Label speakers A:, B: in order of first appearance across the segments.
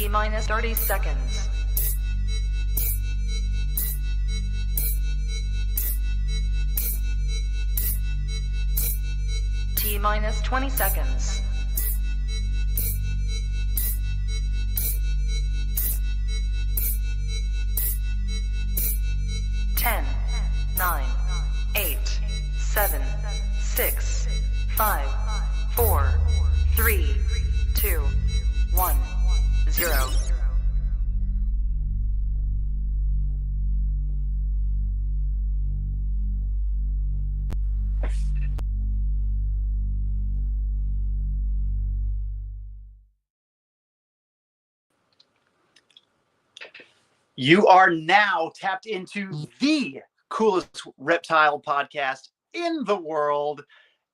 A: T-minus 30 seconds. T-minus 20 seconds. 10, 9, 8, 7, 6, 5, 4, 3, 2, 1, 0.
B: You are now tapped into the coolest reptile podcast in the world.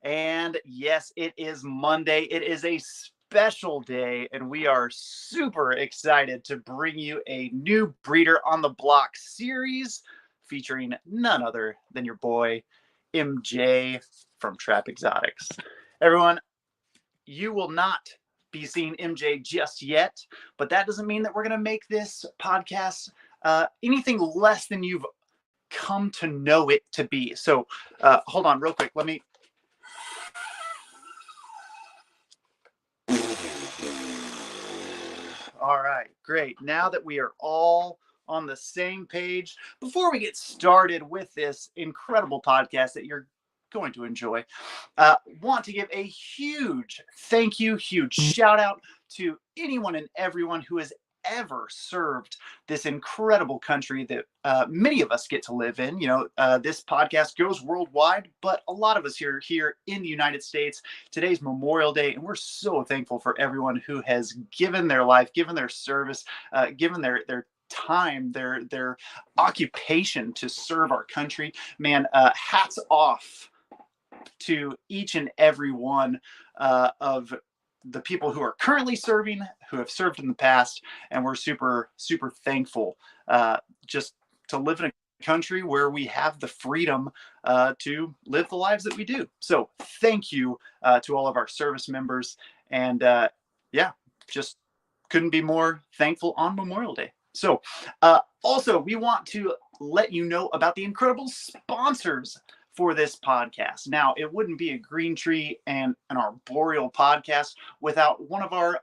B: And yes, it is Monday. It is a special day, and we are super excited to bring you a new Breeder on the Block series featuring none other than your boy, MJ from Trap Exotics. Everyone, you will not be seeing MJ just yet, but that doesn't mean that we're going to make this podcast anything less than you've come to know it to be. So hold on real quick. Let me. All right, great. Now that we are all on the same page, before we get started with this incredible podcast that you're going to enjoy, want to give a huge thank you, huge shout out to anyone and everyone who has ever served this incredible country that many of us get to live in. You know, this podcast goes worldwide, but a lot of us here in the United States. Today's Memorial Day, and we're so thankful for everyone who has given their life, given their service, given their time, their occupation to serve our country. Man, hats off to each and every one of the people who are currently serving, who have served in the past, and we're super, super thankful just to live in a country where we have the freedom to live the lives that we do. So thank you to all of our service members, and yeah, just couldn't be more thankful on Memorial Day. So also, we want to let you know about the incredible sponsors for this podcast. Now, it wouldn't be a Green Tree and an Arboreal podcast without one of our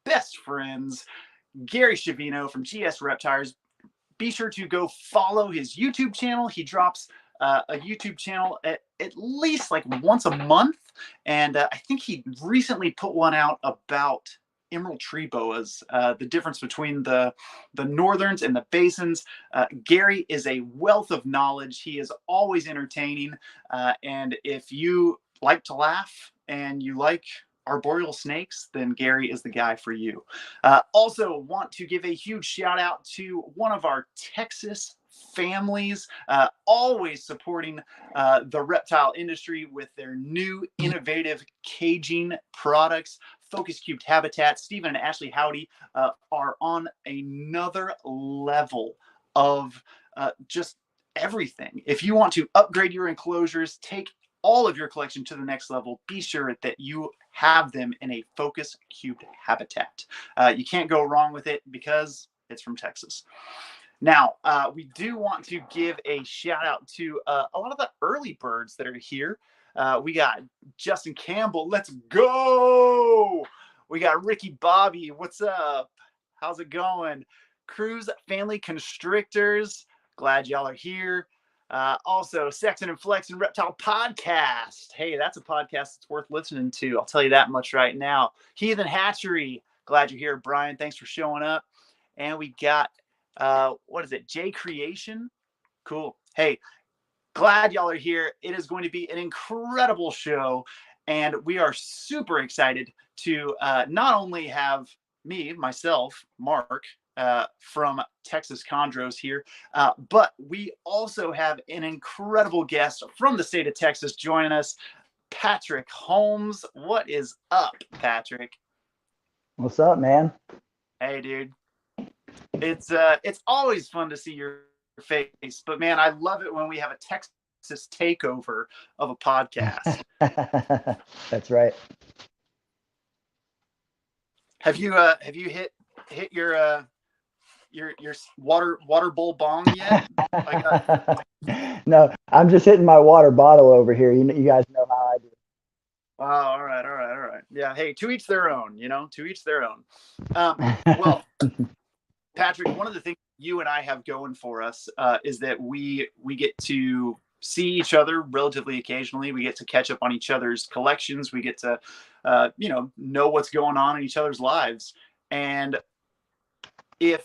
B: best friends, Gary Shavino from GS Reptiles. Be sure to go follow his YouTube channel. He drops a YouTube channel at least like once a month. And I think he recently put one out about emerald tree boas, the difference between the northerns and the basins. Gary is a wealth of knowledge. He is always entertaining. And if you like to laugh and you like arboreal snakes, then Gary is the guy for you. Also want to give a huge shout out to one of our Texas families, always supporting the reptile industry with their new innovative caging products. Focus Cubed Habitat. Stephen and Ashley Howdy are on another level of just everything. If you want to upgrade your enclosures, take all of your collection to the next level, be sure that you have them in a Focus Cubed Habitat. You can't go wrong with it because it's from Texas. Now, we do want to give a shout out to a lot of the early birds that are here. We got Justin Campbell. Let's go. We got Ricky Bobby. What's up? How's it going? Cruz Family Constrictors. Glad y'all are here. Also, Sexton and Flex and Reptile Podcast. Hey, that's a podcast that's worth listening to. I'll tell you that much right now. Heathen Hatchery. Glad you're here, Brian. Thanks for showing up. And we got, what is it? J Creation. Cool. Hey, glad y'all are here. It is going to be an incredible show, and we are super excited to not only have myself, Mark, from Texas Chondros here, but we also have an incredible guest from the state of Texas joining us, Patrick Holmes. What is up, Patrick?
C: What's up, man?
B: Hey, dude. It's always fun to see your face, but man, I love it when we have a Texas takeover of a podcast.
C: That's right.
B: Have you hit hit your water bowl bong yet?
C: No, I'm just hitting my water bottle over here. You guys know how I do.
B: Oh, all right. Yeah. Hey, to each their own. To each their own. Well, Patrick, one of the things you and I have going for us is that we get to see each other relatively occasionally. We get to catch up on each other's collections. We get to, know what's going on in each other's lives. And if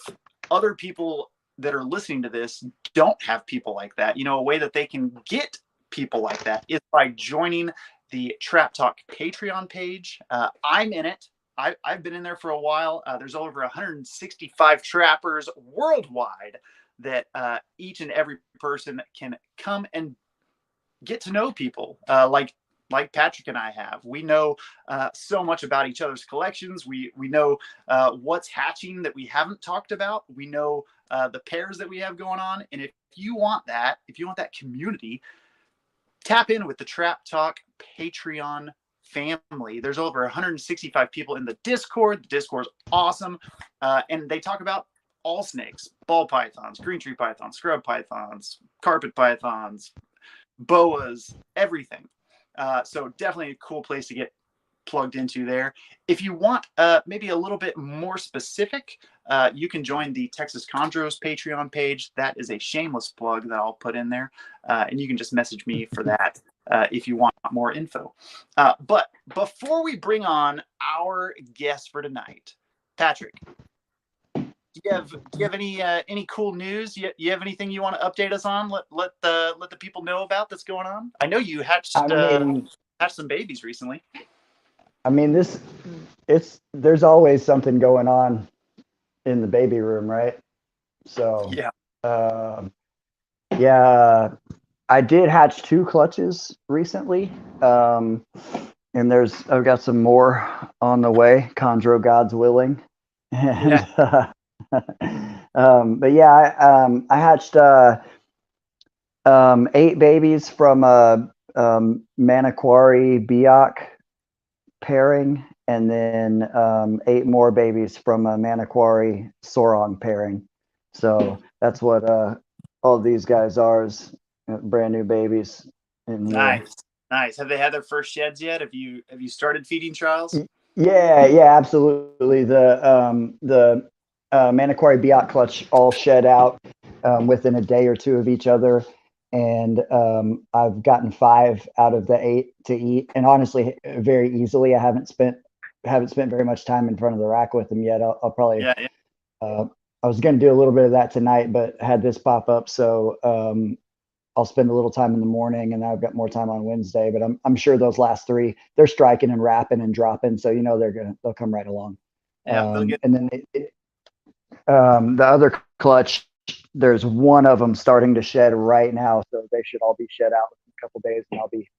B: other people that are listening to this don't have people like that, a way that they can get people like that is by joining the Trap Talk Patreon page. I'm in it. I've been in there for a while. There's over 165 trappers worldwide that each and every person can come and get to know people like Patrick and I have. We know so much about each other's collections. We know what's hatching that we haven't talked about. We know the pairs that we have going on. And if you want that community, tap in with the Trap Talk Patreon family. There's over 165 people in the Discord. The Discord's awesome. And they talk about all snakes, ball pythons, green tree pythons, scrub pythons, carpet pythons, boas, everything. So definitely a cool place to get plugged into there. If you want maybe a little bit more specific, you can join the Texas Chondro's Patreon page. That is a shameless plug that I'll put in there. And you can just message me for that if you want more info. But before we bring on our guest for tonight, Patrick, do you have any cool news? You have anything you want to update us on? Let the people know about that's going on. I know you hatched some babies recently.
C: I mean, there's always something going on in the baby room, right? So I did hatch 2 clutches recently, and I've got some more on the way. Chondro, God's willing. And, but yeah, I hatched 8 babies from a Manokwari Biak pairing, and then 8 more babies from a Manokwari Sorong pairing. So that's what all these guys are, is brand new babies in here.
B: Nice. Have they had their first sheds yet? Have you started feeding trials?
C: Yeah, absolutely. The Manokwari Biak clutch all shed out within a day or 2 of each other. And I've gotten 5 out of the 8 to eat, and honestly, very easily. I haven't spent very much time in front of the rack with them yet. I'll probably. I was going to do a little bit of that tonight, but had this pop up, so I'll spend a little time in the morning, and I've got more time on Wednesday. But I'm sure those last 3, they're striking and wrapping and dropping, so they'll come right along. And then the other clutch, there's one of them starting to shed right now, so they should all be shed out in a couple days, and I'll be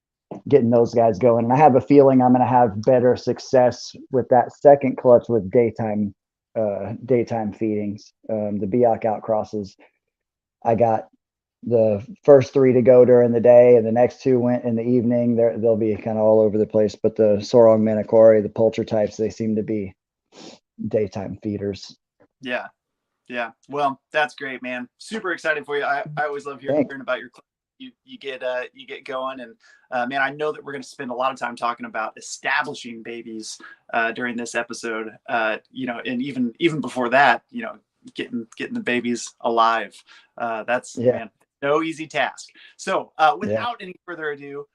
C: getting those guys going. And I have a feeling I'm going to have better success with that second clutch with daytime feedings. The Biak outcrosses, I got the first 3 to go during the day, and the next 2 went in the evening. They'll be kind of all over the place, but the Sorong Manokwari, the Pulcher types, they seem to be daytime feeders.
B: Yeah. Well, that's great, man. Super excited for you. I always love hearing about your you get going, and man, I know that we're going to spend a lot of time talking about establishing babies during this episode. And even before that, getting the babies alive. That's man, no easy task. So without any further ado,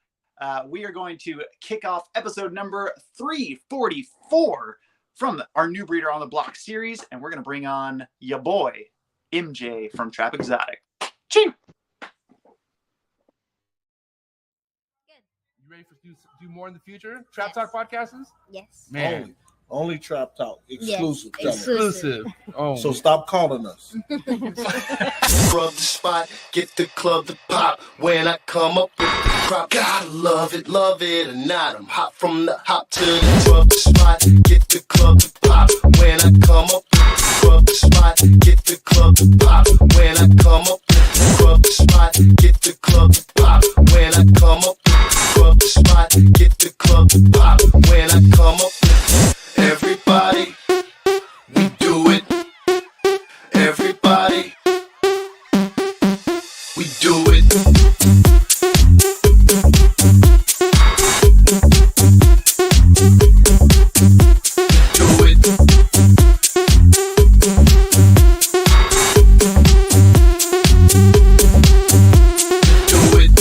B: we are going to kick off episode number 344 from our New Breeder on the Block series, and we're going to bring on ya boy, MJ from Trap Exotic. Ching!
D: You ready for do more in the future? Trap Talk podcasts?
E: Yes.
D: Man.
F: Only Trap Talk. Exclusive.
E: Yes. Exclusive.
D: Oh.
F: So stop calling us.
G: Rub the spot, get the club to pop. When I come up with the crop, gotta love it or not. I'm hot from the hop to the rub the spot, get the club to pop. When I come up with the rub the spot, get the club to pop. When I come up with the rub the spot, get the club to pop. When I come up with the rub the spot, get the club to pop. When I come up with everybody, we do it We do it. Do it. Do it.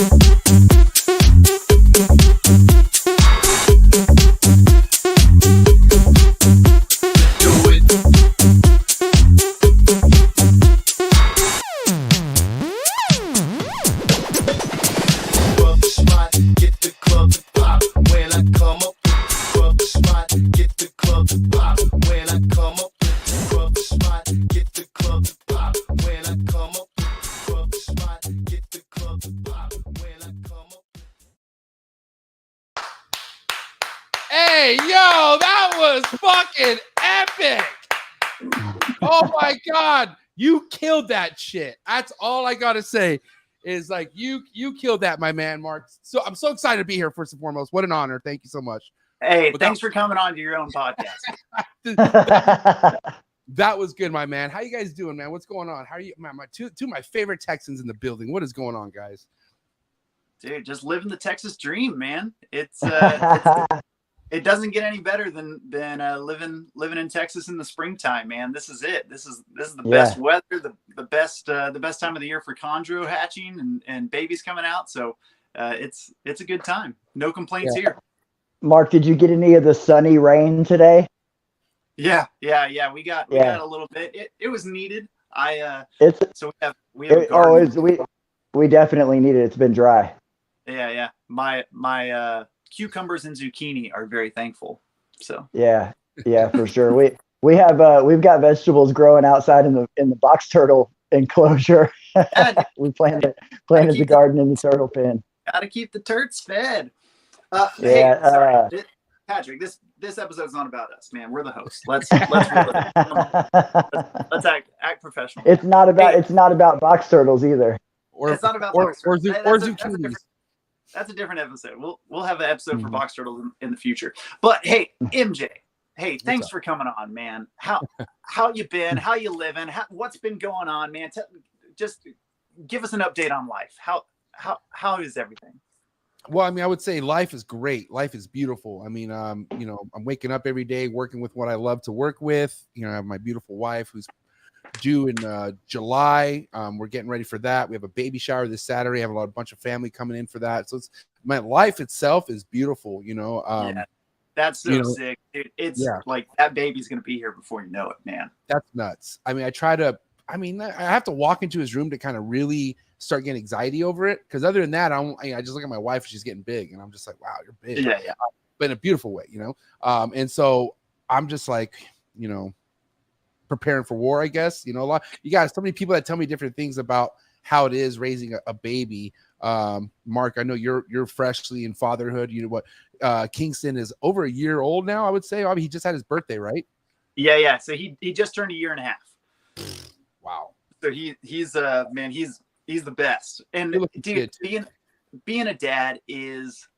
G: Do it. Rub the spot, get the club to pop. When I come up, rub the spot, get the club to pop. When I come up, rub the spot, get the club to pop. When I come up, rub the spot, get the club to pop. When I come up.
D: Hey, yo, that was fucking epic. Oh my God. You killed that shit. That's all I got to say is like, you killed that, my man, Mark. So I'm so excited to be here, first and foremost. What an honor. Thank you so much.
B: Hey,
D: But
B: thanks for coming on to your own podcast.
D: That was good, my man. How you guys doing, man? What's going on? How are you, man? My two of my favorite Texans in the building. What is going on, guys?
B: Dude, just living the Texas dream, man. It doesn't get any better than living in Texas in the springtime, man. This is it. This is the best weather, the best time of the year for chondro hatching and babies coming out. So it's a good time. No complaints here.
C: Mark, did you get any of the sunny rain today?
B: Yeah. We got a little bit. It was needed. We
C: definitely need it. It's been dry.
B: Yeah. My cucumbers and zucchini are very thankful. So
C: yeah, for sure. We've got vegetables growing outside in the box turtle enclosure. We planted the garden in the turtle pen.
B: Gotta keep the turds fed. Patrick, this episode's not about us, man. We're the hosts. Let's act professional.
C: It's not about box turtles either.
B: It's not about box turtles.
D: Zucchinis.
B: That's a different episode. We'll have an episode for box turtles in the future. But hey, MJ, hey, thanks for coming on, man. How you been? How you living? What's been going on, man? Just give us an update on life. How is everything?
D: Well, I mean, I would say life is great. Life is beautiful. I mean, I'm waking up every day working with what I love to work with. I have my beautiful wife who's due in July. We're getting ready for that. We have a baby shower this Saturday. I have a bunch of family coming in for that. So my life itself is beautiful,
B: That's so sick. Dude, it's like that baby's going to be here before you know it, man.
D: That's nuts. I mean, I have to walk into his room to kind of really start getting anxiety over it. Because other than that, I just look at my wife, she's getting big. And I'm just like, wow, you're big.
B: Yeah.
D: But in a beautiful way, And so I'm just like, preparing for war, I guess. You got so many people that tell me different things about how it is raising a baby. Mark, I know you're freshly in fatherhood. You know what? Kingston is over a year old now, I would say. I mean, he just had his birthday, right?
B: Yeah. So he just turned a year and a half.
D: Wow.
B: So he's the best. And dude, being a dad is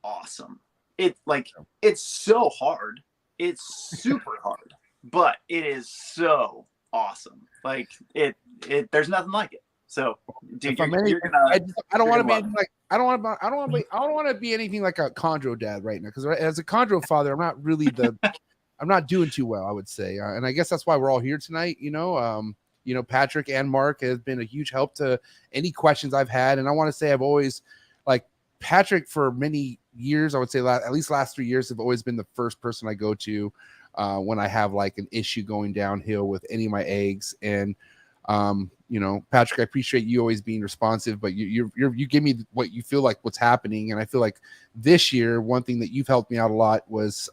B: awesome. It's so hard. It's super hard, but it is so awesome. Like there's nothing like it. So, dude, I don't want to be anything like a chondro dad right now, because as a chondro father, I'm not doing too well, I would say, and I guess that's why we're all here tonight. Patrick and Mark has been a huge help to any questions I've had, and I want to say I've always Patrick for many years. I would say at least last 3 years have always been the first person I go to when I have an issue going downhill with any of my eggs. And Patrick, I appreciate you always being responsive, but you give me what you feel like what's happening. And I feel like this year, one thing that you've helped me out a lot was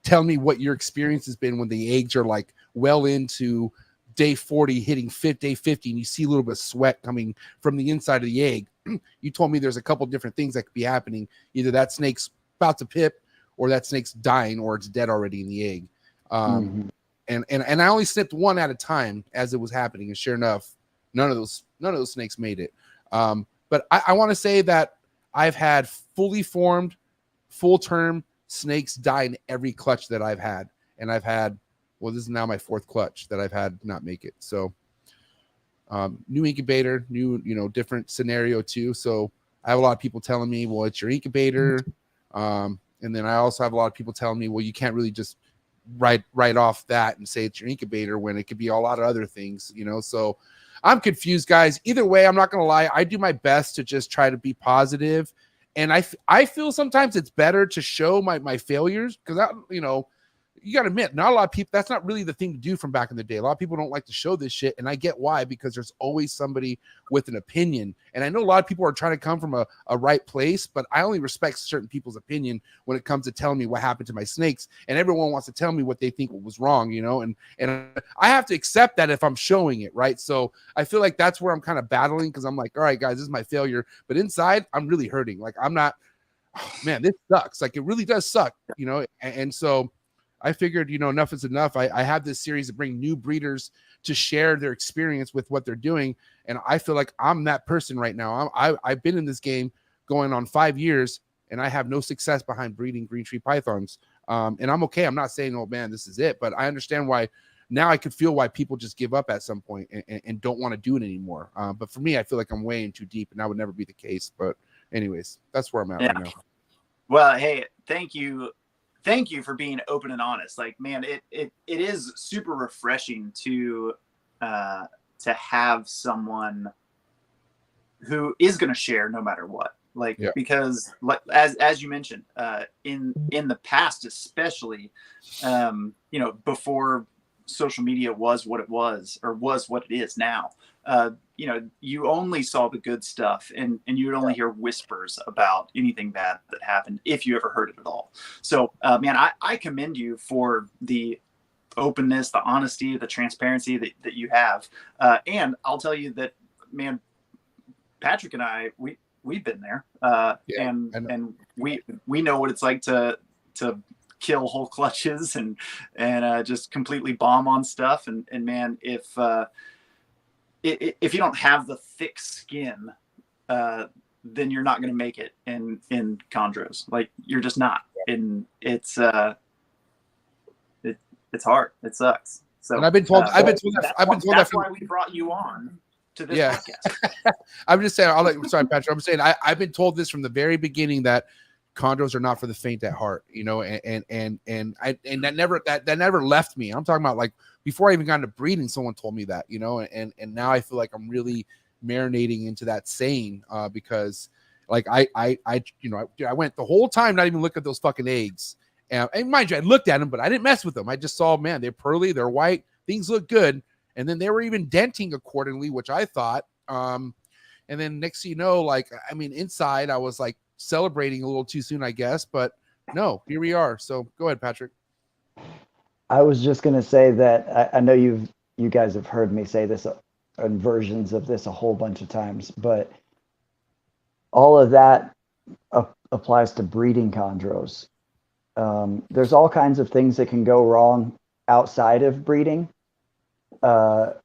B: tell me what your experience has been when the eggs are well into day 40, hitting day 50, and you see a little bit of sweat coming from the inside of the egg. You told me there's a couple different things that could be happening. Either that snake's about to pip, or that snake's dying, or it's dead already in the egg. And I only snipped one at a time as it was happening, and sure enough, none of those snakes made it. But I want to say that I've had fully formed, full-term snakes die in every clutch that I've had, and I've had, well, this is now my fourth clutch that I've had not make it. So
D: New incubator, new, different scenario too. So I have a lot of people telling me, well, it's your incubator. And then I also have a lot of people telling me, well, you can't really just write off that and say it's your incubator when it could be a lot of other things, so I'm confused, guys. Either way, I'm not going to lie. I do my best to just try to be positive. And I feel sometimes it's better to show my failures because, you got to admit, not a lot of people, that's not really the thing to do from back in the day. A lot of people don't like to show this shit. And I get why, because there's always somebody with an opinion. And I know a lot of people are trying to come from a right place, but I only respect certain people's opinion when it comes to telling me what happened to my snakes. And everyone wants to tell me what they think was wrong, and I have to accept that if I'm showing it, right? So I feel like that's where I'm kind of battling because I'm like, all right, guys, this is my failure. But inside, I'm really hurting. Like, I'm not, oh, man, this sucks. Like, it really does suck, and so I figured, enough is enough. I have this series to bring new breeders to share their experience with what they're doing. And I feel like I'm that person right now. I've been in this game going on 5 years, and I have no success behind breeding green tree pythons. And I'm okay. I'm not saying, oh, man, this is it. But I understand why now I could feel why people just give up at some point and don't want to do it anymore. But for me, I feel like I'm way in too deep, and that would never be the case. But anyways, that's where I'm at right now.
B: Well, hey, thank you. Thank you for being open and honest. Like, man, it is super refreshing to have someone who is going to share no matter what. Like, because like, as you mentioned, in the past, especially, before social media was what it was, or was what it is now, you only saw the good stuff, and you would only hear whispers about anything bad that happened, if you ever heard it at all. So, man, I commend you for the openness, the honesty, the transparency that you have. And I'll tell you that, man, Patrick and I, we've been there, and we know what it's like to kill whole clutches and just completely bomb on stuff. And man, if you don't have the thick skin, then you're not going to make it in chondros. Like, you're just not. And it's hard. It sucks. So,
D: and I've been told that's
B: why we brought you on to this podcast.
D: I'm just saying, sorry, Patrick. I'm saying I've been told this from the very beginning that chondros are not for the faint at heart, and that never left me. I'm talking about, like, before I even got into breeding, someone told me that, and now I feel like I'm really marinating into that saying, because like I went the whole time not even looking at those fucking eggs, and mind you, I looked at them, but I didn't mess with them. I just saw, man, they're pearly, they're white, things look good, and then they were even denting accordingly, which I thought, and then next thing you know, like, I mean, inside I was like celebrating a little too soon, I guess, but no, here we are. So go ahead, Patrick.
C: I was just going to say that I know you guys have heard me say this and versions of this a whole bunch of times, but all of that applies to breeding chondros. There's all kinds of things that can go wrong outside of breeding, but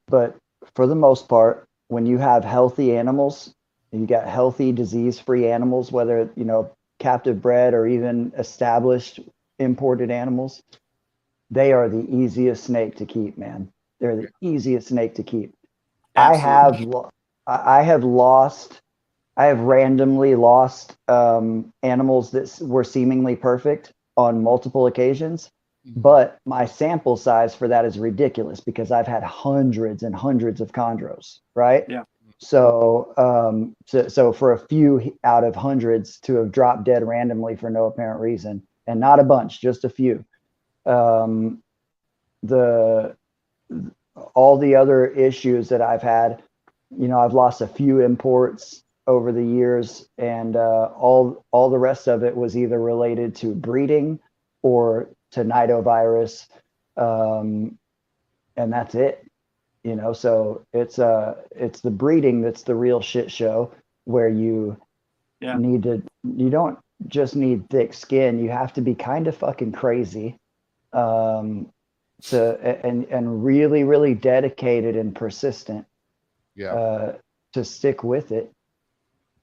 C: for the most part, when you have healthy animals, you got healthy, disease-free animals, whether, captive bred or even established imported animals, they are the easiest snake to keep, man. They're the easiest snake to keep. Absolutely. I have randomly lost animals that were seemingly perfect on multiple occasions, but my sample size for that is ridiculous because I've had hundreds and hundreds of chondros, right? Yeah. So, so for a few out of hundreds to have dropped dead randomly for no apparent reason, and not a bunch, just a few. All the other issues that I've had, I've lost a few imports over the years, and all the rest of it was either related to breeding or to nidovirus, and that's it. So it's the breeding that's the real shit show, where you don't just need thick skin, you have to be kind of fucking crazy, and really, really dedicated and persistent, to stick with it.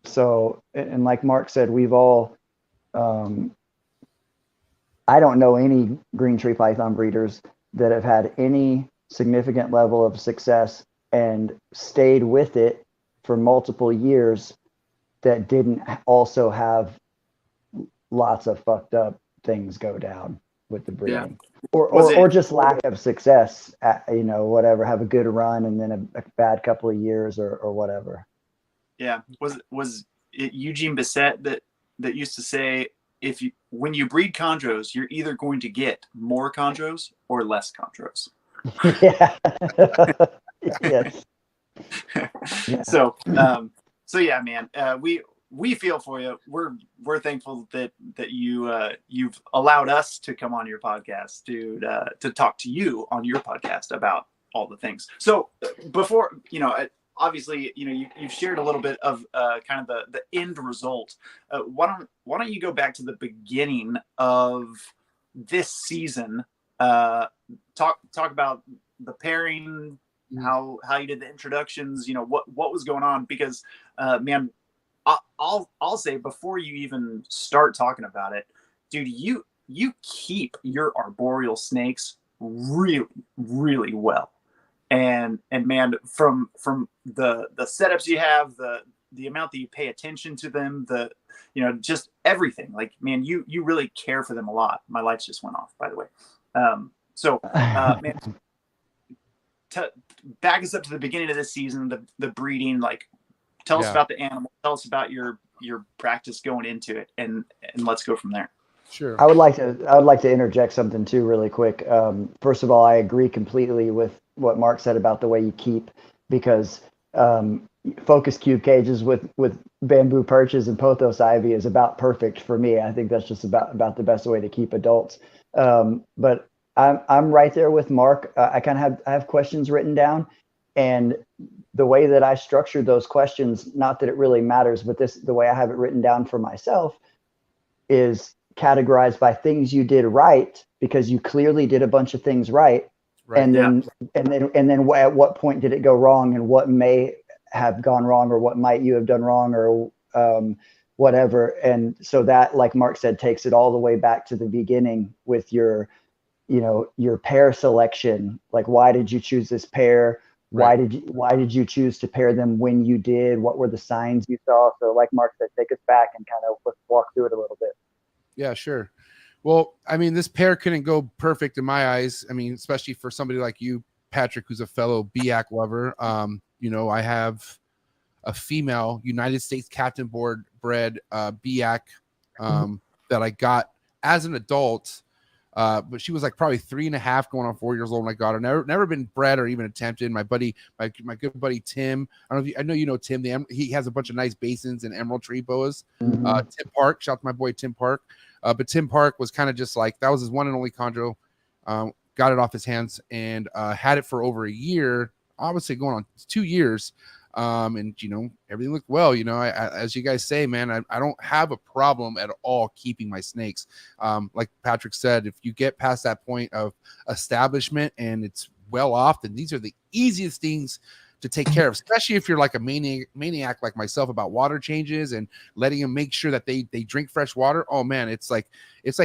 C: So, and like Mark said, we've all, I don't know any green tree python breeders that have had any significant level of success and stayed with it for multiple years that didn't also have lots of fucked up things go down with the breeding, or just lack of success at, whatever, have a good run and then a bad couple of years or whatever.
B: Yeah. Was it Eugene Bissett that used to say, when you breed chondros, you're either going to get more chondros or less chondros.
C: Yeah. Yes. Yeah.
B: So yeah, man, we feel for you. We're thankful that you've allowed us to come on your podcast to talk to you on your podcast about all the things. So before, obviously, you've shared a little bit of kind of the end result. Why don't you go back to the beginning of this season? Talk about the pairing, how you did the introductions. What was going on, because man, I'll say, before you even start talking about it, dude, you keep your arboreal snakes really, really well. And man, from the setups you have, the amount that you pay attention to them, just everything, like, man, you really care for them a lot. My lights just went off, by the way. Man, back us up to the beginning of this season, the breeding, like, tell us about the animal, tell us about your practice going into it, and let's go from there.
C: Sure. I would like to interject something too, really quick. First of all, I agree completely with what Mark said about the way you keep, because focus cube cages with bamboo perches and pothos ivy is about perfect for me. I think that's just about the best way to keep adults. But I'm right there with Mark. I have questions written down, and the way that I structured those questions, not that it really matters, but the way I have it written down for myself is categorized by things you did right, because you clearly did a bunch of things right. And then at what point did it go wrong, and what may have gone wrong, or what might you have done wrong, or whatever. And so that, like Mark said, takes it all the way back to the beginning with your pair selection. Like, why did you choose this pair? Why did you choose to pair them when you did? What were the signs you saw? So like Mark said, take us back and kind of let's walk through it a little bit.
D: Yeah, sure. Well, I mean, this pair couldn't go perfect in my eyes. I mean, especially for somebody like you, Patrick, who's a fellow BIAC lover. I have a female United States Captain Board bred BIAC that I got as an adult. But she was like probably 3.5 going on 4 years old when I got her. Never been bred or even attempted. My good buddy Tim, I know you know Tim. He has a bunch of nice basins and emerald tree boas. Tim Park, shout out to my boy Tim Park. But Tim Park was kind of just like, that was his one and only chondro. Got it off his hands and had it for over a year. I would say going on 2 years. And everything looked well. As you guys say, man, I don't have a problem at all keeping my snakes. Like Patrick said, if you get past that point of establishment and it's well off, then these are the easiest things to take care of, especially if you're like a maniac like myself about water changes and letting them make sure that they drink fresh water. Oh man, it's like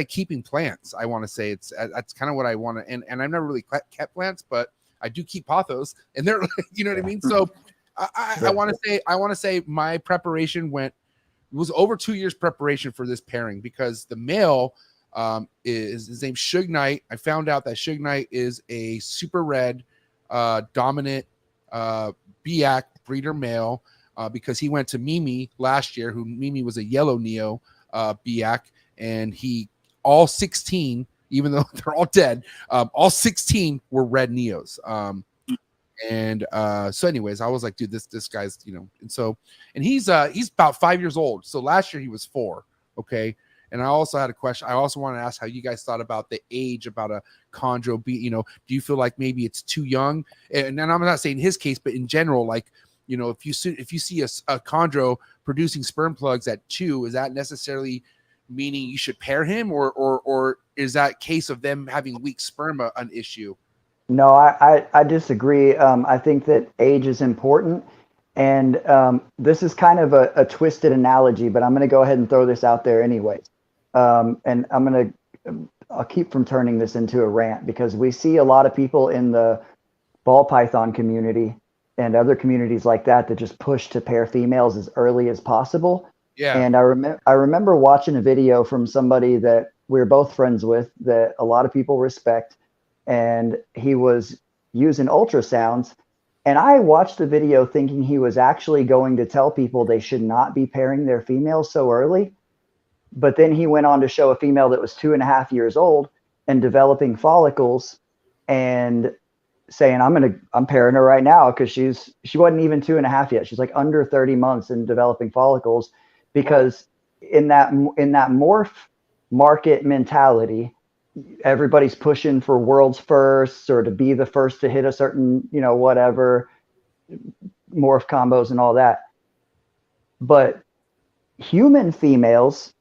D: keeping plants. I want to say that's kind of what I want to, and I've never really kept plants, but I do keep pothos, and they're, you know what I mean? So I want to say my preparation was over 2 years preparation for this pairing, because the male is his name's Suge Knight. I found out that Suge Knight is a super red dominant BIAC breeder male because he went to Mimi last year, who Mimi was a yellow Neo BIAC, and all 16, even though they're all dead, all 16 were red Neos. So anyways, I was like, dude, this guy's, and he's about 5 years old. So last year he was 4. Okay. And I also had a question. I also want to ask how you guys thought about the age, about a chondro. Do you feel like maybe it's too young? And I'm not saying his case, but in general, like, if you see a chondro producing sperm plugs at 2, is that necessarily meaning you should pair him, or is that case of them having weak sperm an issue?
C: No, I disagree. I think that age is important. And this is kind of a twisted analogy, but I'm going to go ahead and throw this out there anyways. And I'll keep from turning this into a rant, because we see a lot of people in the ball python community and other communities like that just push to pair females as early as possible.
D: Yeah.
C: And I remember watching a video from somebody that we're both friends with that a lot of people respect, and he was using ultrasounds. And I watched the video thinking he was actually going to tell people they should not be pairing their females so early. But then he went on to show a female that was 2.5 years old and developing follicles, and saying, I'm pairing her right now because she wasn't even 2.5 yet. She's like under 30 months and developing follicles, because in that MORPH market mentality, everybody's pushing for world's first or to be the first to hit a certain, whatever, MORPH combos and all that. But human females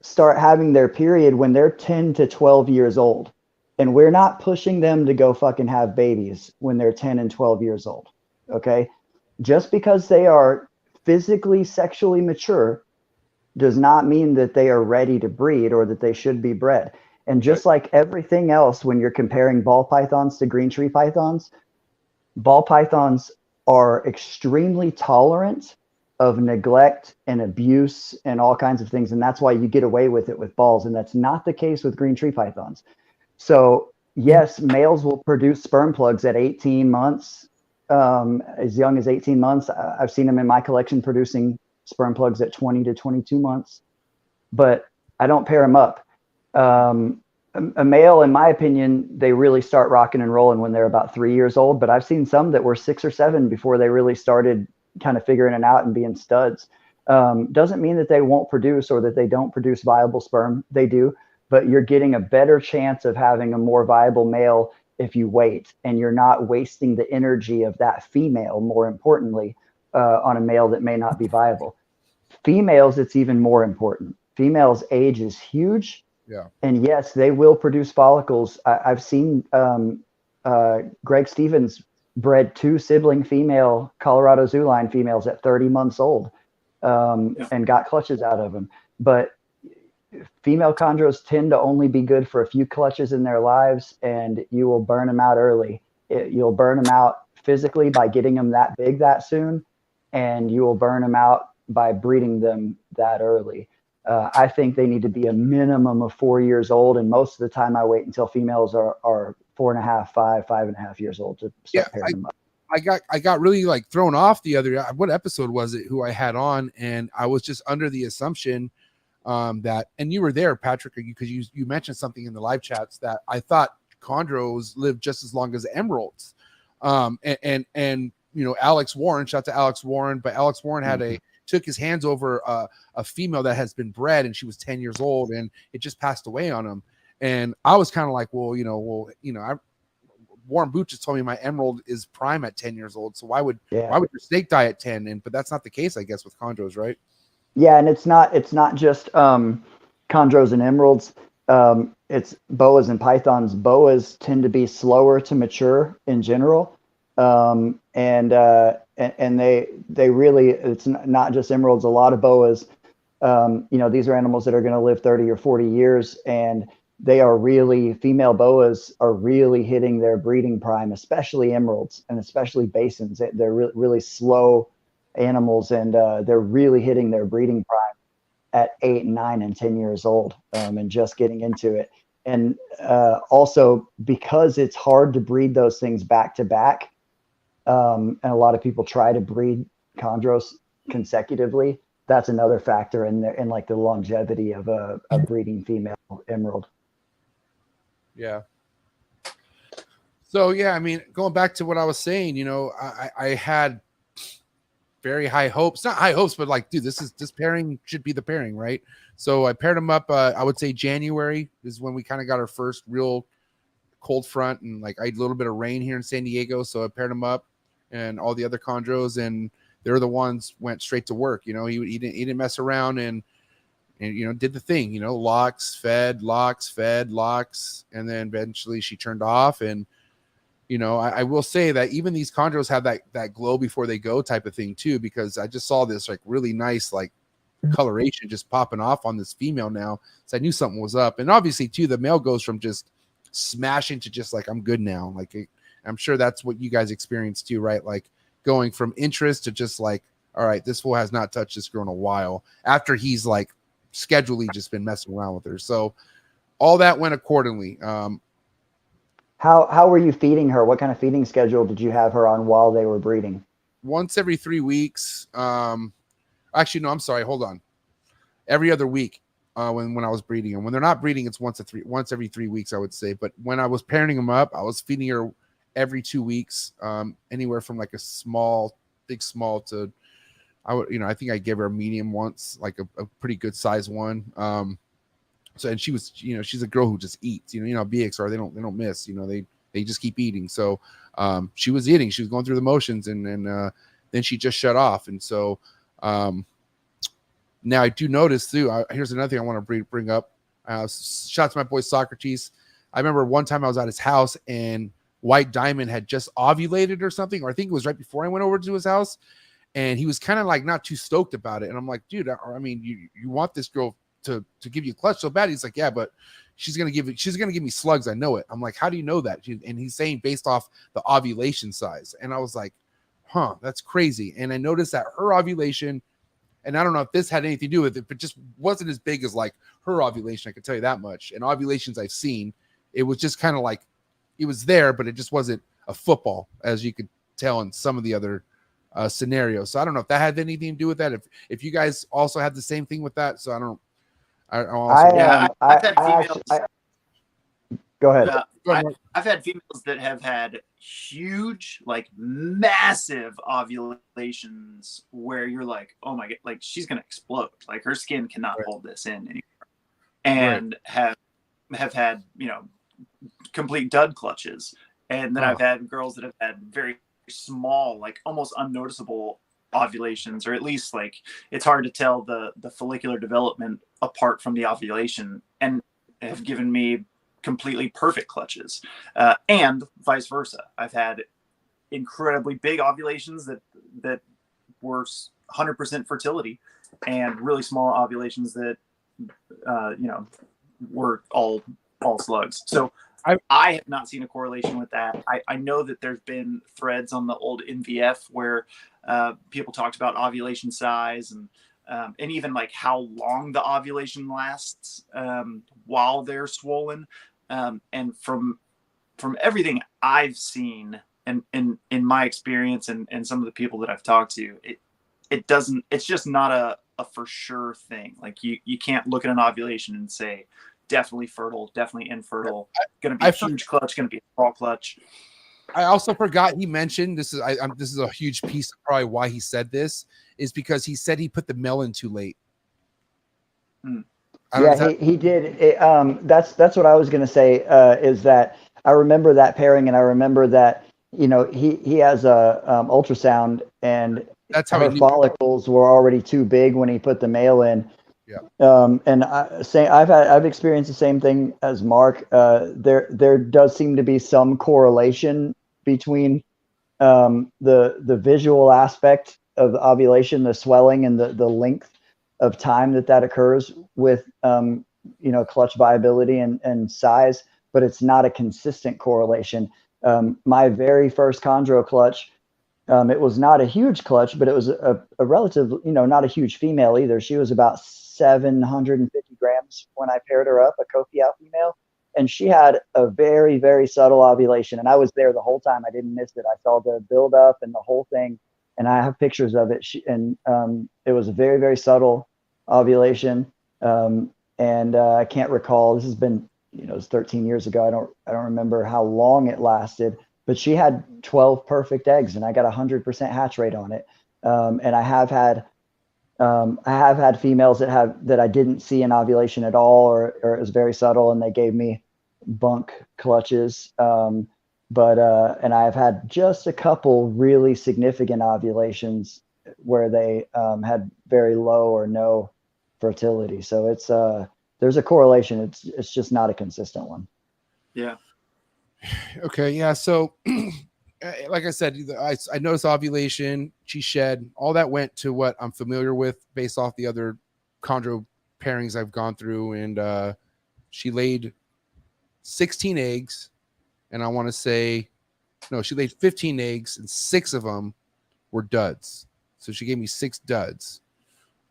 C: start having their period when they're 10 to 12 years old. And we're not pushing them to go fucking have babies when they're 10 and 12 years old. Okay. Just because they are physically, sexually mature does not mean that they are ready to breed or that they should be bred. And just like everything else, when you're comparing ball pythons to green tree pythons, ball pythons are extremely tolerant of neglect and abuse and all kinds of things. And that's why you get away with it with balls. And that's not the case with green tree pythons. So yes, males will produce sperm plugs at 18 months, as young as 18 months. I've seen them in my collection producing sperm plugs at 20 to 22 months, but I don't pair them up. A male, in my opinion, they really start rocking and rolling when they're about 3 years old, but I've seen some that were 6 or 7 before they really started kind of figuring it out and being studs. Doesn't mean that they won't produce or that they don't produce viable sperm. They do, but you're getting a better chance of having a more viable male if you wait, and you're not wasting the energy of that female, more importantly, on a male that may not be viable. Females, it's even more important. Females' age is huge.
D: Yeah.
C: And yes, they will produce follicles. I've seen Greg Stevens bred 2 sibling female Colorado Zooline females at 30 months old, and got clutches out of them. But female chondros tend to only be good for a few clutches in their lives, and you will burn them out early. You'll burn them out physically by getting them that big that soon, and you will burn them out by breeding them that early. I think they need to be a minimum of 4 years old, and most of the time I wait until females are 4.5, 5.5 years old to start pairing them up.
D: I got really like thrown off the other, what episode was it, who I had on, and I was just under the assumption that, and you were there, Patrick, because you mentioned something in the live chats that I thought chondros live just as long as emeralds. And Alex Warren, shout out to Alex Warren, but Alex Warren had took his hands over a female that has been bred, and she was 10 years old, and it just passed away on him. And I was kind of like, Warren Booth just told me my emerald is prime at 10 years old. So why would your snake die at 10? But that's not the case, I guess, with chondros, right?
C: Yeah, and it's not just chondros and emeralds. It's boas and pythons. Boas tend to be slower to mature in general, and they really, it's not just emeralds. A lot of boas, these are animals that are going to live 30 or 40 years, and they are really, female boas are really hitting their breeding prime, especially emeralds and especially basins. They're really slow animals, and they're really hitting their breeding prime at 8, 9, and 10 years old, and just getting into it. And also because it's hard to breed those things back to back, and a lot of people try to breed chondros consecutively. That's another factor in like the longevity of a breeding female emerald.
D: Yeah. So yeah, I mean, going back to what I was saying, I had very high hopes, not high hopes, but like, dude, this pairing should be the pairing, right? So I paired them up. I would say January is when we kind of got our first real cold front, and like I had a little bit of rain here in San Diego. So I paired them up, and all the other chondros, and they're the ones went straight to work. He didn't mess around, and did the thing, locks, fed, locks, and then eventually she turned off. And I will say that even these chondros have that glow before they go type of thing too, because I just saw this like really nice like coloration just popping off on this female now. So I knew something was up. And obviously too, the male goes from just smashing to just like, I'm good now. Like I'm sure that's what you guys experienced too, right? Like going from interest to just like, all right, this fool has not touched this girl in a while, after he's like schedulely just been messing around with her. So all that went accordingly.
C: How were you feeding her? What kind of feeding schedule did you have her on while they were breeding?
D: Once every 3 weeks. Actually, no, I'm sorry. Hold on. Every other week when I was breeding them. When they're not breeding, it's once every 3 weeks, I would say. But when I was pairing them up, I was feeding her every 2 weeks, anywhere from like a big small to, I think I gave her a medium once, like a pretty good size one. So, and she was, she's a girl who just eats, BXR, they don't miss, they just keep eating. So she was eating, she was going through the motions, and then she just shut off. And so now I do notice too, here's another thing I want to bring up. Shout out to my boy Socrates. I remember one time I was at his house and White Diamond had just ovulated or something, or I think it was right before I went over to his house, and he was kind of like not too stoked about it. And I'm like, dude, I mean, you want this girl to give you a clutch so bad? He's like, yeah, but she's gonna give me slugs. I know it. I'm like, how do you know that? And he's saying based off the ovulation size. And I was like, huh, that's crazy. And I noticed that her ovulation, and I don't know if this had anything to do with it, but just wasn't as big as like her ovulation. I can tell you that much. And ovulations I've seen, it was just kind of like, it was there, but it just wasn't a football, as you could tell in some of the other scenarios. So I don't know if that had anything to do with that. If you guys also had the same thing with that. So I don't.
B: I've had females.
C: Go ahead.
B: I've had females that have had huge, like massive ovulations where you're like, oh my god, like she's gonna explode. Like her skin cannot hold this in anymore. And have had, complete dud clutches. And then I've had girls that have had very small, like almost unnoticeable ovulations, or at least like it's hard to tell the follicular development apart from the ovulation, and have given me completely perfect clutches, and vice versa. I've had incredibly big ovulations that were 100% fertility, and really small ovulations that were all slugs. So I have not seen a correlation with that. I know that there's been threads on the old NVF where people talked about ovulation size and even like how long the ovulation lasts while they're swollen. And from everything I've seen and in my experience and some of the people that I've talked to, it's just not a for sure thing. Like you can't look at an ovulation and say, definitely fertile, definitely infertile, going to be a huge clutch, going to be a small clutch.
D: I also forgot he mentioned this is a huge piece of probably why he said this, is because he said he put the male in too late.
C: Yeah, he did. That's what I was going to say, is that I remember that pairing, and I remember that, he has a ultrasound, and
D: that's how
C: her follicles were already too big when he put the male in.
D: Yeah.
C: And I've experienced the same thing as Mark. There does seem to be some correlation between the visual aspect of the ovulation, the swelling, and the length of time that occurs with clutch viability and size, but it's not a consistent correlation. My very first Chondro clutch, it was not a huge clutch, but it was a relative, not a huge female either. She was about 750 grams when I paired her up, a Kofiau female, and she had a very, very subtle ovulation. And I was there the whole time. I didn't miss it. I saw the build up and the whole thing, and I have pictures of it. It was a very, very subtle ovulation. And I can't recall. This has been, it was 13 years ago. I don't remember how long it lasted, but she had 12 perfect eggs, and I got 100% hatch rate on it. And I have had females that I didn't see an ovulation at all, or it was very subtle, and they gave me bunk clutches. And I've had just a couple really significant ovulations where they had very low or no fertility. So it's there's a correlation. It's just not a consistent one.
B: Yeah.
D: Okay. Yeah. So like I said, I noticed ovulation, she shed, all that went to what I'm familiar with based off the other chondro pairings I've gone through. And she laid 16 eggs. And I want to say, no, she laid 15 eggs, and 6 of them were duds. So she gave me 6 duds.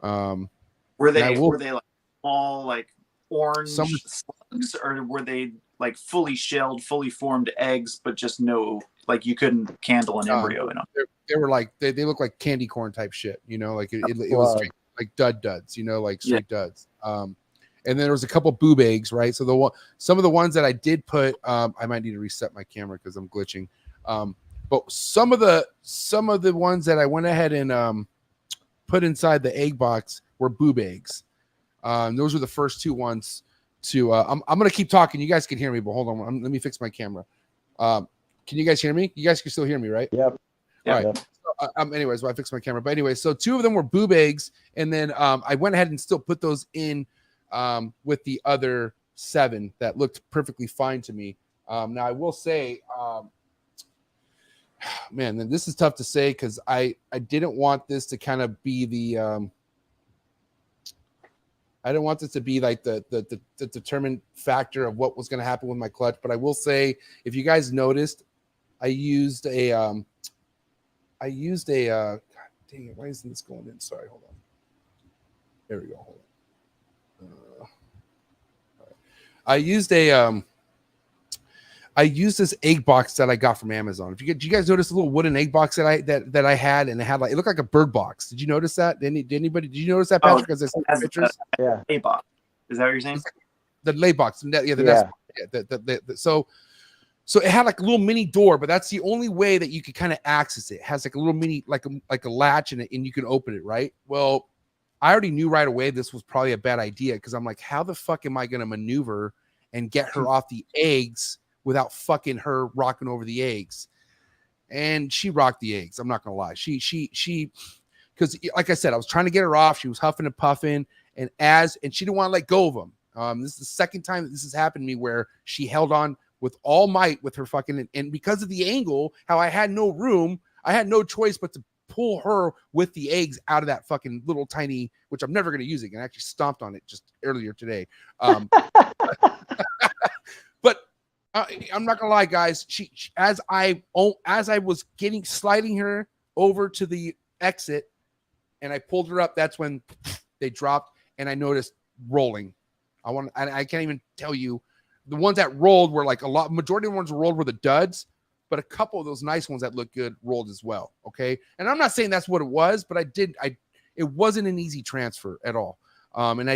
B: Were they like small, like orange slugs, or were they like fully shelled, fully formed eggs, but just no, like you couldn't candle an embryo in them?
D: They were like they look like candy corn type shit, you know, like it was straight, like duds, you know, like straight duds. And then there was a couple boob eggs, right? So some of the ones that I did put, I might need to reset my camera because I'm glitching. But some of the ones that I went ahead and put inside the egg box were boob eggs. Those were the first 2 ones to. I'm gonna keep talking. You guys can hear me, but hold on. Let me fix my camera. Can you guys hear me? You guys can still hear me, right?
C: Yep.
D: All right. So, anyways, I fixed my camera. But anyway, so 2 of them were boob eggs, and then I went ahead and still put those in with the other 7 that looked perfectly fine to me. Now I will say, man, this is tough to say because I didn't want this to kind of be the I didn't want this to be like the determined factor of what was going to happen with my clutch. But I will say, if you guys noticed, I used a God dang it, why isn't this going in? Sorry, hold on. There we go. Hold on. All right. I used this egg box that I got from Amazon. Did you guys notice a little wooden egg box that I had, and it had like, it looked like a bird box? Did you notice that? Did you notice that, Patrick? Because I saw pictures.
B: Yeah. Lay box. Is that what you're saying?
D: The lay box. So it had like a little mini door, but that's the only way that you could kind of access it. It has like a little mini, like a latch in it, and you can open it, right? Well, I already knew right away this was probably a bad idea because I'm like, how the fuck am I going to maneuver and get her off the eggs without fucking her rocking over the eggs? And she rocked the eggs. I'm not gonna lie. She, because like I said, I was trying to get her off. She was huffing and puffing, and she didn't want to let go of them. This is the second time that this has happened to me where she held on with all might with her fucking, and because of the angle, how I had no room, I had no choice but to pull her with the eggs out of that fucking little tiny, which I'm never gonna use again. I actually stomped on it just earlier today. But I'm not gonna lie, guys. She as I was sliding her over to the exit, and I pulled her up. That's when they dropped, and I noticed rolling. I can't even tell you. The ones that rolled were like majority of the ones that rolled were the duds, but a couple of those nice ones that looked good rolled as well. Okay, and I'm not saying that's what it was, but it wasn't an easy transfer at all. And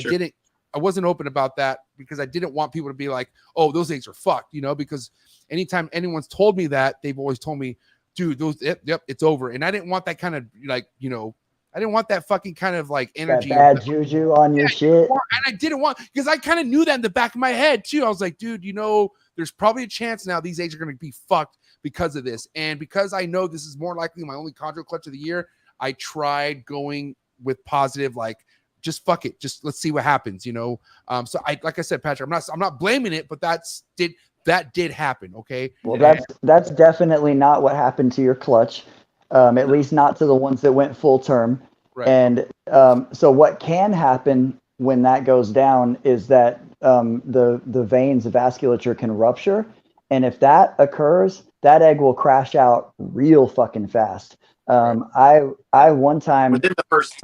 D: I wasn't open about that because I didn't want people to be like, oh, those eggs are fucked, you know, because anytime anyone's told me that, they've always told me, dude, yep, it's over. And I didn't want that kind of like, you know, I didn't want that fucking kind of like energy.
C: That bad juju on your shit.
D: And I didn't want, because I kind of knew that in the back of my head too. I was like, dude, you know, there's probably a chance now these eggs are going to be fucked because of this. And because I know this is more likely my only chondro clutch of the year, I tried going with positive, like, just fuck it. Just let's see what happens, you know? So like I said, Patrick, I'm not blaming it, but that did happen. Okay.
C: Well, that's definitely not what happened to your clutch. At least not to the ones that went full term.
D: Right.
C: And so what can happen when that goes down is that the veins, the vasculature can rupture. And if that occurs, that egg will crash out real fucking fast. I one time
B: within the first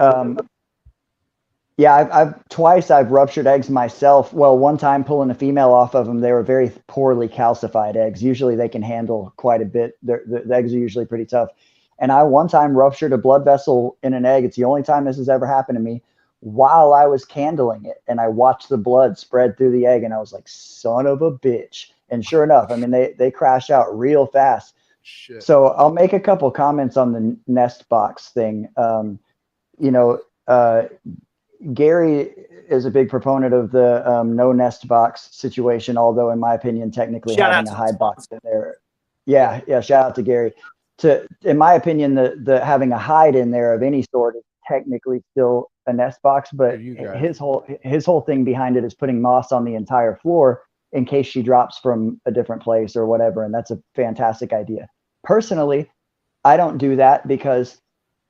C: I've twice ruptured eggs myself. Well, one time pulling a female off of them, they were very poorly calcified eggs. Usually they can handle quite a bit. The eggs are usually pretty tough. And I one time ruptured a blood vessel in an egg. It's the only time this has ever happened to me while I was candling it. And I watched the blood spread through the egg and I was like, son of a bitch. And sure enough, I mean, they crash out real fast.
D: Shit.
C: So I'll make a couple comments on the nest box thing. Gary is a big proponent of the no nest box situation, although in my opinion, technically having a hide box in there. Yeah. Shout out to Gary. In my opinion, the having a hide in there of any sort is technically still a nest box, but his whole thing behind it is putting moss on the entire floor in case she drops from a different place or whatever. And that's a fantastic idea. Personally, I don't do that because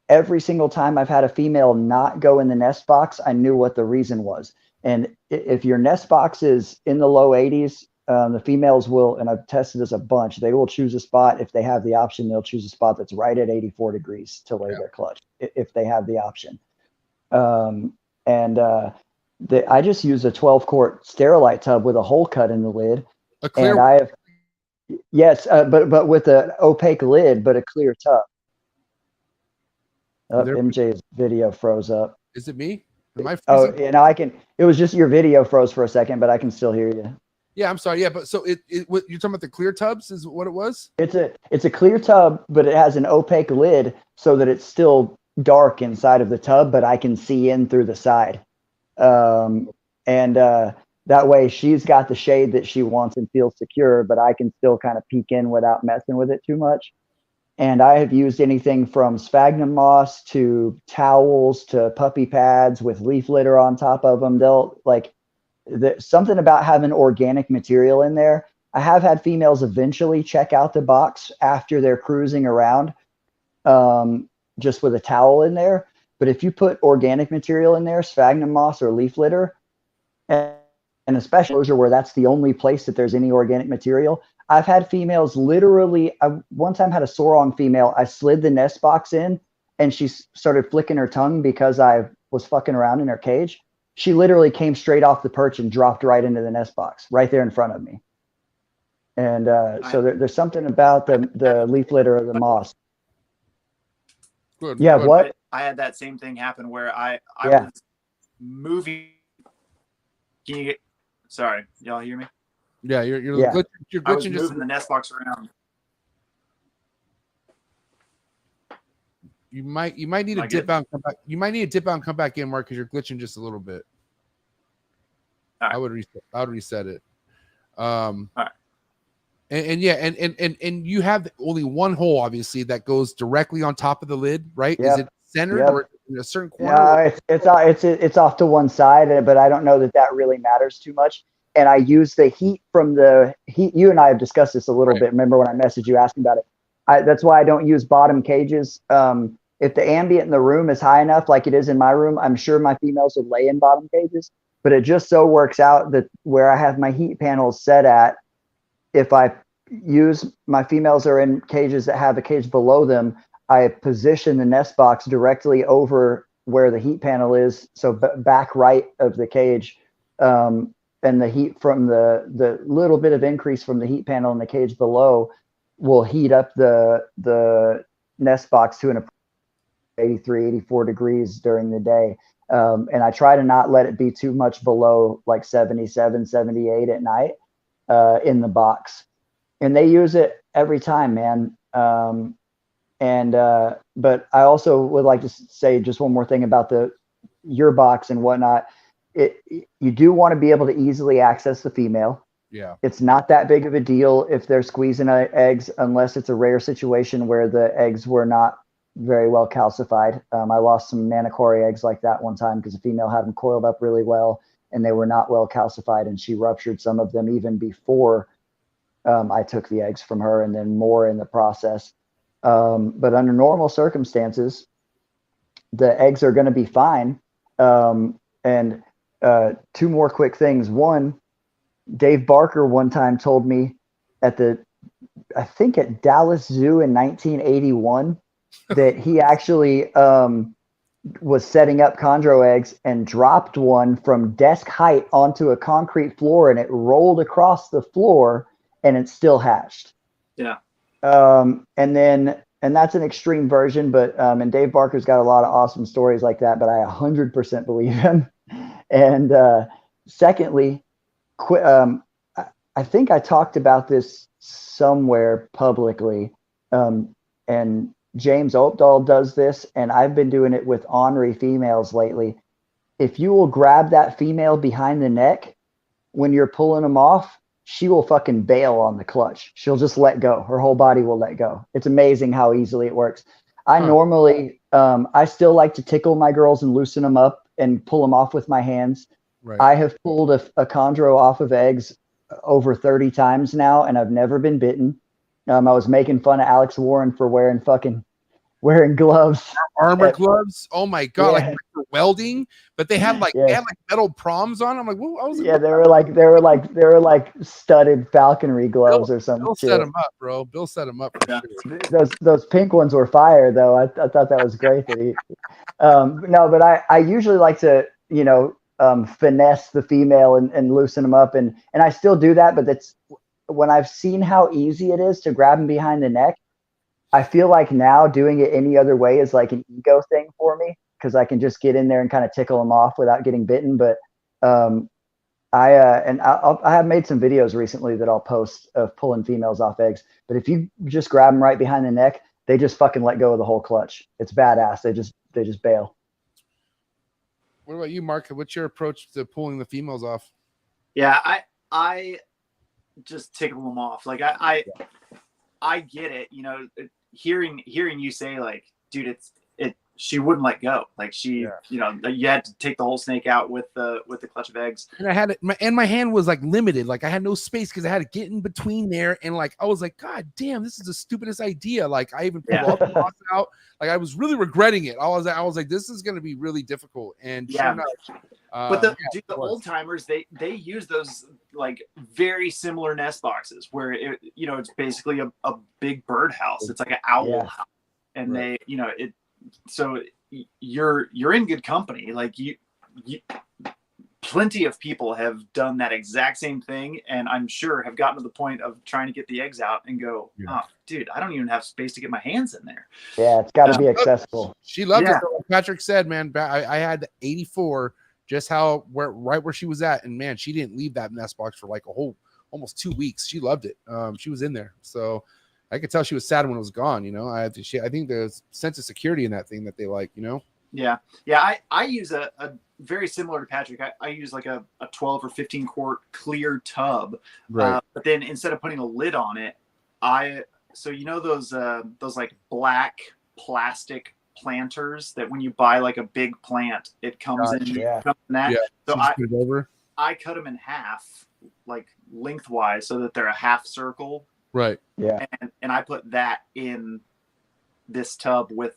C: every single time I've had a female not go in the nest box, I knew what the reason was. And if your nest box is in the low 80s The females will, and I've tested this a bunch, they will choose a spot. If they have the option, they'll choose a spot that's right at 84 degrees to lay their clutch, if they have the option. I just use a 12-quart Sterilite tub with a hole cut in the lid.
D: A clear.
C: And I have, yes, but with an opaque lid, but a clear tub. MJ's video froze up.
D: Is it me? Am I
C: Oh,
D: freezing?
C: I can. It was just your video froze for a second, but I can still hear you.
D: Yeah, I'm sorry. Yeah, but so what you're talking about, the clear tubs is what it was?
C: It's a clear tub, but it has an opaque lid so that it's still dark inside of the tub, but I can see in through the side. That way she's got the shade that she wants and feels secure, but I can still kind of peek in without messing with it too much. And I have used anything from sphagnum moss to towels to puppy pads with leaf litter on top of them. They'll something about having organic material in there. I have had females eventually check out the box after they're cruising around, just with a towel in there. But if you put organic material in there, sphagnum moss or leaf litter, and especially where that's the only place that there's any organic material, I've had females literally, I one time had a Sorong female, I slid the nest box in and she started flicking her tongue because I was fucking around in her cage. She literally came straight off the perch and dropped right into the nest box right there in front of me. And so there's something about the leaf litter or the moss.
D: Good.
C: Yeah,
D: good.
C: what?
B: I had that same thing happen where I was moving. Can you get? Sorry, y'all hear me?
D: Yeah, you're
C: Yeah.
D: you're
B: I was
D: glitching just.
B: moving the nest box around.
D: You might need to
B: Am I
D: dip
B: good?
D: out and come back. You might need to dip out and come back in, Mark, because you're glitching just a little bit.
B: All right.
D: I would reset it.
B: All right.
D: And you have only one hole, obviously, that goes directly on top of the lid, right?
C: Yep.
D: Is it centered
C: Yep.
D: or in a certain corner?
C: No, it's off to one side, but I don't know that really matters too much. And I use the heat from the heat. You and I have discussed this a little
D: Right.
C: bit. Remember when I messaged you asking about it? That's why I don't use bottom cages. If the ambient in the room is high enough, like it is in my room, I'm sure my females would lay in bottom cages. But it just so works out that where I have my heat panels set at, if I use my females are in cages that have a cage below them, I position the nest box directly over where the heat panel is, so back right of the cage, and the heat from the little bit of increase from the heat panel in the cage below will heat up the nest box to an 83, 84 degrees during the day. And I try to not let it be too much below like 77, 78 at night in the box. And they use it every time, man. But I also would like to say just one more thing about your box and whatnot. You do want to be able to easily access the female.
D: Yeah.
C: It's not that big of a deal if they're squeezing eggs, unless it's a rare situation where the eggs were not very well calcified. I lost some Manicory eggs like that one time because the female had them coiled up really well and they were not well calcified, and she ruptured some of them even before I took the eggs from her, and then more in the process. But under normal circumstances, the eggs are going to be fine. And two more quick things. One, Dave Barker one time told me I think at Dallas Zoo in 1981, that he actually was setting up chondro eggs and dropped one from desk height onto a concrete floor, and it rolled across the floor and it still hatched.
B: Yeah.
C: And that's an extreme version, but and Dave Barker's got a lot of awesome stories like that, but I 100% believe him. And secondly, I think I talked about this somewhere publicly, and James Opdahl does this, and I've been doing it with ornery females lately. If you will grab that female behind the neck when you're pulling them off, she will fucking bail on the clutch. She'll just let go. Her whole body will let go. It's amazing how easily it works. I normally, I still like to tickle my girls and loosen them up and pull them off with my hands.
D: Right.
C: I have pulled a chondro off of eggs over 30 times now, and I've never been bitten. I was making fun of Alex Warren for wearing wearing gloves.
D: Armor
C: At-
D: gloves. Oh my god,
C: Yeah.
D: like for welding, but they had like
C: Yeah.
D: metal proms on. I'm like, whoa, I was like,
C: Yeah, they were like studded falconry gloves or some
D: Bill
C: shit.
D: set him up, bro. Bill set him up for sure.
C: Those pink ones were fire though. I thought that was great that he. No, but I usually like to finesse the female and loosen them up, and I still do that. But that's when I've seen how easy it is to grab them behind the neck. I feel like now doing it any other way is like an ego thing for me because I can just get in there and kind of tickle them off without getting bitten. But I have made some videos recently that I'll post of pulling females off eggs. But if you just grab them right behind the neck, they just fucking let go of the whole clutch. It's badass. They just bail.
D: What about you, Mark? What's your approach to pulling the females off?
B: Yeah, I just tickle them off. Like I get it. You know, hearing you say like, dude, she wouldn't let go. Like you had to take the whole snake out with the clutch of eggs.
D: And I had it, my hand was like limited. Like I had no space because I had to get in between there. And like I was like, God damn, this is the stupidest idea. Like I even pulled all the knots out. Like I was really regretting it. I was like, this is gonna be really difficult. And sure enough,
B: but the old timers, they use those like very similar nest boxes where it's basically a big birdhouse. It's like an owl house, and they so you're in good company. Like you plenty of people have done that exact same thing, and I'm sure have gotten to the point of trying to get the eggs out and go, oh, dude, I don't even have space to get my hands in there.
C: Yeah, it's got to be accessible.
D: She loved it. Like Patrick said, man, I had 84, just right where she was at, and man, she didn't leave that nest box for like almost 2 weeks. She loved it. She was in there, so I could tell she was sad when it was gone. I think there's a sense of security in that thing that they like.
B: Yeah. I use a very similar to Patrick. I use like a 12 or 15 quart clear tub,
D: right?
B: But then instead of putting a lid on it, those like black plastic planters that when you buy like a big plant, it comes in that.
D: Yeah.
B: So
D: I
B: cut them in half, like lengthwise, so that they're a half circle.
D: Right.
C: Yeah.
B: And I put that in this tub with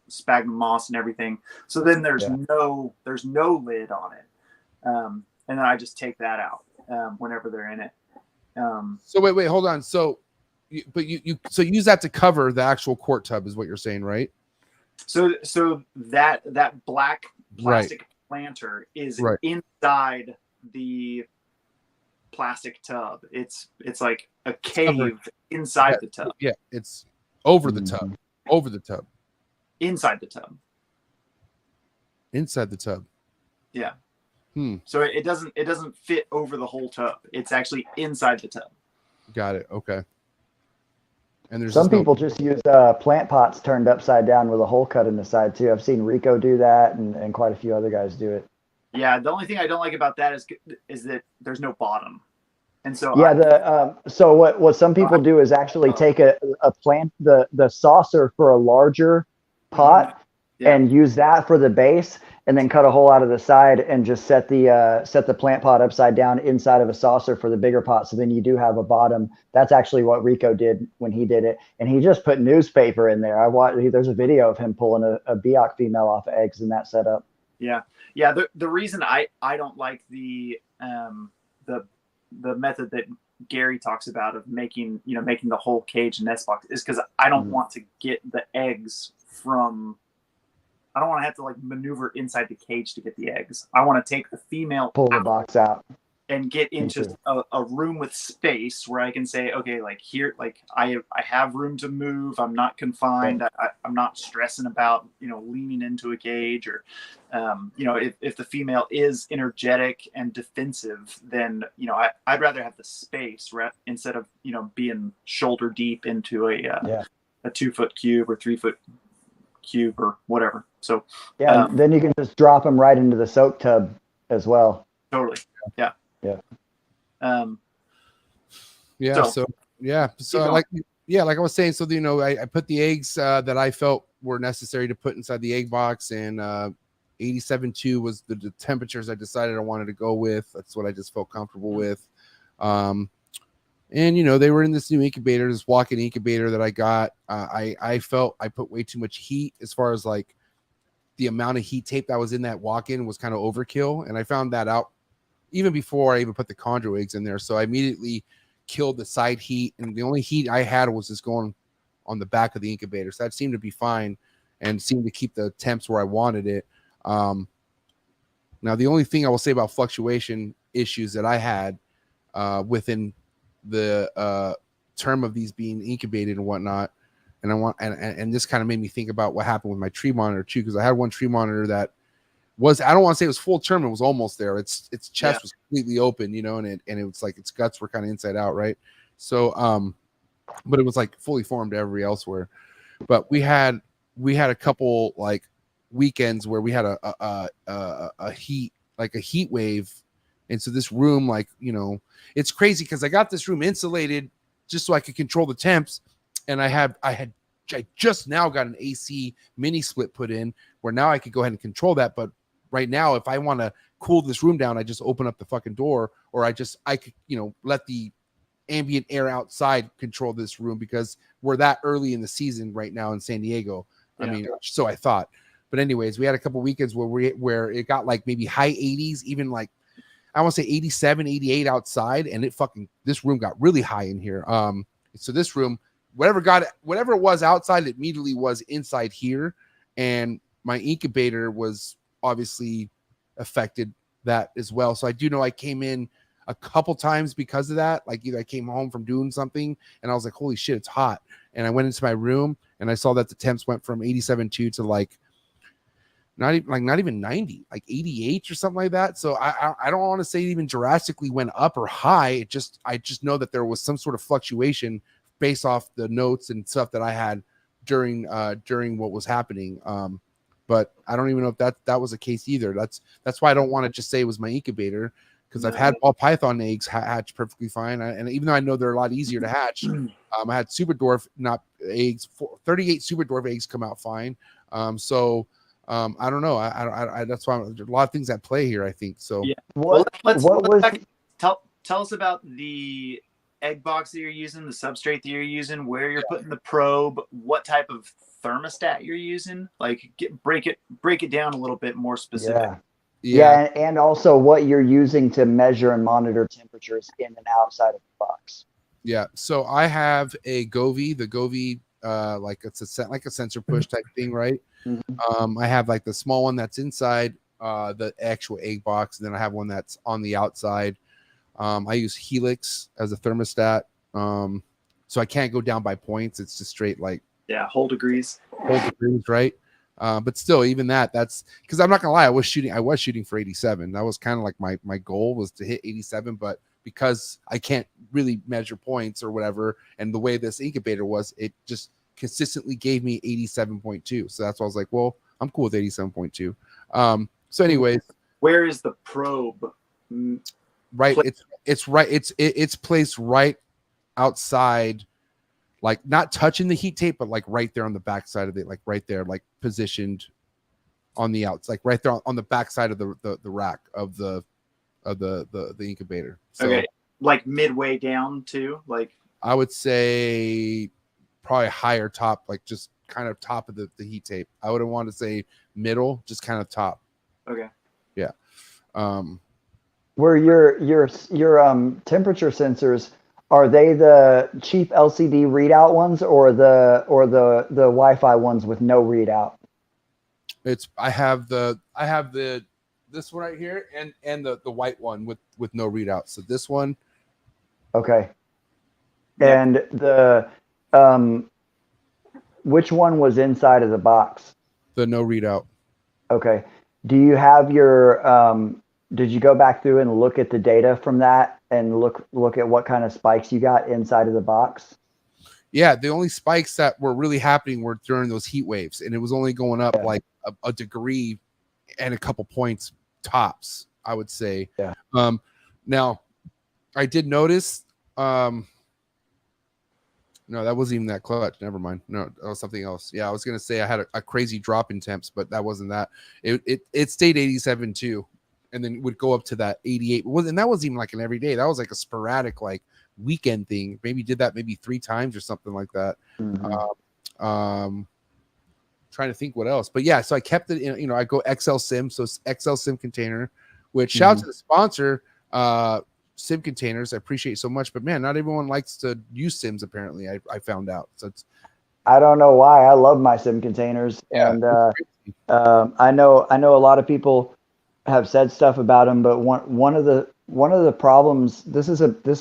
B: sphagnum moss and everything. So then there's no lid on it. And then I just take that out whenever they're in it.
D: So wait, hold on. So you use that to cover the actual quart tub is what you're saying, right?
B: So that black plastic planter is inside the plastic tub. It's like a cave inside the tub.
D: Yeah, it's over the tub. Over the tub.
B: Inside the tub.
D: Inside the tub.
B: Yeah. So it doesn't fit over the whole tub. It's actually inside the tub.
D: Got it. Okay. And there's
C: some people just use plant pots turned upside down with a hole cut in the side too. I've seen Rico do that, and quite a few other guys do it.
B: Yeah, the only thing I don't like about that is that there's no bottom, and so
C: so what some people do is actually take a plant the saucer for a larger pot and use that for the base, and then cut a hole out of the side and just set the plant pot upside down inside of a saucer for the bigger pot. So then you do have a bottom. That's actually what Rico did when he did it, and he just put newspaper in there. There's a video of him pulling a Biak female off of eggs in that setup.
B: Yeah. The reason I don't like the method that Gary talks about of making the whole cage nest box is because I don't want to get the eggs from. I don't want to have to like maneuver inside the cage to get the eggs. I want to take the female,
C: pull the box out,
B: and get into a room with space where I can say, okay, like here, like I have room to move. I'm not confined. I'm not stressing about, leaning into a cage or, if the female is energetic and defensive, then, I'd rather have the space instead of, being shoulder deep into a 2 foot cube or 3 foot cube or whatever. So
C: then you can just drop them right into the soak tub as well.
B: Totally. Yeah.
D: So like I was saying, so I put the eggs that I felt were necessary to put inside the egg box, and 87.2 was the temperatures I decided I wanted to go with. That's what I just felt comfortable with. And they were in this new incubator, this walk-in incubator that I got. I felt I put way too much heat, as far as like the amount of heat tape that was in that walk-in was kind of overkill. And I found that out even before I even put the chondro eggs in there. So I immediately killed the side heat, and the only heat I had was just going on the back of the incubator. So that seemed to be fine and seemed to keep the temps where I wanted it. Now, the only thing I will say about fluctuation issues that I had within the term of these being incubated and whatnot, and this kind of made me think about what happened with my tree monitor too, because I had one tree monitor that was, I don't want to say it was full term, it was almost there. Its chest was completely open, and it was like its guts were kind of inside out, right? So but it was like fully formed every elsewhere. But we had a couple like weekends where we had a heat wave. And so this room, like, it's crazy because I got this room insulated just so I could control the temps. And I just now got an AC mini split put in where now I could go ahead and control that. But right now, if I want to cool this room down, I just open up the fucking door, or I could, let the ambient air outside control this room, because we're that early in the season right now in San Diego. I mean, so I thought. But anyways, we had a couple weekends where it got like maybe high 80s, even like, I want to say 87, 88 outside, and this room got really high in here. So this room, whatever it was outside, it immediately was inside here, and my incubator was obviously affected that as well. So I do know I came in a couple times because of that. Like, either I came home from doing something and I was like, holy shit, it's hot. And I went into my room and I saw that the temps went from 87.2 to like not even 90, like 88 or something like that. So I don't want to say it even drastically went up or high. I just know that there was some sort of fluctuation based off the notes and stuff that I had during what was happening. But I don't even know if that was the case either. That's why I don't want to just say it was my incubator, because I've had ball python eggs hatch perfectly fine. And even though I know they're a lot easier to hatch, I had super dwarf eggs, 38 super dwarf eggs come out fine. So I don't know. I that's why there's a lot of things at play here, I think. So
B: yeah. Tell us about the egg box that you're using, the substrate that you're using, where you're putting the probe, what type of thermostat you're using. Like, break it down a little bit more specific.
C: Yeah, and also what you're using to measure and monitor temperatures in and outside of the box.
D: Yeah, so I have a Govee, the Govee, like it's a sensor push type thing, right? Mm-hmm. I have like the small one that's inside the actual egg box, and then I have one that's on the outside. I use Helix as a thermostat, so I can't go down by points. It's just straight like
B: whole degrees,
D: right? But still, even that's because I'm not gonna lie, I was shooting for 87. That was kind of like my goal was to hit 87, but because I can't really measure points or whatever, and the way this incubator was, it just consistently gave me 87.2. So that's why I was like, well, I'm cool with 87.2. So anyways,
B: where is the probe?
D: Right, it's placed right outside, like not touching the heat tape, but like right there on the back side of it, like right there, like positioned on the outs, like right there on the back side of the rack of the incubator. So,
B: okay, like midway down too, like
D: I would say probably higher top, like just kind of top of the heat tape. I wouldn't want to say middle, just kind of top.
B: Okay.
D: Yeah.
C: Where your temperature sensors, are they the cheap LCD readout ones or the Wi-Fi ones with no readout?
D: I have this one right here and the white one with no readout. So this one.
C: Okay. And the which one was inside of the box?
D: The no readout.
C: Okay. Do you have your did you go back through and look at the data from that and look at what kind of spikes you got inside of the box?
D: Yeah, the only spikes that were really happening were during those heat waves, and it was only going up like a degree and a couple points tops, I would say.
C: Yeah.
D: Now, I did notice. No, that wasn't even that clutch. Never mind. No, that was something else. Yeah, I was gonna say I had a crazy drop in temps, but that wasn't that. It stayed 87 too, and then would go up to that 88. And that wasn't even like an everyday. That was like a sporadic, like weekend thing. Maybe did that maybe 3 times or something like that. Trying to think what else, but yeah, so I kept it in, I go XL Sim, so XL Sim container, which shout out to the sponsor, Sim Containers. I appreciate so much, but man, not everyone likes to use Sims. Apparently, I found out. So
C: I don't know why. I love my Sim containers, and I know a lot of people have said stuff about them, but one of the problems, this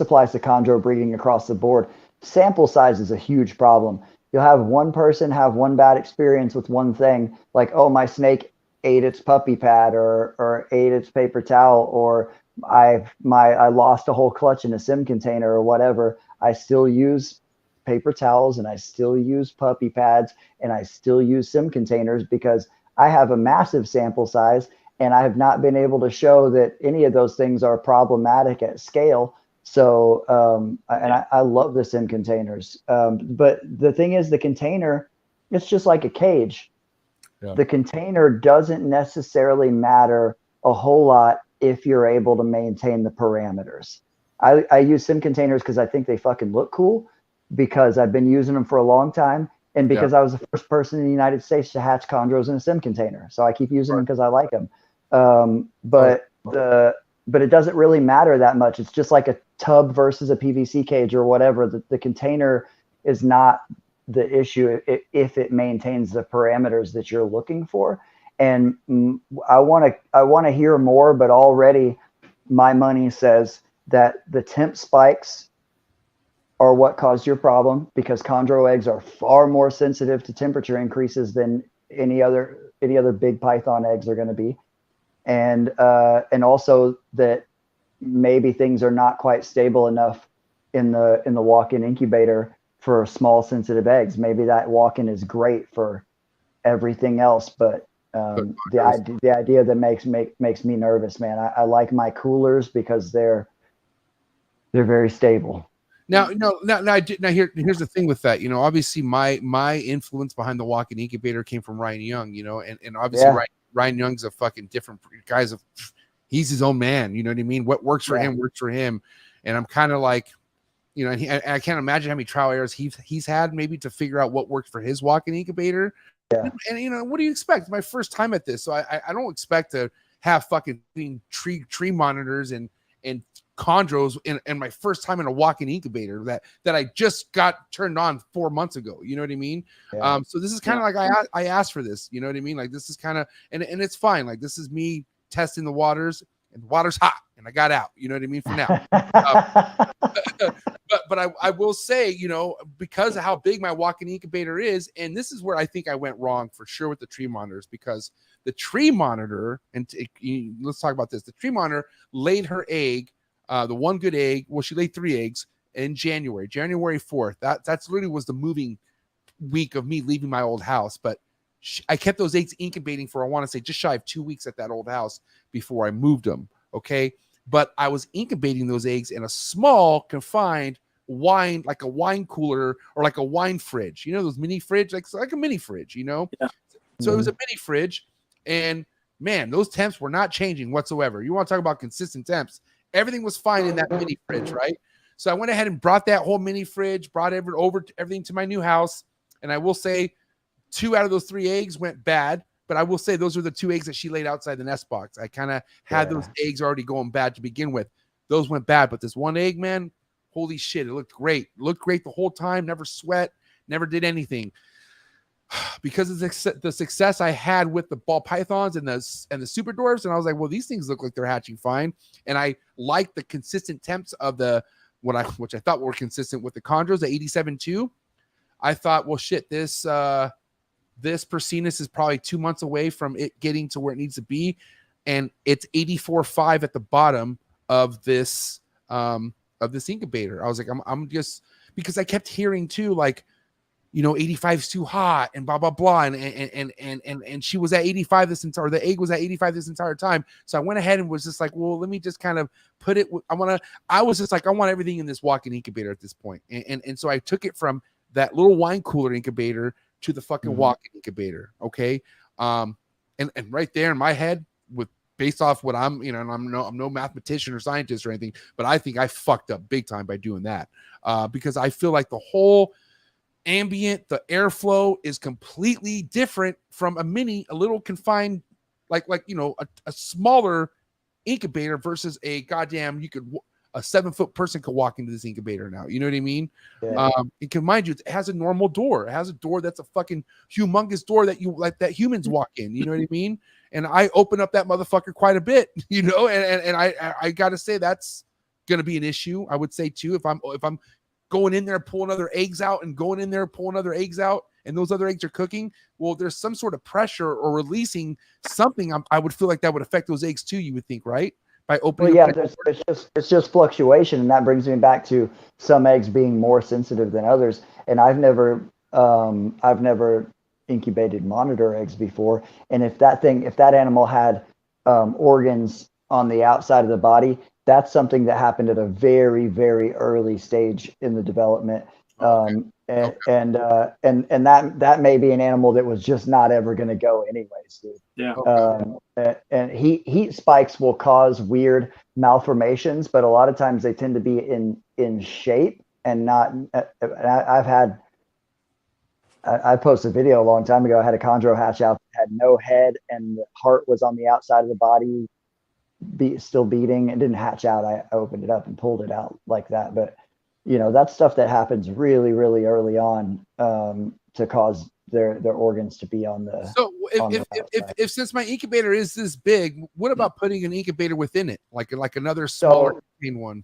C: applies to chondro breeding across the board. Sample size is a huge problem. You'll have one person have one bad experience with one thing, like, oh, my snake ate its puppy pad or ate its paper towel, or I lost a whole clutch in a Sim container or whatever. I still use paper towels and I still use puppy pads and I still use Sim containers because I have a massive sample size and I have not been able to show that any of those things are problematic at scale. So, I love the Sim containers. But the thing is, the container, it's just like a cage. Yeah. The container doesn't necessarily matter a whole lot if you're able to maintain the parameters. I use Sim containers because I think they fucking look cool, because I've been using them for a long time, and because I was the first person in the United States to hatch chondros in a Sim container. So I keep using them because I like them. But it doesn't really matter that much. It's just like a tub versus a PVC cage or whatever. The container is not the issue if it maintains the parameters that you're looking for. And I want to hear more, but already my money says that the temp spikes are what caused your problem, because chondro eggs are far more sensitive to temperature increases than any other big python eggs are going to be. And also that maybe things are not quite stable enough in the walk-in incubator for small sensitive eggs. Maybe that walk-in is great for everything else, but the idea that makes me nervous, man. I like my coolers because they're very stable.
D: Now here's the thing with that. Obviously my influence behind the walk-in incubator came from Ryan Young. And obviously Ryan Young's a fucking different guy's he's his own man. You know what I mean? What works for him works for him. And I'm kind of like, I can't imagine how many trial errors he's had maybe to figure out what works for his walk-in incubator. Yeah. And what do you expect? It's my first time at this, so I don't expect to have fucking tree monitors and chondros in my first time in a walk-in incubator that I just got turned on 4 months ago. You know what I mean? Yeah. So this is kind of like I asked for this. You know what I mean? Like, this is kind of and it's fine. Like, this is me testing the waters, and the water's hot, and I got out. You know what I mean? For now. But I will say, because of how big my walk-in incubator is, and this is where I think I went wrong for sure with the tree monitors, because the tree monitor, and let's talk about this. The tree monitor laid her egg, the one good egg. Well, she laid 3 eggs in January 4th. That's literally was the moving week of me leaving my old house. But I kept those eggs incubating for, I want to say, just shy of 2 weeks at that old house before I moved them. Okay. But I was incubating those eggs in a small, confined wine, like a wine cooler or like a wine fridge. Those mini fridge, like a mini fridge, Yeah. So it was a mini fridge. And man, those temps were not changing whatsoever. You want to talk about consistent temps. Everything was fine in that mini fridge, right? So I went ahead and brought that whole mini fridge, brought everything to my new house. And I will say 2 out of those 3 eggs went bad. But I will say those are the 2 eggs that she laid outside the nest box. I kind of had those eggs already going bad to begin with. Those went bad. But this one egg, man, holy shit, it looked great. It looked great the whole time. Never sweat. Never did anything. Because of the success I had with the ball pythons and the super dwarfs, and I was like, well, these things look like they're hatching fine. And I liked the consistent temps of which I thought were consistent with the chondros, the 87.2. I thought, well, shit, this Persinus is probably 2 months away from it getting to where it needs to be, and it's 84.5 at the bottom of this incubator. I was like, I'm just, because I kept hearing too, like, 85 is too hot and blah blah blah, and she was at 85 the egg was at 85 this entire time. So I went ahead and was just like, well, let me just kind of put it. I was just like, I want everything in this walk-in incubator at this point, and so I took it from that little wine cooler incubator to the fucking walk-in incubator. Okay. And right there in my head, with based off what I'm, you know, and I'm no mathematician or scientist or anything, but I think I fucked up big time by doing that, because I feel like the whole ambient, the airflow is completely different from a little confined, like you know, a smaller incubator versus a goddamn, a 7-foot person could walk into this incubator now. You know what I mean?
C: Yeah.
D: And can mind you, it has a normal door. It has a door that's a fucking humongous door that you like that humans walk in. You know what I mean? And I open up that motherfucker quite a bit, you know, and I gotta say that's gonna be an issue. I would say too, if I'm going in there pulling other eggs out and going in there pulling other eggs out, and those other eggs are cooking, well, there's some sort of pressure or releasing something. I would feel like that would affect those eggs too. You would think, right? By opening.
C: Well, yeah, it's just fluctuation, and that brings me back to some eggs being more sensitive than others. And I've never incubated monitor eggs before. And if that animal had organs on the outside of the body, that's something that happened at a very, very early stage in the development. And that may be an animal that was just not ever going to go anyways, dude.
B: Yeah.
C: And heat spikes will cause weird malformations, but a lot of times they tend to be in shape and not. I posted a video a long time ago. I had a chondro hatch out that had no head and the heart was on the outside of the body, still beating. It didn't hatch out. I opened it up and pulled it out like that, but. You know, that's stuff that happens really, really early on to cause their organs to be on the.
D: So if since my incubator is this big, what about putting an incubator within it, like another smaller one?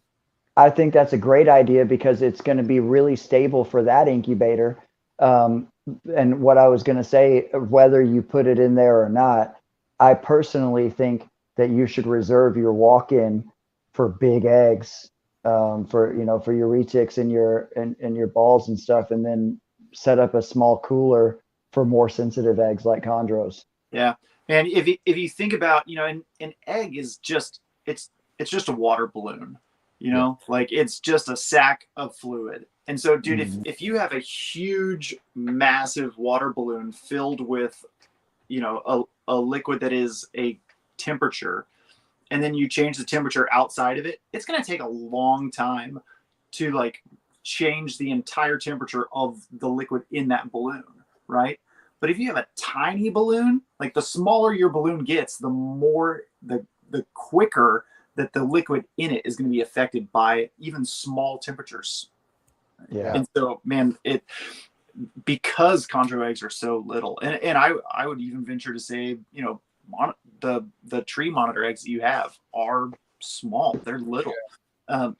C: I think that's a great idea because it's going to be really stable for that incubator. And what I was going to say, whether you put it in there or not, I personally think that you should reserve your walk-in for big eggs. For your retics and your balls and stuff, and then set up a small cooler for more sensitive eggs like chondros.
B: Yeah, and if you think about, you know, an egg is just it's just a water balloon, you know, like it's just a sack of fluid. And so, dude, if you have a huge, massive water balloon filled with, you know, a liquid that is a temperature, and then you change the temperature outside of it, it's going to take a long time to like change the entire temperature of the liquid in that balloon, right? But if you have a tiny balloon, like the smaller your balloon gets, the more the quicker that the liquid in it is going to be affected by even small temperatures.
C: Yeah.
B: And so, man, because chondro eggs are so little, and I would even venture to say, you know, the tree monitor eggs that you have are small. They're little,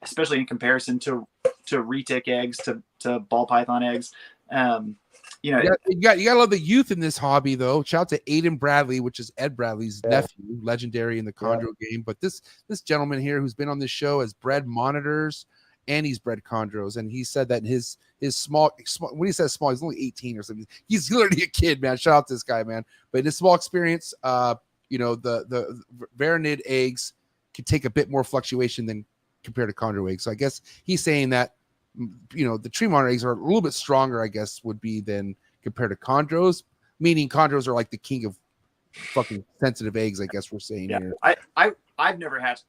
B: especially in comparison to retic eggs, to ball python eggs. You know,
D: you gotta love the youth in this hobby, though. Shout out to Aiden Bradley, which is Ed Bradley's nephew, legendary in the chondro game. But this gentleman here who's been on this show has bred monitors and he's bred chondros, and he said that his small when he says small, he's only 18 or something. He's literally a kid, man. Shout out to this guy, man. But in his small experience, you know, the Varanid eggs can take a bit more fluctuation than compared to chondro eggs. So I guess he's saying that, you know, the tree monitor eggs are a little bit stronger, I guess, would be than compared to chondros, meaning chondros are like the king of fucking sensitive eggs, I guess we're saying here.
B: I've never hatched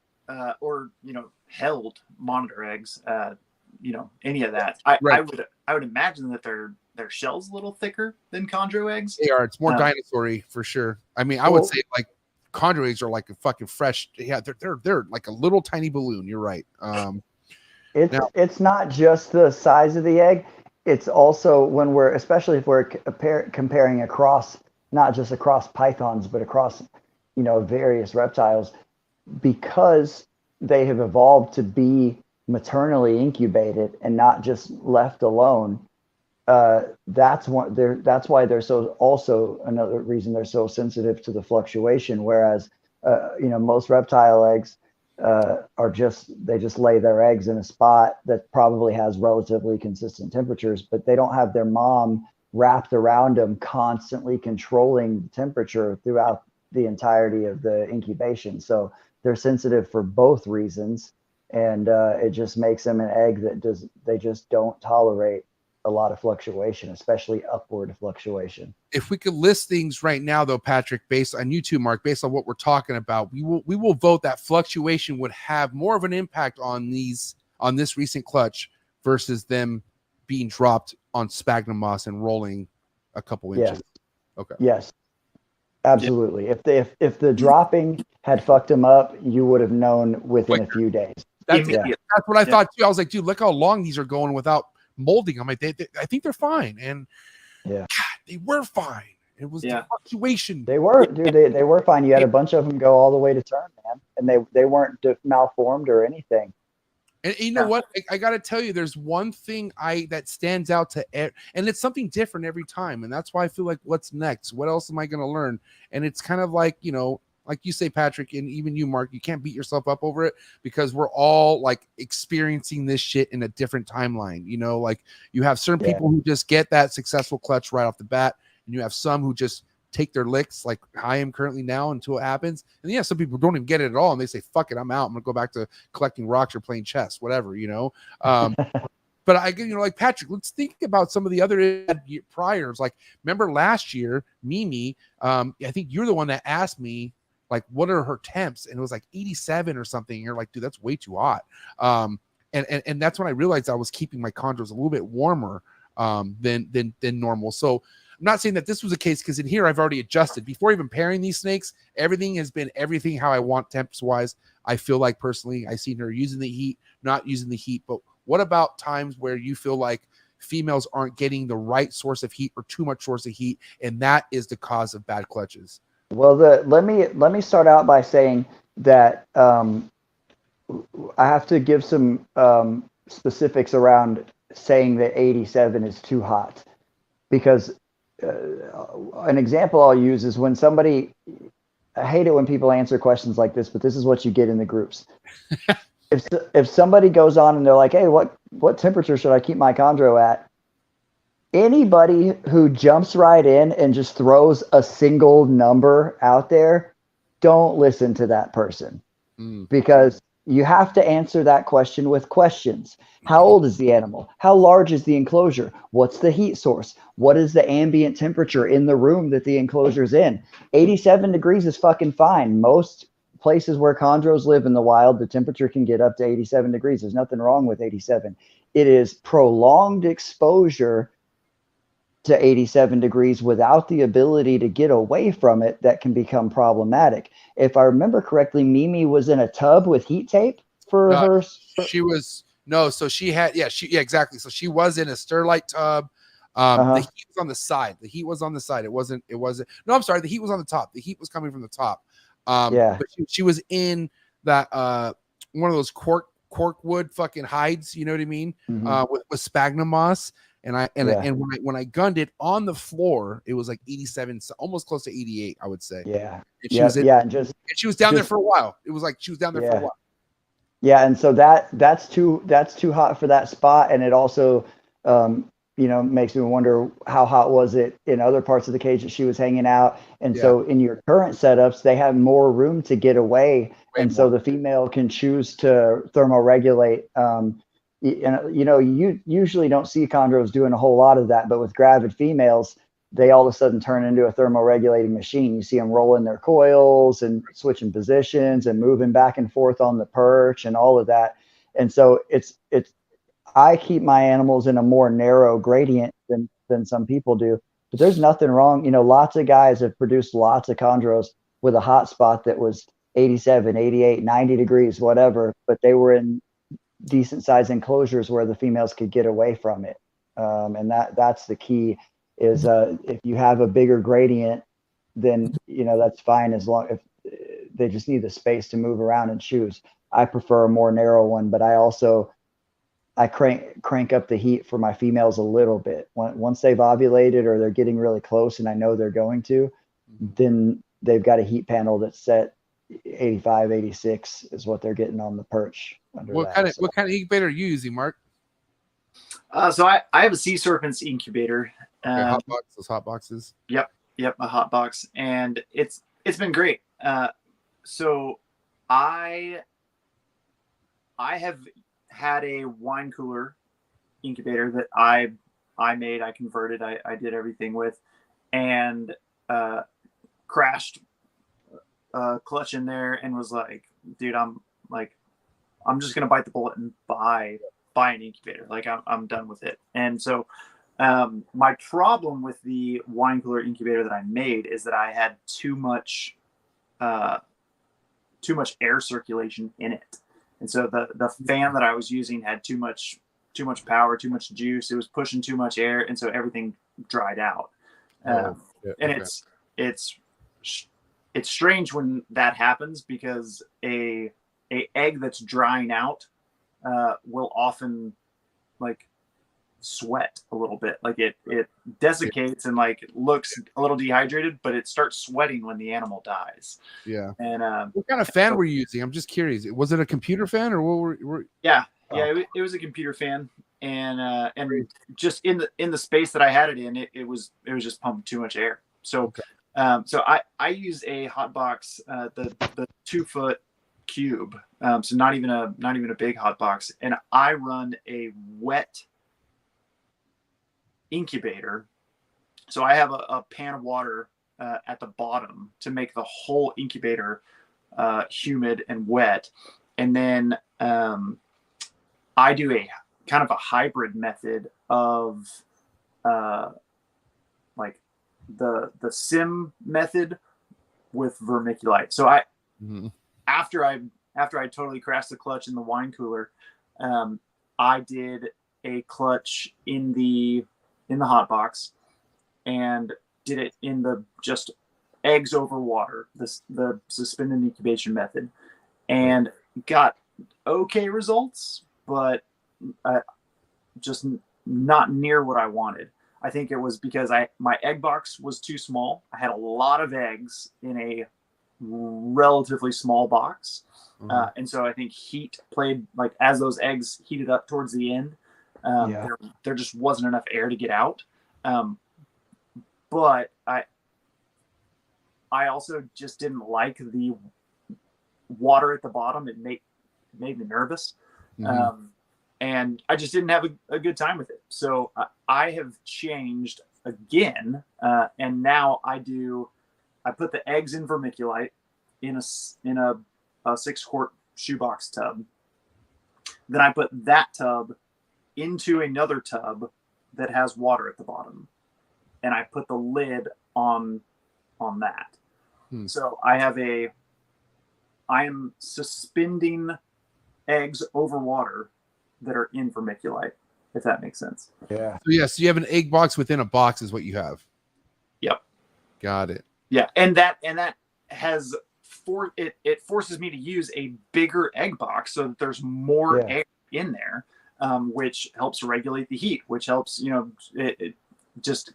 B: or, you know, held monitor eggs, you know, any of that. I would imagine that their shell's a little thicker than chondro eggs.
D: They are. It's more dinosaur-y for sure. I mean, I would say like chondro eggs are like a fucking fresh. Yeah, they're like a little tiny balloon. You're right.
C: It's not just the size of the egg. It's also especially if we're comparing across, not just across pythons, but across, you know, various reptiles, because they have evolved to be maternally incubated and not just left alone. That's why they're so, also another reason they're so sensitive to the fluctuation. Whereas, you know, most reptile eggs they just lay their eggs in a spot that probably has relatively consistent temperatures, but they don't have their mom wrapped around them, constantly controlling the temperature throughout the entirety of the incubation. So they're sensitive for both reasons. And it just makes them an egg that they just don't tolerate a lot of fluctuation, especially upward fluctuation.
D: If we could list things right now, though, Patrick, based on you two, Mark, based on what we're talking about, we will vote that fluctuation would have more of an impact on this recent clutch versus them being dropped on sphagnum moss and rolling a couple inches.
C: Yes.
D: Okay.
C: Yes. Absolutely. If the dropping had fucked them up, you would have known within a few days.
D: That's what I thought too. I was like, dude, look how long these are going without molding. I'm like, I think they're fine, and God, they were fine. It was the fluctuation.
C: They were, dude. They were fine. You had a bunch of them go all the way to term, man, and they weren't malformed or anything.
D: And you know what? I got to tell you, there's one thing that stands out to, and it's something different every time. And that's why I feel like, what's next? What else am I going to learn? And it's kind of like, like you say, Patrick, and even you, Mark, you can't beat yourself up over it because we're all like experiencing this shit in a different timeline. Like you have certain people who just get that successful clutch right off the bat, and you have some who just take their licks like I am currently now until it happens. And some people don't even get it at all. And they say, fuck it, I'm out. I'm going to go back to collecting rocks or playing chess, whatever, But like Patrick, let's think about some of the other priors. Like, remember last year, Mimi, I think you're the one that asked me, like, what are her temps? And it was like 87 or something. And you're like, dude, that's way too hot. And that's when I realized I was keeping my chondros a little bit warmer than normal. So I'm not saying that this was the case because in here I've already adjusted. Before even pairing these snakes, everything has been everything how I want temps-wise. I feel like personally I've seen her using the heat, not using the heat. But what about times where you feel like females aren't getting the right source of heat or too much source of heat, and that is the cause of bad clutches?
C: Well, let me start out by saying that I have to give some specifics around saying that 87 is too hot, because an example I'll use is when somebody, I hate it when people answer questions like this, but this is what you get in the groups. If somebody goes on and they're like, hey, what temperature should I keep my chondro at? Anybody who jumps right in and just throws a single number out there, don't listen to that person, because you have to answer that question with questions. How old is the animal? How large is the enclosure? What's the heat source? What is the ambient temperature in the room that the enclosure's in? 87 degrees is fucking fine. Most places where chondros live in the wild, the temperature can get up to 87 degrees. There's nothing wrong with 87. It is prolonged exposure to 87 degrees without the ability to get away from it that can become problematic. If I remember correctly, Mimi was in a tub with heat tape for her.
D: She was so she had exactly. So she was in a Sterlite tub. The heat was on the side. The heat was on the side. It wasn't. No, I'm sorry. The heat was on the top. The heat was coming from the top. But she was in that one of those cork wood fucking hides. You know what I mean? With sphagnum moss. And when I gunned it on the floor, it was like 87, almost close to 88, I would say.
C: Yeah.
D: And she was down there for a while. It was like she was down there for a while.
C: Yeah, and so that's too hot for that spot, and it also makes me wonder how hot was it in other parts of the cage that she was hanging out. And so in your current setups, they have more room to get away, so the female can choose to thermoregulate. You usually don't see chondros doing a whole lot of that, but with gravid females, they all of a sudden turn into a thermoregulating machine. You see them rolling their coils and switching positions and moving back and forth on the perch and all of that. And so I keep my animals in a more narrow gradient than some people do, but there's nothing wrong. Lots of guys have produced lots of chondros with a hot spot that was 87, 88, 90 degrees, whatever, but they were in decent size enclosures where the females could get away from it. And that's the key is if you have a bigger gradient, then that's fine, as long if they just need the space to move around and choose. I prefer a more narrow one, but I crank up the heat for my females a little bit. Once they've ovulated or they're getting really close and I know they're going to, then they've got a heat panel that's set 85, 86 is what they're getting on the perch.
D: What kind of incubator are you using, Mark?
B: So I have a Sea Serpents incubator.
D: Those hot boxes.
B: Yep, a hot box, and it's been great. So I have had a wine cooler incubator that I I made, I converted, I did everything with, and crashed clutch in there and was like, dude, I'm just gonna bite the bullet and buy an incubator. Like I'm done with it. And so my problem with the wine cooler incubator that I made is that I had too much air circulation in it. And so the fan that I was using had too much power, too much juice. It was pushing too much air, and so everything dried out. And it's strange when that happens, because a egg that's drying out will often like sweat a little bit. Like it desiccates and like looks a little dehydrated, but it starts sweating when the animal dies.
D: Yeah.
B: And
D: what kind of fan were you using? I'm just curious. Was it a computer fan or what were
B: Yeah, it was a computer fan, and just in the space that I had it in, it was just pumping too much air. So so I use a hot box, the 2-foot cube, so not even a big hot box, and I run a wet incubator. So I have a pan of water at the bottom to make the whole incubator humid and wet, and then I do a kind of a hybrid method of like the sim method with vermiculite. So after I totally crashed the clutch in the wine cooler, I did a clutch in the hot box and did it in the just eggs over water, the suspended incubation method, and got okay results, but just not near what I wanted. I think it was because my egg box was too small. I had a lot of eggs in a relatively small box. And so I think heat played, like as those eggs heated up towards the end, there just wasn't enough air to get out. But I also just didn't like the water at the bottom. It made me nervous. And I just didn't have a good time with it. So I have changed again. And now I put the eggs in vermiculite in a 6-quart shoebox tub. Then I put that tub into another tub that has water at the bottom, and I put the lid on that. So I am suspending eggs over water that are in vermiculite, if that makes sense.
D: So you have an egg box within a box is what you have.
B: Yep.
D: Got it.
B: Yeah, and that has it forces me to use a bigger egg box so that there's more air in there, which helps regulate the heat, which helps, it just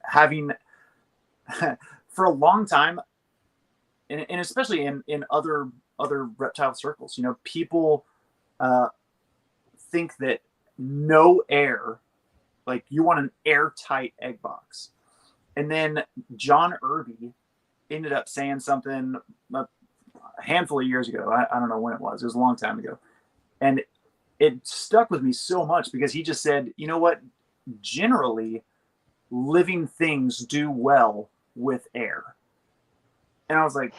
B: having for a long time, and especially in other reptile circles, people think that no air, like you want an airtight egg box. And then John Irby ended up saying something a handful of years ago. I don't know when it was. It was a long time ago. And it stuck with me so much because he just said, you know what? Generally, living things do well with air. And I was like,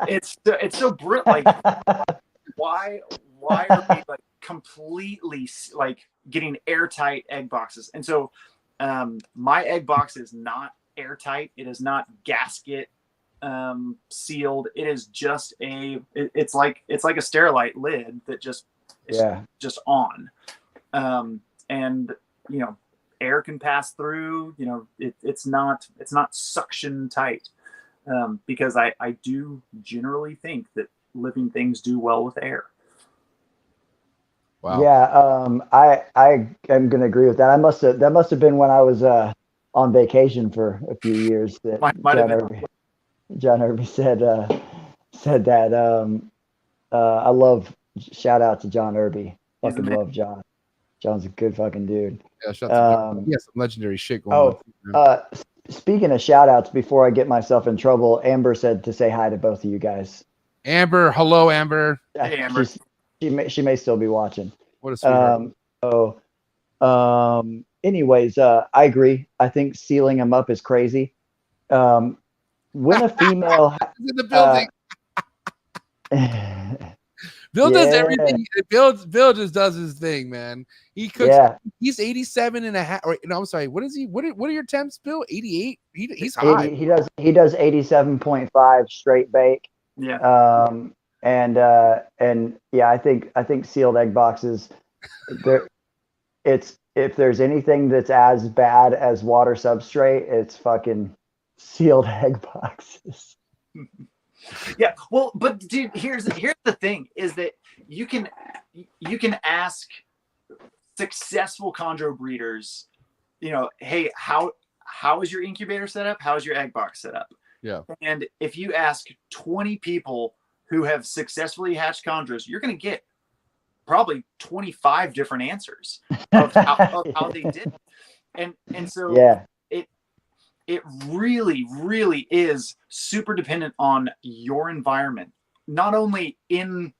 B: it's so brilliant. Like, why are we like completely like getting airtight egg boxes? And so my egg box is not airtight. It is not gasket sealed. It is just it's like a Sterilite lid that just on, and air can pass through. It's not suction tight, because I do generally think that living things do well with air.
D: Wow.
C: Yeah, I am going to agree with that. That must have been when I was on vacation for a few years. That John Irby said that. I love, shout out to John Irby. Fucking love John. John's a good fucking dude.
D: Yeah, shout out to John. He has some legendary shit going on.
C: Speaking of shout outs, before I get myself in trouble, Amber said to say hi to both of you guys.
D: Amber, hello, Amber.
B: Hey, Amber.
C: She may still be watching.
D: What a sweetheart.
C: Anyways, I agree. I think sealing them up is crazy. When a female,
D: He's in the building. Bill does
C: Yeah.
D: everything. Bill just does his thing, man. He cooks.
C: Yeah.
D: He's 87 and a half. Or, no, I'm sorry. What is he? What are your temps, Bill? 88. He's high.
C: He does 87.5 straight bake.
B: Yeah.
C: And yeah, I think sealed egg boxes, if there's anything that's as bad as water substrate, it's fucking sealed egg boxes.
B: Yeah, well, but dude, here's the thing: is that you can ask successful chondro breeders, you know, hey, how is your incubator set up? How is your egg box set up?
D: Yeah.
B: And if you ask 20 people who have successfully hatched chondros, you're going to get probably 25 different answers of how they did it. And so
C: Yeah.
B: It really, really is super dependent on your environment, not only in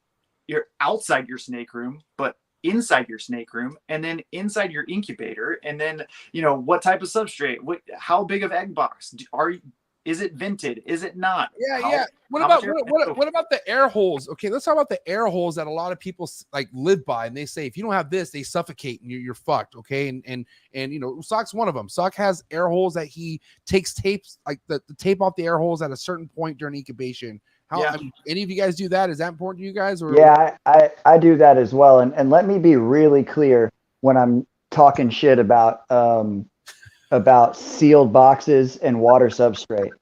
B: your outside your snake room, but inside your snake room, and then inside your incubator, and then, you know, what type of substrate, how big of egg box is it vented? Is it not?
D: Yeah. What about the air holes? Okay, let's talk about the air holes that a lot of people like live by, and they say if you don't have this, they suffocate and you're fucked. Okay, and you know, Sock's one of them. Sock has air holes that he takes tapes, like the tape off the air holes at a certain point during incubation. I mean, any of you guys do that? Is that important to you guys? Or
C: Yeah, I do that as well. And let me be really clear when I'm talking shit about sealed boxes and water substrate.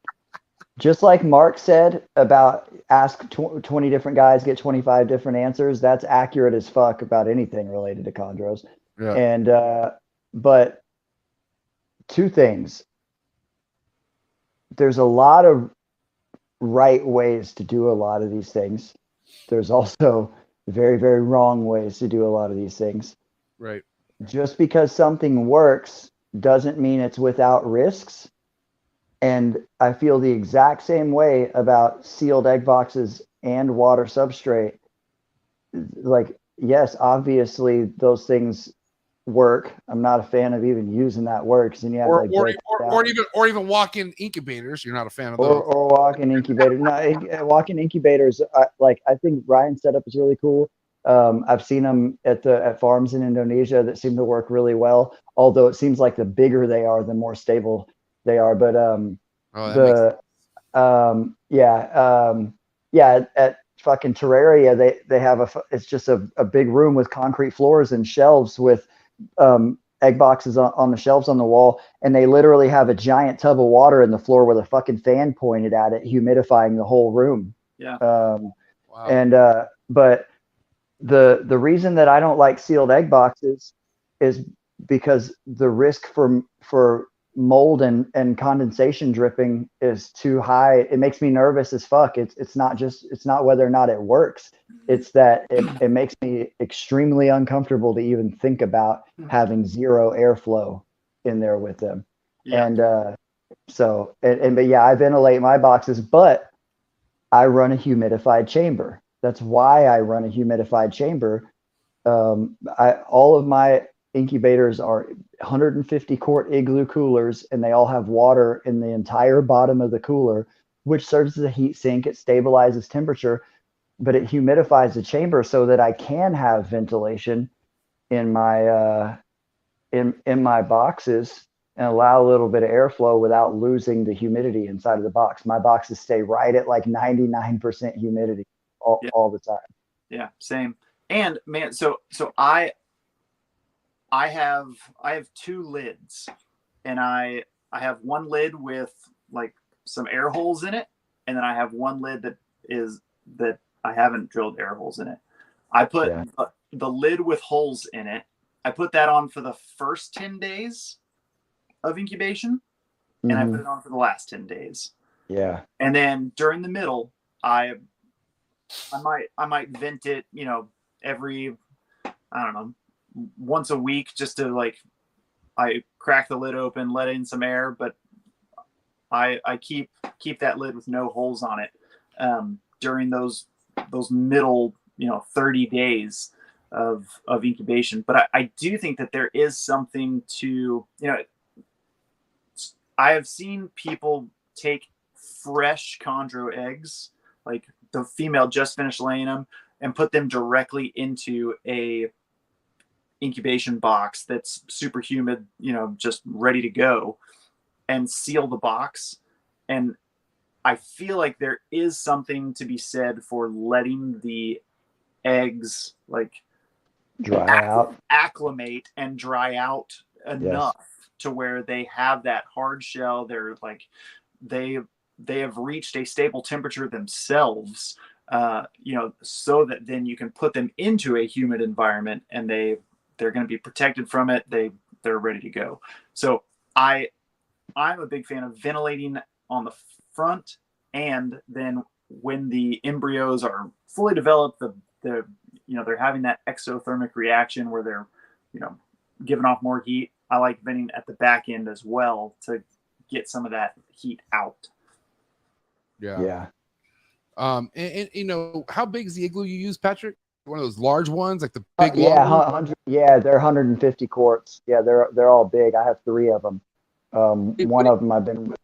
C: Just like Mark said about ask 20 different guys, get 25 different answers. That's accurate as fuck about anything related to chondros.
D: Yeah.
C: And but two things. There's a lot of right ways to do a lot of these things. There's also very, very wrong ways to do a lot of these things.
D: Right.
C: Just because something works doesn't mean it's without risks. And I feel the exact same way about sealed egg boxes and water substrate. Like, yes, obviously those things work. I'm not a fan of even using that word because then you have to
D: or even walk-in incubators. You're not a fan of those.
C: Or walk-in incubator. No, walk-in incubators. I think Ryan's setup is really cool. I've seen them at farms in Indonesia that seem to work really well. Although it seems like the bigger they are, the more stable they are. But at fucking Terraria, they have it's just a big room with concrete floors and shelves with egg boxes on the shelves on the wall, and they literally have a giant tub of water in the floor with a fucking fan pointed at it, humidifying the whole room.
B: Yeah.
D: Wow.
C: And but the reason that I don't like sealed egg boxes is because the risk for mold and condensation dripping is too high. It makes me nervous as fuck. It's not whether or not it works. It's that it makes me extremely uncomfortable to even think about having zero airflow in there with them.
B: Yeah.
C: And but yeah, I ventilate my boxes, but I run a humidified chamber. That's why I run a humidified chamber. All of my incubators are 150 quart igloo coolers, and they all have water in the entire bottom of the cooler, which serves as a heat sink. It stabilizes temperature, but it humidifies the chamber so that I can have ventilation in my in my boxes and allow a little bit of airflow without losing the humidity inside of the box. My boxes stay right at like 99% humidity all the time.
B: Yeah, same. And man, so I have two lids, and I have one lid with like some air holes in it, and then I have one lid that I haven't drilled air holes in it. I put the lid with holes in it. I put that on for the first 10 days of incubation, and I put it on for the last 10 days.
C: Yeah.
B: And then during the middle, I might vent it, you know, every, I don't know, once a week, just to like, I crack the lid open, let in some air, but I keep that lid with no holes on it during those middle, you know, 30 days of incubation. But I do think that there is something to, I have seen people take fresh chondro eggs, like the female just finished laying them, and put them directly into a incubation box that's super humid, just ready to go, and seal the box. And I feel like there is something to be said for letting the eggs like acclimate and dry out enough to where they have that hard shell. They're like they have reached a stable temperature themselves, so that then you can put them into a humid environment and they're going to be protected from it. They're ready to go. So I'm a big fan of ventilating on the front, and then when the embryos are fully developed, they're having that exothermic reaction where they're giving off more heat. I like venting at the back end as well to get some of that heat out.
D: Yeah. And how big is the igloo you use, Patrick? One of those large ones, like the big
C: they're 150 quarts. Yeah, they're all big. I have 3 of them. One of them I've been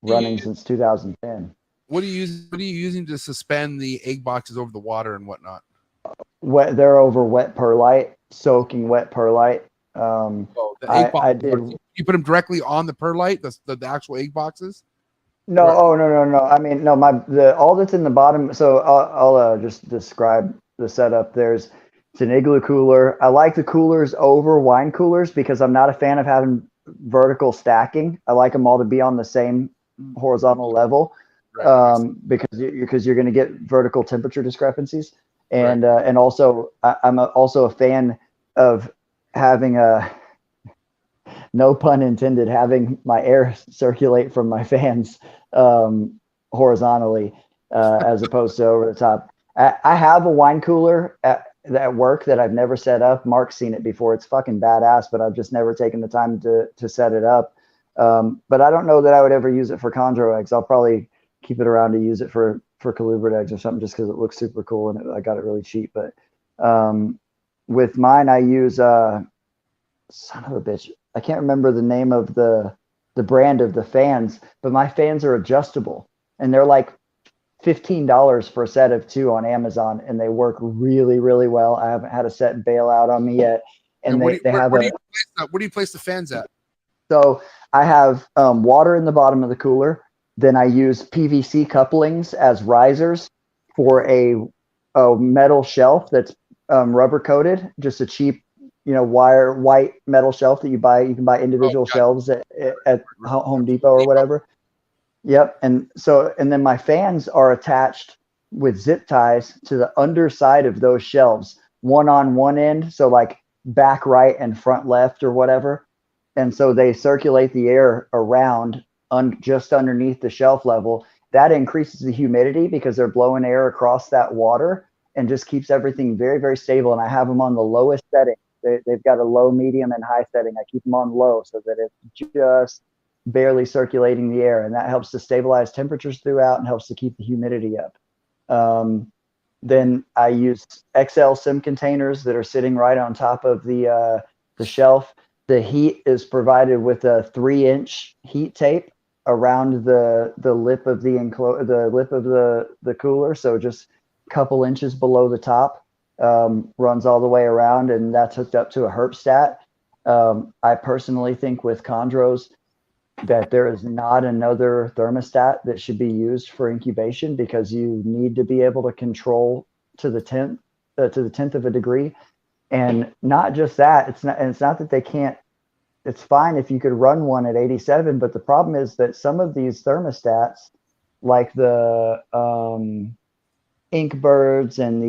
C: running since 2010.
D: What are you using to suspend the egg boxes over the water and whatnot?
C: They're over wet perlite, soaking wet perlite.
D: The egg boxes, you put them directly on the perlite, the actual egg boxes?
C: No, no. I mean, no, all that's in the bottom. So I'll just describe the setup. It's an igloo cooler. I like the coolers over wine coolers because I'm not a fan of having vertical stacking. I like them all to be on the same horizontal level, because you're going to get vertical temperature discrepancies. And and also I'm also a fan of having no pun intended, having my air circulate from my fans horizontally as opposed to over the top. I have a wine cooler at work that I've never set up. Mark's seen it before. It's fucking badass, but I've just never taken the time to set it up. But I don't know that I would ever use it for chondro eggs. I'll probably keep it around to use it for colubrid eggs or something, just because it looks super cool and I got it really cheap. But with mine, I use son of a bitch, I can't remember the name of the brand of the fans, but my fans are adjustable and they're like $15 for a set of 2 on Amazon, and they work really, really well. I haven't had a set bail out on me yet. And where
D: do you place the fans at?
C: So I have water in the bottom of the cooler. Then I use PVC couplings as risers for a metal shelf that's rubber coated, just a cheap, white metal shelf that you buy. You can buy individual shelves at Home Depot or whatever. Yep. And then my fans are attached with zip ties to the underside of those shelves, one on one end. So like back right and front left or whatever. And so they circulate the air around just underneath the shelf level. That increases the humidity because they're blowing air across that water and just keeps everything very, very stable. And I have them on the lowest setting. They've got a low, medium, and high setting. I keep them on low so that it's just barely circulating the air, and that helps to stabilize temperatures throughout and helps to keep the humidity up. Then I use XL sim containers that are sitting right on top of the shelf. The heat is provided with a 3-inch heat tape around the lip of the cooler, so just a couple inches below the top, runs all the way around, and that's hooked up to a Herpstat. I personally think with chondros that there is not another thermostat that should be used for incubation, because you need to be able to control to the 10th of a degree. And not just that, it's not that they can't. It's fine if you could run one at 87, but the problem is that some of these thermostats, like the Inkbirds and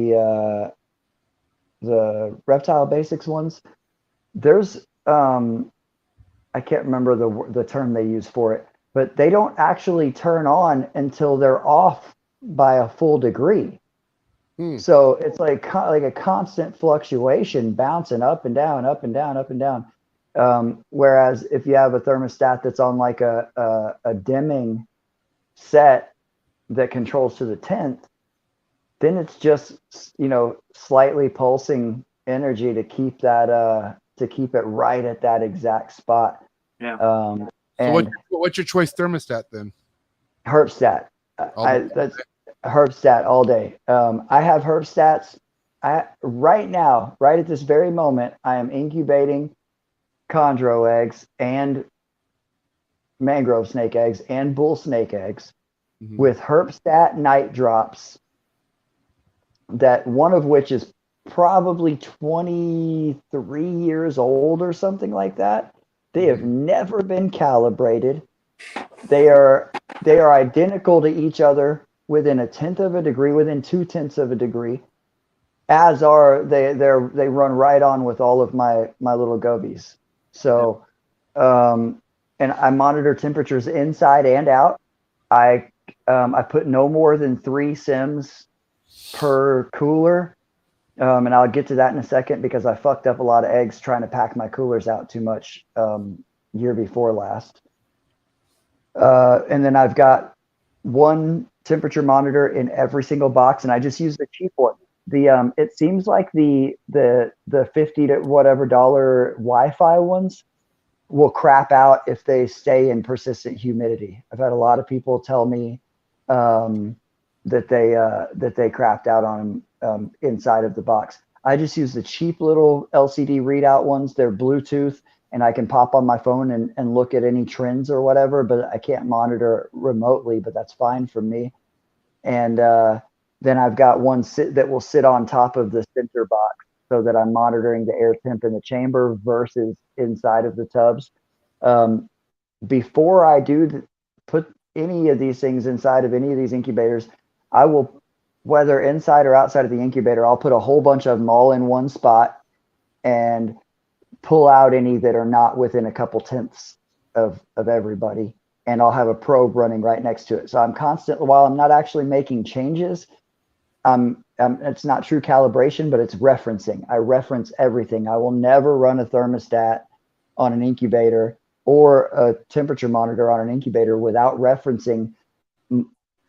C: the Reptile Basics ones, there's I can't remember the term they use for it, but they don't actually turn on until they're off by a full degree. So it's like a constant fluctuation, bouncing up and down, up and down, up and down. Whereas if you have a thermostat that's on like a dimming set that controls to the 10th, then it's just, slightly pulsing energy to keep it right at that exact spot.
B: Yeah.
C: So
D: So what's your choice thermostat then?
C: Herpstat. That's Herpstat all day. I have Herpstats. Right now, right at this very moment, I am incubating chondro eggs and mangrove snake eggs and bull snake eggs with Herpstat night drops, that one of which is probably 23 years old or something like that. They have never been calibrated. They are identical to each other within 1/10 of a degree, within 2/10 of a degree. As are they run right on with all of my little gobies. So, and I monitor temperatures inside and out. I put no more than 3 sims per cooler. And I'll get to that in a second because I fucked up a lot of eggs trying to pack my coolers out too much year before last. And then I've got one temperature monitor in every single box, and I just use the cheap one. It seems like the $50 to whatever dollar Wi-Fi ones will crap out if they stay in persistent humidity. I've had a lot of people tell me that they crapped out on them inside of the box. I just use the cheap little LCD readout ones. They're Bluetooth, and I can pop on my phone and look at any trends or whatever, but I can't monitor remotely, but that's fine for me. And then I've got one that will sit on top of the center box so that I'm monitoring the air temp in the chamber versus inside of the tubs. Before I put any of these things inside of any of these incubators, I will, whether inside or outside of the incubator, I'll put a whole bunch of them all in one spot and pull out any that are not within a couple tenths of everybody. And I'll have a probe running right next to it. So I'm constantly, while I'm not actually making changes, it's not true calibration, but it's referencing. I reference everything. I will never run a thermostat on an incubator or a temperature monitor on an incubator without referencing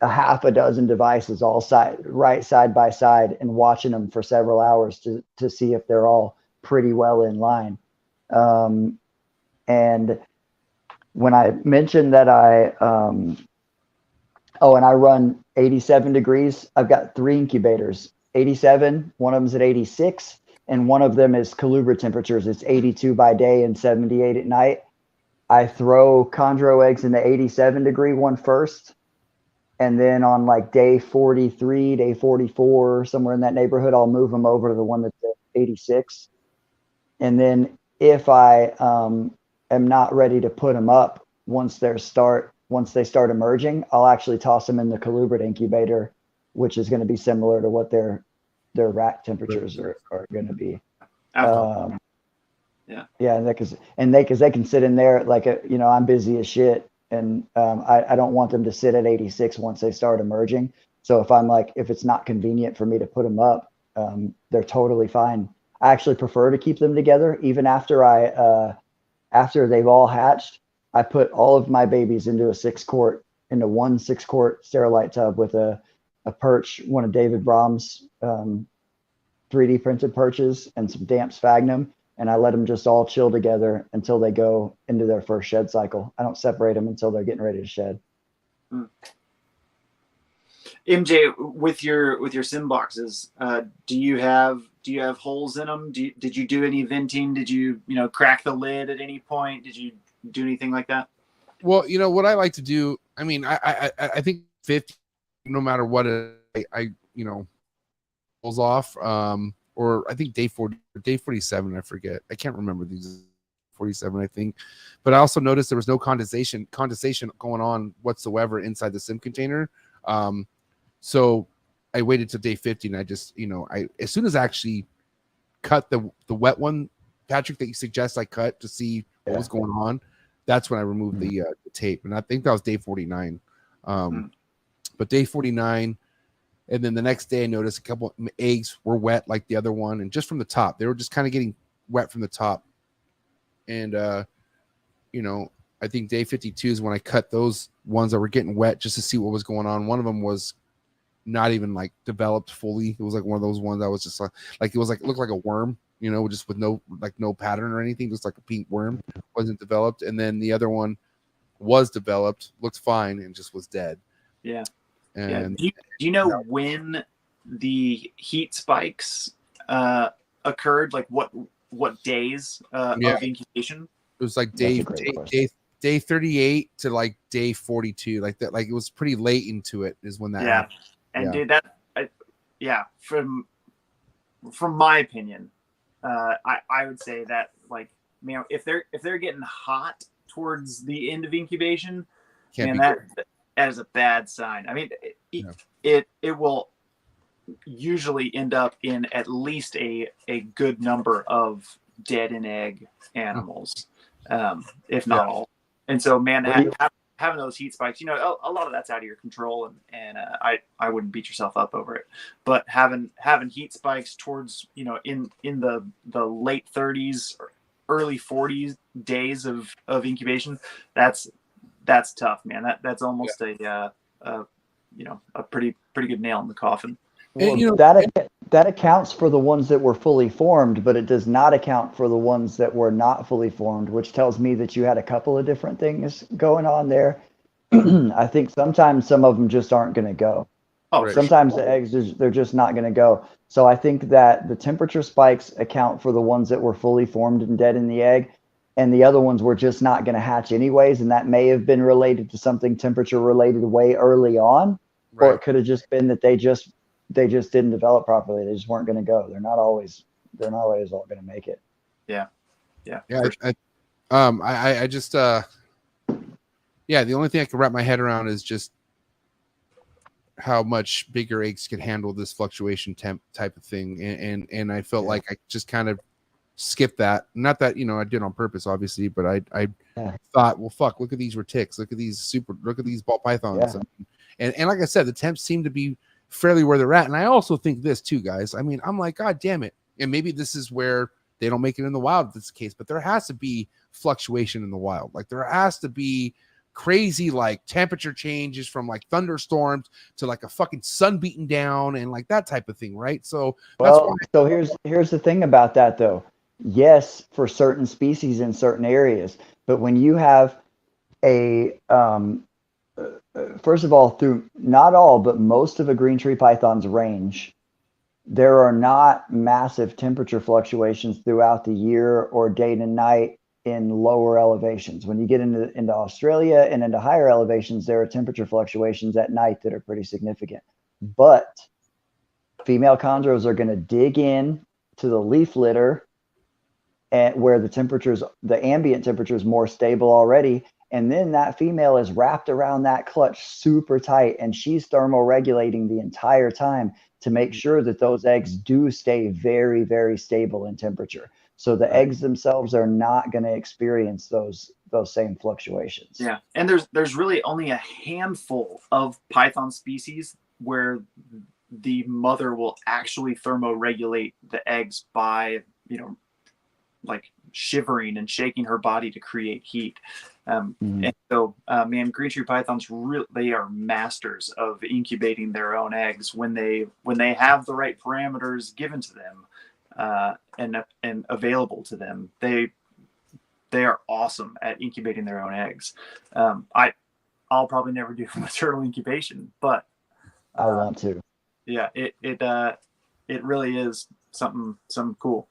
C: a half a dozen devices all side by side and watching them for several hours to see if they're all pretty well in line. And when I mentioned that and I run 87 degrees, I've got 3 incubators. 87, one of them's at 86, and one of them is colubrid temperatures. It's 82 by day and 78 at night. I throw chondro eggs in the 87 degree one first, and then on like day 43, day 44, somewhere in that neighborhood, I'll move them over to the one that's at 86. And then if I am not ready to put them up once they start emerging, I'll actually toss them in the colubrid incubator, which is going to be similar to what their rack temperatures are going to be. Yeah, and they can sit in there like I'm busy as shit, and I don't want them to sit at 86 once they start emerging. So if it's not convenient for me to put them up, they're totally fine. I actually prefer to keep them together even after after they've all hatched. I put all of my babies into one 6-quart Sterilite tub with a perch, one of David Brahm's 3D printed perches, and some damp sphagnum, and I let them just all chill together until they go into their first shed cycle. I don't separate them until they're getting ready to shed.
B: MJ, with your sim boxes, do you have holes in them? Did you do any venting? Did you crack the lid at any point? Did you do anything like that?
D: Well, what I like to do, I mean, I think 50, no matter what, I pulls off, or I think day 40, day 47, I forget. I can't remember these 47, I think. But I also noticed there was no condensation going on whatsoever inside the sim container. So I waited till day 50, and I just, as soon as I actually cut the wet one, Patrick, that you suggest I cut to see what was going on, that's when I removed the tape. And I think that was day 49. But day 49, and then the next day I noticed a couple eggs were wet like the other one, and just from the top. They were just kind of getting wet from the top. And, I think day 52 is when I cut those ones that were getting wet just to see what was going on. One of them was not even like developed fully. It was like one of those ones that was just like it was like it looked like a worm, you know, just with no pattern or anything, just like a pink worm. Wasn't developed. And then the other one was developed, looked fine, and just was dead.
B: Yeah.
D: And
B: Do you know when the heat spikes occurred? Like what days of incubation?
D: It was like day 38 to like day 42, like that. Like it was pretty late into it is when that happened.
B: And dude, from my opinion, I would say that, like, you know, if they're getting hot towards the end of incubation, that is a bad sign. I mean, it will usually end up in at least a good number of dead in egg animals, if not all. And so, man, having those heat spikes, you know, a lot of that's out of your control, and I wouldn't beat yourself up over it. But having heat spikes towards, you know, in the late 30s, early 40s days of incubation, that's tough, man. That's almost a pretty good nail in the coffin.
C: Well, you know, that accounts for the ones that were fully formed, but it does not account for the ones that were not fully formed, which tells me that you had a couple of different things going on there. I think sometimes some of them just aren't going to go.
B: Oh,
C: sometimes the eggs, they're just not going to go. So I think that the temperature spikes account for the ones that were fully formed and dead in the egg, and the other ones were just not going to hatch anyways. And that may have been related to something temperature related way early on, or it could have just been that they just didn't develop properly. They just weren't going to go. They're not always all going to make it.
B: Yeah.
D: I just the only thing I can wrap my head around is just how much bigger eggs can handle this fluctuation temp type of thing, and I felt like I just kind of skipped that. Not that, you know, I did on purpose, obviously, but I thought, well, fuck, look at these retics, look at these ball pythons, and like I said, the temps seem to be fairly where they're at. And I also think this too, guys. I mean, I'm like, God damn it. And maybe this is where they don't make it in the wild if that's the case, but there has to be fluctuation in the wild. Like there has to be crazy like temperature changes from like thunderstorms to like a fucking sun beating down and like that type of thing, right? So
C: so here's the thing about that though. Yes, for certain species in certain areas, but when you have a first of all, through not all, but most of a green tree python's range, there are not massive temperature fluctuations throughout the year or day and night in lower elevations. When you get into Australia and into higher elevations, there are temperature fluctuations at night that are pretty significant. But female chondros are going to dig in to the leaf litter, and where the ambient temperature is more stable already. And then that female is wrapped around that clutch super tight, and she's thermoregulating the entire time to make sure that those eggs do stay very, very stable in temperature. So the eggs themselves are not going to experience those same fluctuations.
B: Yeah, and there's really only a handful of python species where the mother will actually thermoregulate the eggs by, you know, like shivering and shaking her body to create heat. And so, man, green tree pythons they are masters of incubating their own eggs when they have the right parameters given to them and available to them. They are awesome at incubating their own eggs. I'll probably never do maternal incubation, but
C: I want to.
B: Yeah, it really is something cool.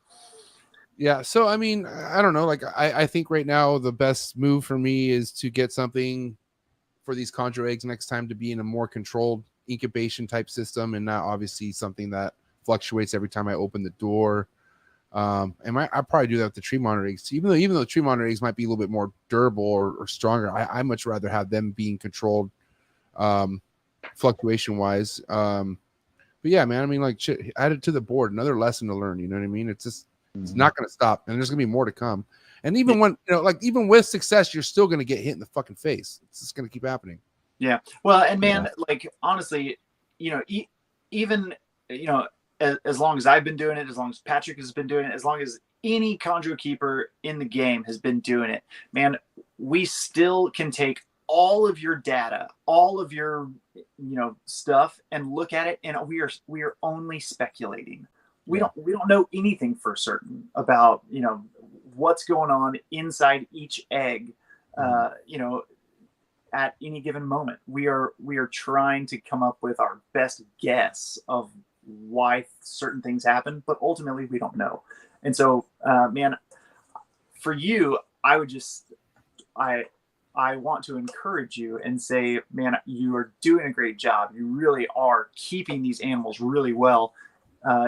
D: Yeah, so I mean, I don't know. Like, I think right now the best move for me is to get something for these chondro eggs next time to be in a more controlled incubation type system, and not obviously something that fluctuates every time I open the door. And I probably do that with the tree monitor eggs, even though tree monitor eggs might be a little bit more durable or stronger. I much rather have them being controlled, fluctuation wise. But yeah, man, I mean, like, shit, add it to the board. Another lesson to learn. You know what I mean? It's just. It's not going to stop, and there's going to be more to come. And even when, you know, like even with success, you're still going to get hit in the fucking face. It's just going to keep happening.
B: Yeah. Well, and man, like honestly, you know, even, you know, as long as I've been doing it, as long as Patrick has been doing it, as long as any chondro keeper in the game has been doing it, man, we still can take all of your data, all of your stuff and look at it, and we are only speculating. We don't know anything for certain about what's going on inside each egg. At any given moment, we are trying to come up with our best guess of why certain things happen, but ultimately we don't know. And so, man, for you, I want to encourage you and say, man, you are doing a great job. You really are keeping these animals really well.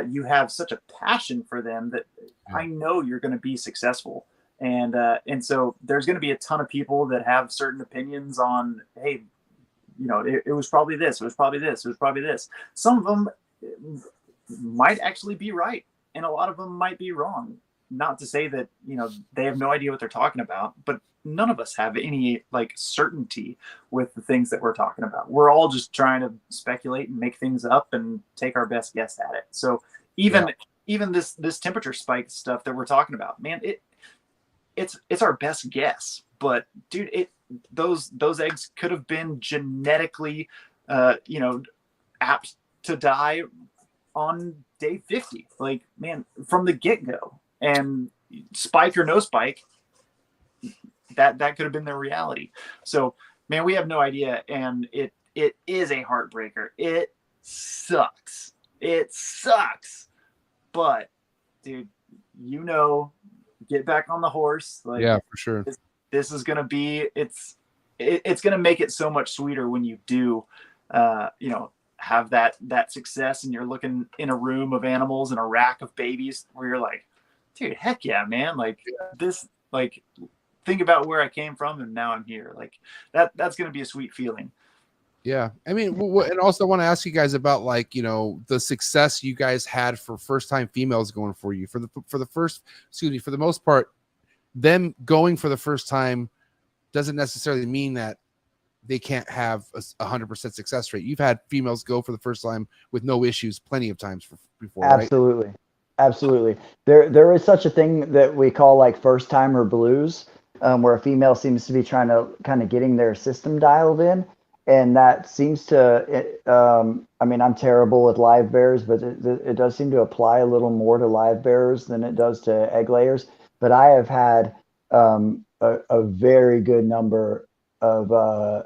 B: You have such a passion for them that I know you're going to be successful. And so there's going to be a ton of people that have certain opinions on, hey, it was probably this, it was probably this, it was probably this. Some of them might actually be right, and a lot of them might be wrong. Not to say that, they have no idea what they're talking about, but none of us have any certainty with the things that we're talking about. We're all just trying to speculate and make things up and take our best guess at it. So even this temperature spike stuff that we're talking about, man, it's our best guess, but dude, those eggs could have been genetically, apt to die on day 50, man, from the get-go. And spike or no spike, that could have been their reality. So, man, we have no idea, and it is a heartbreaker. It sucks. But, dude, get back on the horse.
D: Yeah, for sure.
B: This is gonna be it's gonna make it so much sweeter when you do have that success, and you're looking in a room of animals and a rack of babies where you're like, dude, heck yeah, man. Think about where I came from and now I'm here. That's gonna be a sweet feeling.
D: Yeah, I mean, and also I want to ask you guys about the success you guys had for first-time females going for you for the most part. Them going for the first time doesn't necessarily mean that they can't have a 100% success rate. You've had females go for the first time with no issues plenty of times before,
C: Absolutely. Right? Absolutely. There is such a thing that we call first timer blues, where a female seems to be trying to kind of getting their system dialed in. And that seems to, I'm terrible with live bearers, but it does seem to apply a little more to live bearers than it does to egg layers. But I have had a very good number of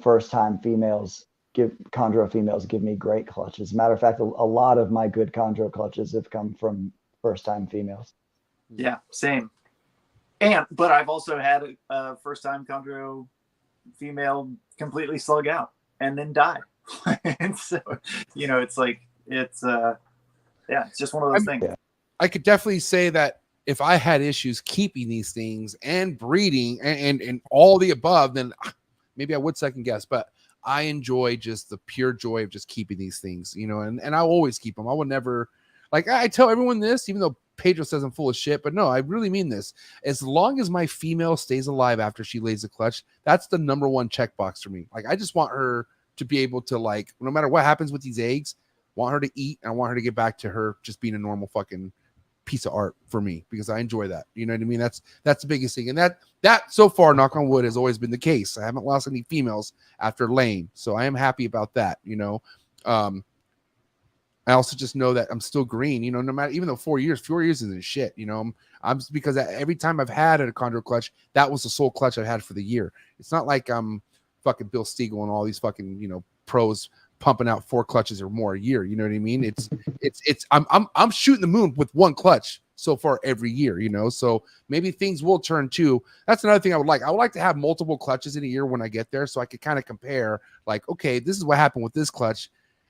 C: first-time chondro females give me great clutches. As a matter of fact, a lot of my good chondro clutches have come from first-time females.
B: Yeah, same. But I've also had a first-time chondro female completely slug out and then die. And so, it's just one of those things.
D: I could definitely say that if I had issues keeping these things and breeding and all the above, then maybe I would second guess, but I enjoy just the pure joy of just keeping these things, and I always keep them. I would never, I tell everyone this, even though Pedro says I'm full of shit, but no, I really mean this. As long as my female stays alive after she lays a clutch, that's the number one checkbox for me. I just want her to be able to, no matter what happens with these eggs, want her to eat, and I want her to get back to her just being a normal fucking piece of art for me, because I enjoy that. You know what I mean? That's the biggest thing. And that so far, knock on wood, has always been the case. I haven't lost any females after laying. So I am happy about that. I also just know that I'm still green, no matter, even though 4 years isn't shit, I'm because every time I've had a chondro clutch, that was the sole clutch I've had for the year. It's not like I'm fucking Bill Stiegel and all these fucking, pros pumping out 4 clutches or more a year. You know what I mean? I'm shooting the moon with one clutch so far every year, so maybe things will turn too. That's another thing I would like to have multiple clutches in a year when I get there, so I could kind of compare, okay, this is what happened with this clutch.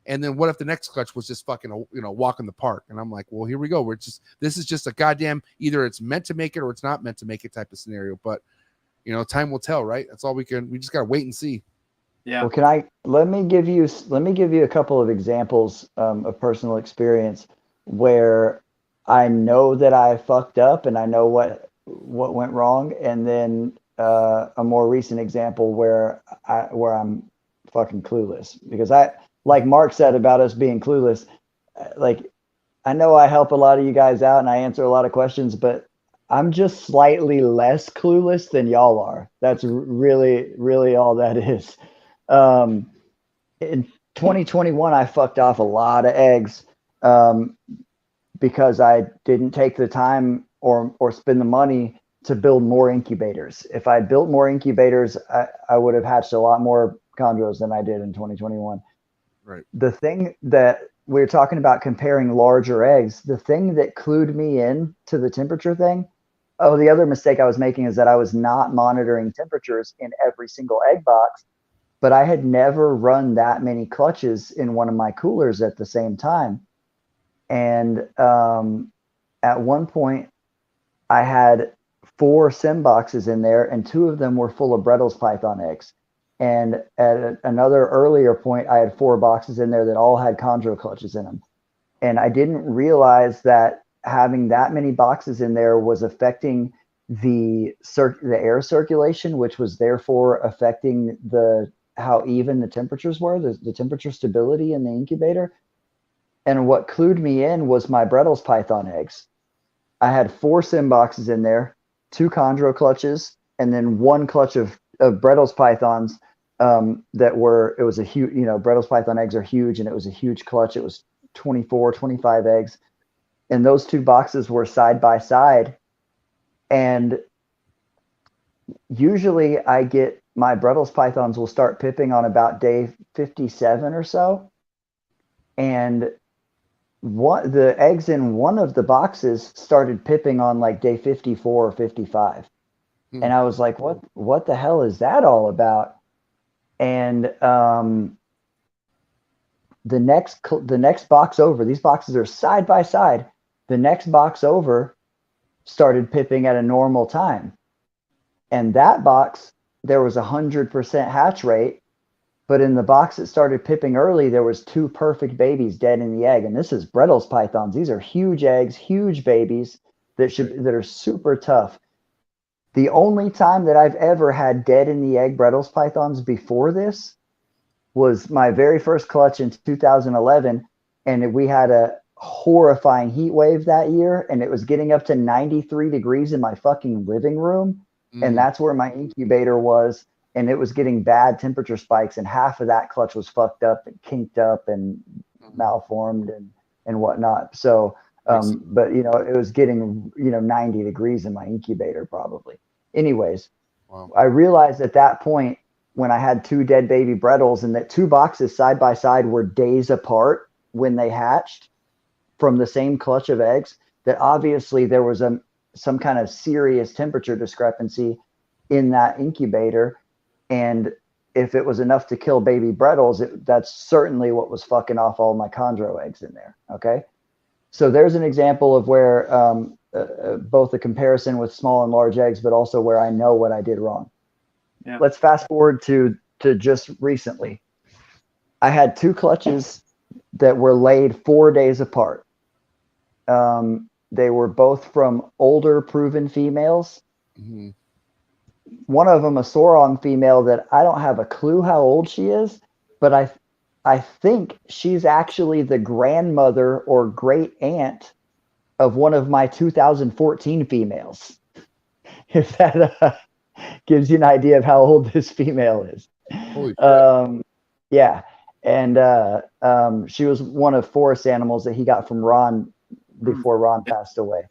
D: And then what if the next clutch was just fucking, walk in the park? And I'm like, well, here we go. This is just a goddamn, either it's meant to make it or it's not meant to make it type of scenario. But, time will tell, right? That's all we just got to wait and see.
B: Yeah.
C: Well, let me give you a couple of examples of personal experience where I know that I fucked up and I know what went wrong. And then a more recent example where I'm fucking clueless, because like Mark said about us being clueless, I know I help a lot of you guys out and I answer a lot of questions, but I'm just slightly less clueless than y'all are. That's really, really all that is. in 2021, I fucked off a lot of eggs because I didn't take the time or spend the money to build more incubators. If I built more incubators, I would have hatched a lot more chondros than I did in 2021.
D: Right.
C: The thing that we're talking about comparing larger eggs, the thing that clued me in to the temperature thing. Oh, the other mistake I was making is that I was not monitoring temperatures in every single egg box, but I had never run that many clutches in one of my coolers at the same time. And at one point, I had 4 sim boxes in there, and 2 of them were full of Brettles python eggs. And at another earlier point, I had 4 boxes in there that all had chondro clutches in them. And I didn't realize that having that many boxes in there was affecting the air circulation, which was therefore affecting how even the temperatures were, the temperature stability in the incubator. And what clued me in was my Brettles python eggs. I had 4 sim boxes in there, 2 chondro clutches, and then 1 clutch of Brettles pythons it was a huge, Brettles python eggs are huge, and it was a huge clutch. It was 24, 25 eggs. And those 2 boxes were side by side. And usually I get my Brettles pythons will start pipping on about day 57 or so. And the eggs in one of the boxes started pipping on like day 54 or 55. And I was like, what the hell is that all about? And the next box over, these boxes are side by side. The next box over started pipping at a normal time. And that box, there was 100% hatch rate. But in the box that started pipping early, there was 2 perfect babies dead in the egg. And this is Brettles pythons. These are huge eggs, huge babies that are super tough. The only time that I've ever had dead in the egg Brettles pythons before this was my very first clutch in 2011. And we had a horrifying heat wave that year. And it was getting up to 93 degrees in my fucking living room. And that's where my incubator was. And it was getting bad temperature spikes, and half of that clutch was fucked up and kinked up and malformed and whatnot. So, but it was getting 90 degrees in my incubator probably. Anyways, wow. I realized at that point when I had 2 dead baby Brettles, and that 2 boxes side by side were days apart when they hatched from the same clutch of eggs, that obviously there was some kind of serious temperature discrepancy in that incubator. And if it was enough to kill baby Brettles, that's certainly what was fucking off all my chondro eggs in there. Okay. So there's an example of where both a comparison with small and large eggs, but also where I know what I did wrong. Yeah. Let's fast forward to just recently. I had 2 clutches that were laid 4 days apart. They were both from older proven females. Mm-hmm. One of them a Sorong female that I don't have a clue how old she is, but I think she's actually the grandmother or great aunt of one of my 2014 females. If that gives you an idea of how old this female is. Holy shit. Yeah. And she was one of forest animals that he got from Ron before Ron passed away.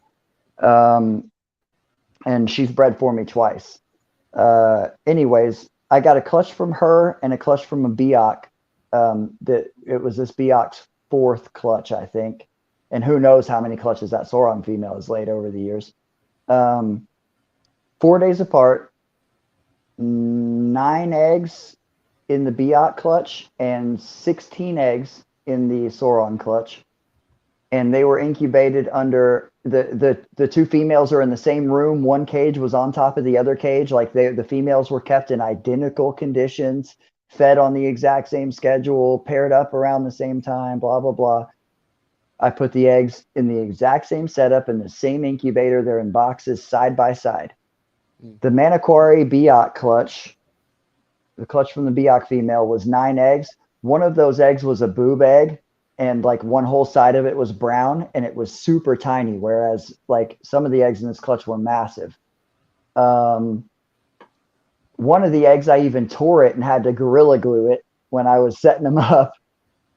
C: And she's bred for me twice. Anyways, I got a clutch from her and a clutch from a Biak. That it was this Biak's 4th clutch, I think. And who knows how many clutches that Sorong female has laid over the years. 4 days apart, 9 eggs in the Biak clutch and 16 eggs in the Sorong clutch. And they were incubated under the 2 females are in the same room. One cage was on top of the other cage. Like the females were kept in identical conditions, fed on the exact same schedule, paired up around the same time, blah, blah, blah. I put the eggs in the exact same setup in the same incubator. They're in boxes side by side. The Manokwari Biak clutch, the clutch from the Biak female was 9 eggs. One of those eggs was a boob egg. And like one whole side of it was brown, and it was super tiny. Whereas like some of the eggs in this clutch were massive. One of the eggs, I even tore it and had to Gorilla Glue it when I was setting them up,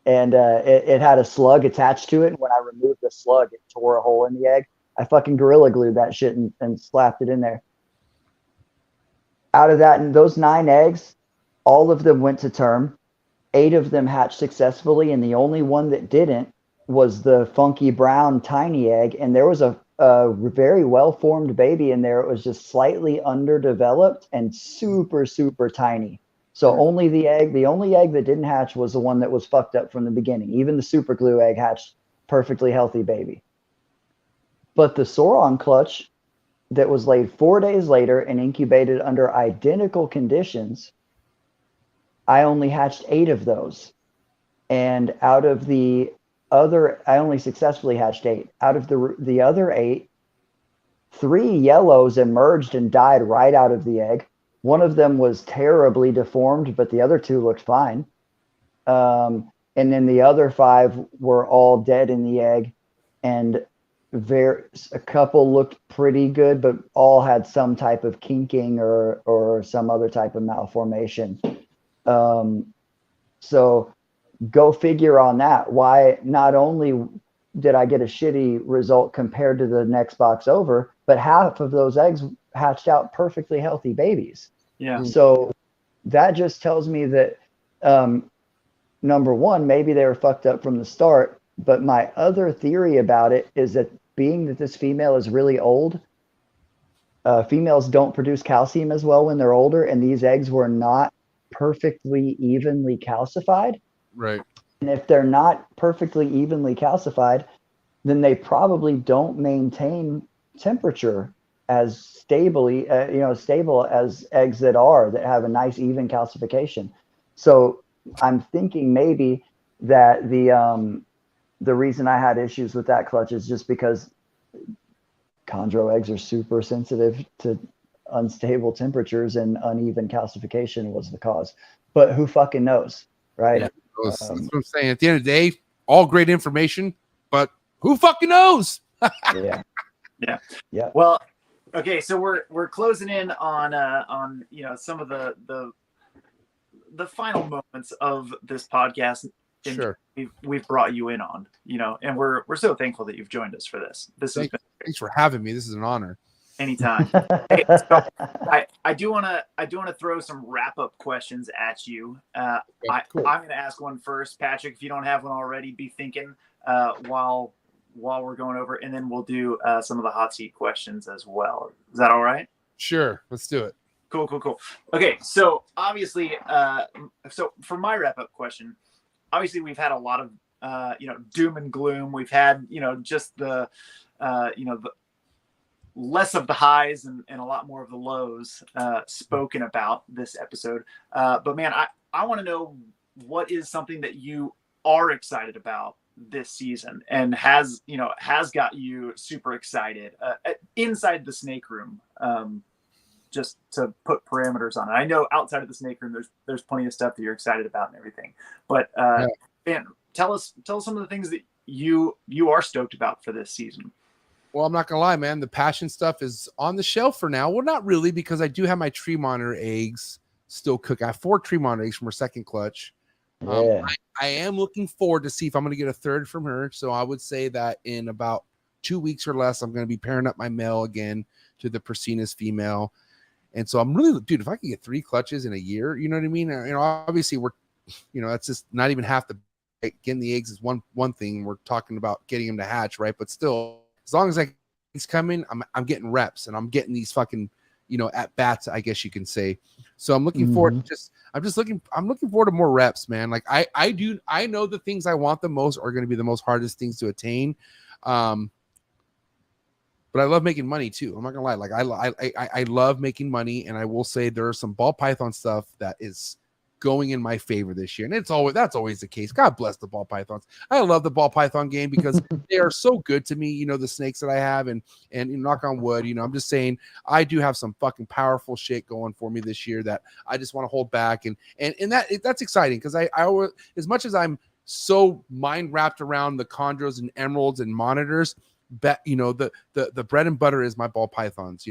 C: and it had a slug attached to it. And when I removed the slug, it tore a hole in the egg. I fucking Gorilla Glued that shit and slapped it in there. Out of that, and those 9 eggs, all of them went to term. 8 of them hatched successfully, and the only one that didn't was the funky brown tiny egg. And there was a very well-formed baby in there. It was just slightly underdeveloped and super, super tiny. So the only egg that didn't hatch was the one that was fucked up from the beginning. Even the super glue egg hatched perfectly healthy baby. But the Sauron clutch that was laid 4 days later and incubated under identical conditions, I only hatched 8 of those. And out of the other, I only successfully hatched 8. Out of the other 8, 3 yellows emerged and died right out of the egg. One of them was terribly deformed, but the other 2 looked fine. And then the other 5 were all dead in the egg, and a couple looked pretty good, but all had some type of kinking or some other type of malformation. So go figure on that. Why not only did I get a shitty result compared to the next box over, but half of those eggs hatched out perfectly healthy babies.
B: Yeah.
C: So that just tells me that, number one, maybe they were fucked up from the start. But my other theory about it is that being that this female is really old, females don't produce calcium as well when they're older, and these eggs were not perfectly evenly calcified.
D: Right.
C: And if they're not perfectly evenly calcified, then they probably don't maintain temperature as stable as eggs that have a nice even calcification. So I'm thinking maybe that the reason I had issues with that clutch is just because chondro eggs are super sensitive to unstable temperatures, and uneven calcification was the cause. But who fucking knows, right?
D: Yeah, that's what I'm saying. At the end of the day, all great information, but who fucking knows?
C: Yeah. Yeah.
B: Well, okay, so we're closing in on some of the final moments of this podcast.
D: Sure.
B: We've brought you in on, and we're so thankful that you've joined us for this.
D: Thanks for having me. This is an honor.
B: Anytime. Hey, so I do want to throw some wrap up questions at you.
D: Cool.
B: I'm going to ask one first, Patrick. If you don't have one already, be thinking while we're going over, and then we'll do some of the hot seat questions as well. Is that all right?
D: Sure, let's do it.
B: Cool. Okay, so obviously, so for my wrap up question, obviously we've had a lot of doom and gloom. We've had just the the less of the highs and a lot more of the lows spoken about this episode. But man, I want to know, what is something that you are excited about this season and has got you super excited inside the snake room, just to put parameters on it. I know outside of the snake room, there's plenty of stuff that you're excited about and everything, but man, tell us some of the things that you are stoked about for this season.
D: Well, I'm not gonna lie, man. The passion stuff is on the shelf for now. Well, not really, because I do have my tree monitor eggs still cook. I have 4 tree monitor eggs from her second clutch.
C: Yeah.
D: I am looking forward to see if I'm going to get a third from her. So I would say that in about 2 weeks or less, I'm going to be pairing up my male again to the Persina's female. And so I'm really, dude, if I can get 3 clutches in a year, you know what I mean? Obviously that's just not even half the, getting the eggs is one thing. We're talking about getting them to hatch, right? But still, as long as he's coming, I'm getting reps, and I'm getting these fucking, at bats, I guess you can say. So I'm looking forward to I'm looking forward to more reps, man. Like I know the things I want the most are going to be the most hardest things to attain. But I love making money too. I'm not gonna lie. Like I love making money, and I will say there are some ball python stuff that is going in my favor this year, and that's always the case. God bless the ball pythons. I love the ball python game because they are so good to me. The snakes that I have, and knock on wood. I'm just saying I do have some fucking powerful shit going for me this year that I just want to hold back, and that's exciting because I always, as much as I'm so mind wrapped around the chondros and emeralds and monitors, the bread and butter is my ball pythons,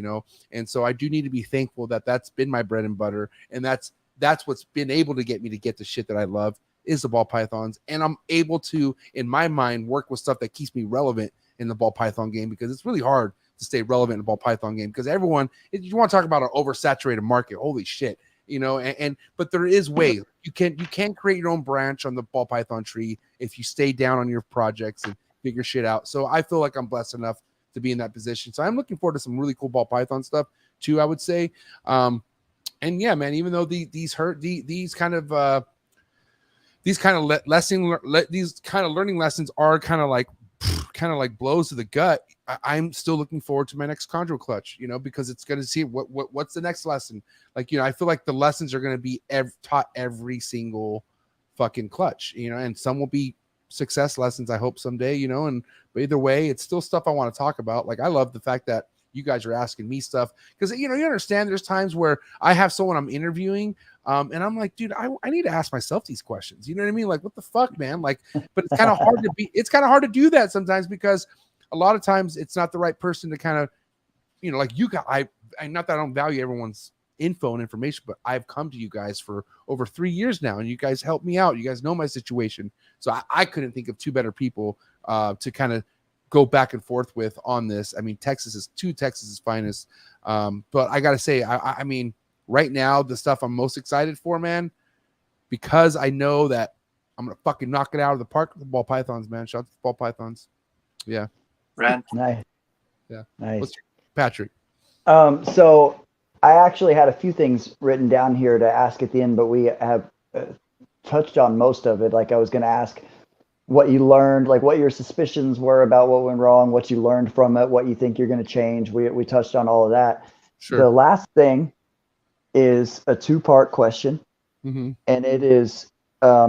D: and so I do need to be thankful that that's been my bread and butter, and that's that's what's been able to get me to get the shit that I love is the ball pythons. And I'm able to, in my mind, work with stuff that keeps me relevant in the ball python game, because it's really hard to stay relevant in the ball python game, because everyone, you want to talk about an oversaturated market, holy shit, you know, but there is ways. You can create your own branch on the ball python tree if you stay down on your projects and figure shit out. So I feel like I'm blessed enough to be in that position. So I'm looking forward to some really cool ball python stuff too, I would say. And yeah, man, even though these kind of learning lessons are kind of like blows to the gut, I'm still looking forward to my next Chondro clutch, you know, because it's going to see what's the next lesson. Like, you know, I feel like the lessons are going to be taught every single fucking clutch, you know, and some will be success lessons, I hope someday, you know, but either way, it's still stuff I want to talk about. Like, I love the fact that you guys are asking me stuff, because, you know, you understand there's times where I have someone I'm interviewing, and I'm like, dude, I need to ask myself these questions. You know what I mean? Like, what the fuck, man? Like, but it's kind of hard to do that sometimes, because a lot of times it's not the right person to kind of, you know, like you got, I not that I don't value everyone's info and information, but I've come to you guys for over 3 years now, and you guys help me out. You guys know my situation. So I couldn't think of two better people to kind of go back and forth with on this. I mean, Texas's finest. But I got to say, I mean, right now, the stuff I'm most excited for, man, because I know that I'm going to fucking knock it out of the park with the ball pythons, man. Shout out to the ball pythons. Yeah.
B: Brad.
C: Nice.
D: Yeah.
C: Nice.
D: Patrick.
C: So I actually had a few things written down here to ask at the end, but we have touched on most of it. Like, I was going to ask what you learned, like what your suspicions were about what went wrong, what you learned from it, what you think you're going to change. We touched on all of that.
D: Sure.
C: The last thing is a 2-part question.
D: Mm-hmm.
C: And it is,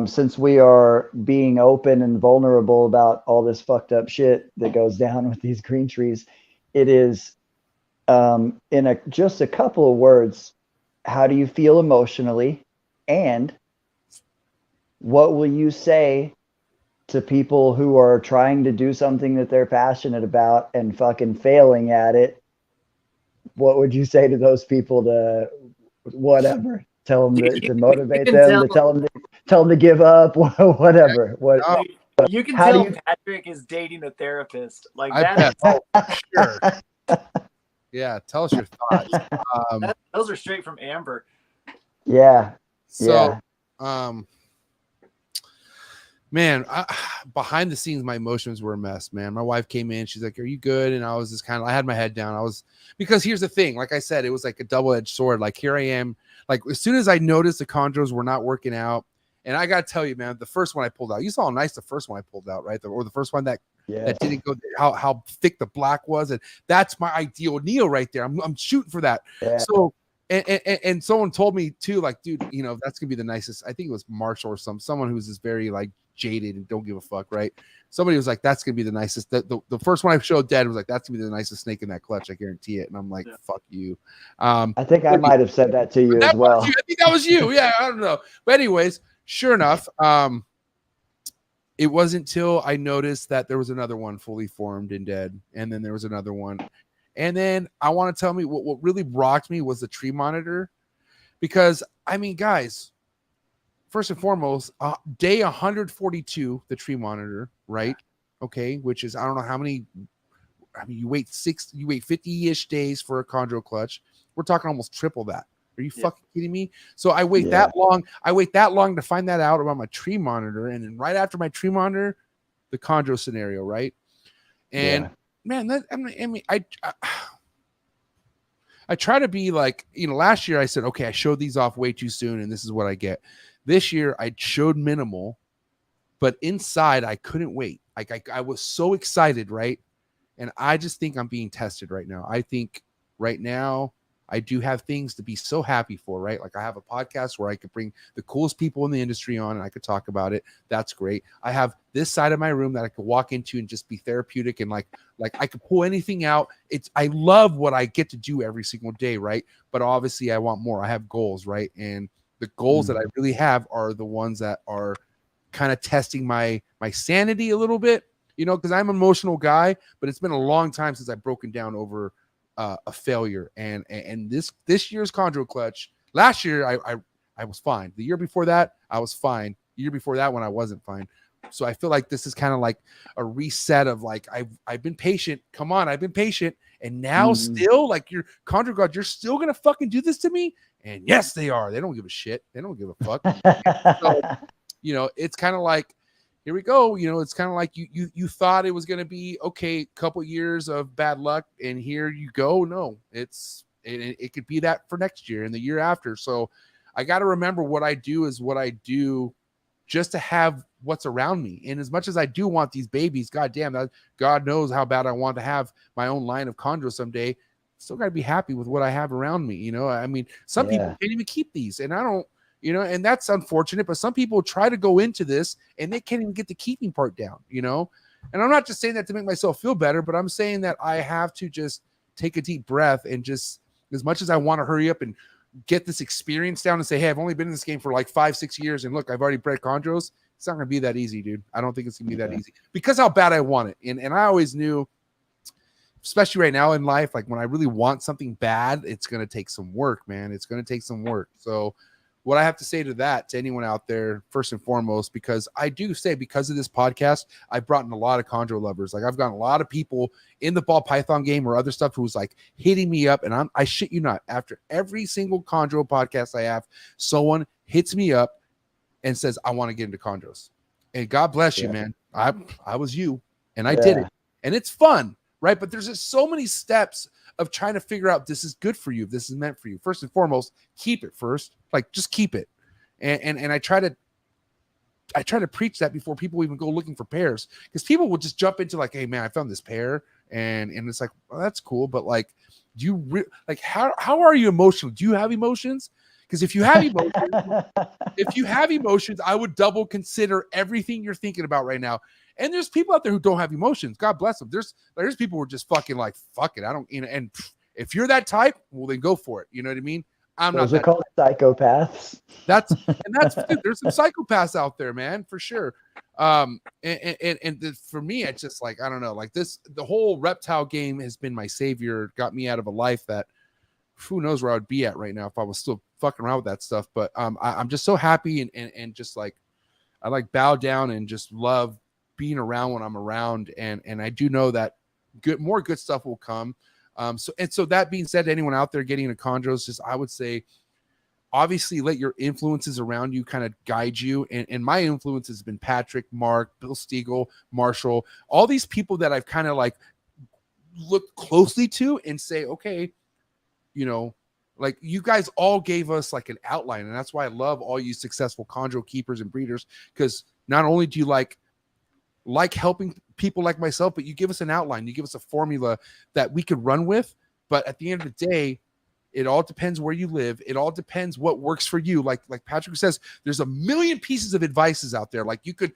C: since we are being open and vulnerable about all this fucked up shit that goes down with these green trees, it is, in just a couple of words, how do you feel emotionally, and what will you say to people who are trying to do something that they're passionate about and fucking failing at it? What would you say to those people to whatever? Tell them to motivate them, to tell them to give up, whatever.
B: You can
C: How
B: tell
C: do you-
B: Patrick is dating a therapist. Like
D: I
B: that.
D: bet. Oh, sure. Yeah. Tell us your thoughts.
B: Those are straight from Amber.
C: Yeah.
D: So,
C: Yeah.
D: Man, behind the scenes, my emotions were a mess, man. My wife came in. She's like, "Are you good?" And I was just I had my head down. Because here's the thing. Like I said, it was like a double-edged sword. Like, here I am. Like, as soon as I noticed the chondros were not working out, and I got to tell you, man, the first one I pulled out, you saw how nice the first one I pulled out, right? Or the first one that didn't go, how thick the black was. And that's my ideal Neo right there. I'm shooting for that.
C: Yeah.
D: So, and someone told me too, like, dude, you know, that's gonna be the nicest. I think it was Marshall or someone who's just very like jaded and don't give a fuck, right? Somebody was like, that's gonna be the nicest. The first one I showed Dad was like, that's gonna be the nicest snake in that clutch, I guarantee it. And I'm like, fuck you.
C: I think I might have said that to you as well.
D: I think that was you. Yeah, I don't know. But anyways, sure enough, it wasn't till I noticed that there was another one fully formed and dead, and then there was another one. And then I want to tell me what really rocked me was the tree monitor, because I mean, guys, first and foremost, day 142, the tree monitor, right? Okay, which is, I don't know how many. I mean, you wait 50-ish days for a chondro clutch. We're talking almost triple that. Are you fucking kidding me? So I wait that long. I wait that long to find that out about my tree monitor, and then right after my tree monitor, the chondro scenario, right? And man, I mean, I try to be like, you know, last year I said, okay, I showed these off way too soon, and this is what I get. This year I showed minimal, but inside I couldn't wait. Like I was so excited, right? And I just think I'm being tested right now. I think right now I do have things to be so happy for, right? Like, I have a podcast where I could bring the coolest people in the industry on and I could talk about it. That's great. I have this side of my room that I could walk into and just be therapeutic, and like I could pull anything out. I love what I get to do every single day, right? But obviously I want more. I have goals, right? And the goals that I really have are the ones that are kind of testing my sanity a little bit, you know, because I'm an emotional guy, but it's been a long time since I've broken down over a failure. And this year's chondro clutch, last year I I was fine. The year before that, I was fine. The year before that one, I wasn't fine. So I feel like this is kind of like a reset of like, I've been patient. Come on, I've been patient. And now still, like, you're Chondro God, you're still going to fucking do this to me? And yes, they are. They don't give a shit. They don't give a fuck. So, you know, it's kind of like, here we go. You know, it's kind of like you thought it was going to be, okay, couple years of bad luck, and here you go. No, it could be that for next year and the year after. So I got to remember what I do is what I do just to have what's around me. And as much as I do want these babies, goddamn, God knows how bad I want to have my own line of Chondro someday. Still got to be happy with what I have around me. You know, I mean, some people can't even keep these, and I don't, you know, and that's unfortunate, but some people try to go into this and they can't even get the keeping part down, you know? And I'm not just saying that to make myself feel better, but I'm saying that I have to just take a deep breath and just, as much as I want to hurry up and get this experience down and say, hey, I've only been in this game for like 5-6 years, and look, I've already bred Chondros. It's not going to be that easy, dude. I don't think it's going to be that easy because how bad I want it. And I always knew, especially right now in life, like when I really want something bad, it's going to take some work, man. It's going to take some work. So what I have to say to that, to anyone out there, first and foremost, because I do say, because of this podcast, I've brought in a lot of Chondro lovers. Like I've gotten a lot of people in the ball python game or other stuff who's like hitting me up. And I shit you not, after every single Chondro podcast I have, someone hits me up and says, I want to get into Chondros. And God bless you, man. I was you, and I did it. And it's fun, right? But there's just so many steps of trying to figure out this is good for you, this is meant for you. First and foremost, keep it first. Like just keep it. And I try to preach that before people even go looking for pairs, because people will just jump into like, hey man, I found this pair, and it's like, well, that's cool, but like, do you like how are you emotional? Do you have emotions? Because if you have emotions, I would double consider everything you're thinking about right now. And there's people out there who don't have emotions. God bless them. There's people who are just fucking like, fuck it. I don't, you know, and if you're that type, well, then go for it. You know what I mean?
C: Those are called psychopaths.
D: That's there's some psychopaths out there, man, for sure. For me, it's just like, I don't know, like the whole reptile game has been my savior, got me out of a life that who knows where I would be at right now if I was still fucking around with that stuff. But I'm just so happy and just like, I like bow down and just love being around when I'm around. And I do know that more good stuff will come. So that being said, anyone out there getting into Chondros, just, I would say, obviously let your influences around you kind of guide you. And my influence has been Patrick, Mark, Bill Stiegel, Marshall, all these people that I've kind of like looked closely to and say, okay, you know, like you guys all gave us like an outline. And that's why I love all you successful Chondro keepers and breeders, because not only do you like helping people like myself, but you give us an outline, you give us a formula that we could run with. But at the end of the day, it all depends where you live. It all depends what works for you. Like Patrick says, there's a million pieces of advices out there. Like you could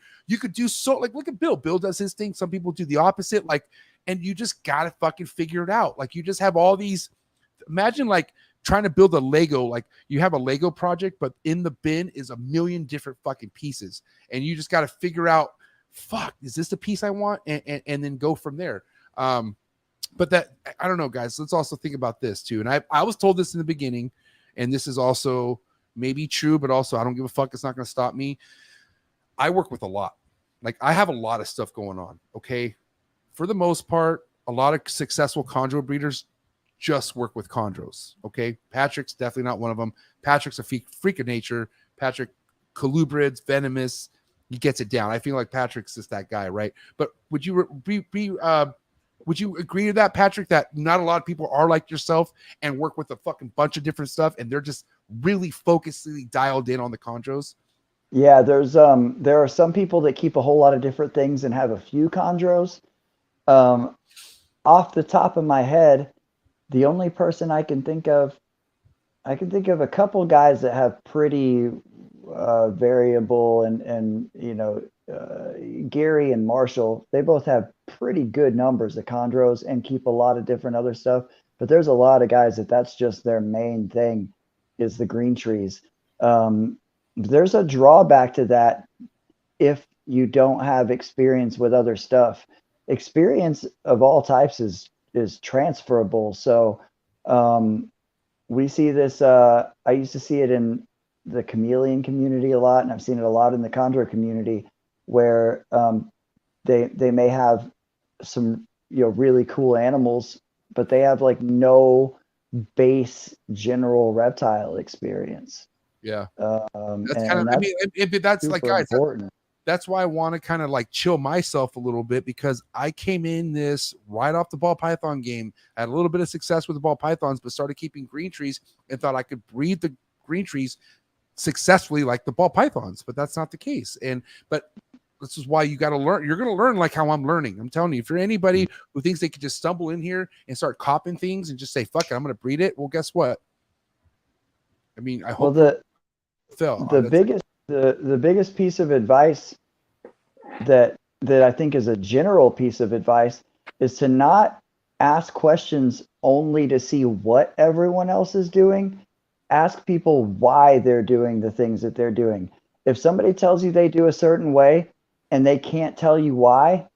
D: do so, like, look at Bill. Bill does his thing. Some people do the opposite. Like, and you just got to fucking figure it out. Like you just have all these, imagine like trying to build a Lego, like you have a Lego project, but in the bin is a million different fucking pieces. And you just got to figure out, fuck, is this the piece I want? And then go from there. But that, I don't know, guys, let's also think about this too. And I was told this in the beginning, and this is also maybe true, but also I don't give a fuck. It's not going to stop me. I work with a lot. Like I have a lot of stuff going on. Okay. For the most part, a lot of successful Chondro breeders just work with Chondros. Okay. Patrick's definitely not one of them. Patrick's a freak of nature. Patrick colubrids, venomous. He gets it down. I feel like Patrick's just that guy, right? But would you would you agree to that, Patrick, that not a lot of people are like yourself and work with a fucking bunch of different stuff, and they're just really focusedly dialed in on the Chondros?
C: Yeah, there are some people that keep a whole lot of different things and have a few Chondros. Off the top of my head, the only person I can think of a couple guys that have pretty variable and you know, Gary and Marshall, they both have pretty good numbers of Chondros and keep a lot of different other stuff. But there's a lot of guys that's just their main thing is the green trees. There's a drawback to that if you don't have experience with other stuff. Experience of all types is transferable. So we see this. I used to see it in the chameleon community a lot, and I've seen it a lot in the Chondro community, where they may have some really cool animals, but they have like no base general reptile experience.
D: Yeah,
C: and
D: that's like, guys,
C: important.
D: That's why I want to kind of like chill myself a little bit, because I came in this right off the ball python game. I had a little bit of success with the ball pythons, but started keeping green trees and thought I could breed the green trees successfully like the ball pythons, but that's not the case. But this is why you got to learn. You're going to learn like how I'm learning. I'm telling you, if you're anybody who thinks they could just stumble in here and start copying things and just say, fuck it, I'm going to breed it. Well, guess what? I mean, I hope
C: the biggest piece of advice that I think is a general piece of advice is to not ask questions only to see what everyone else is doing. Ask people why they're doing the things that they're doing. If somebody tells you they do a certain way and they can't tell you why,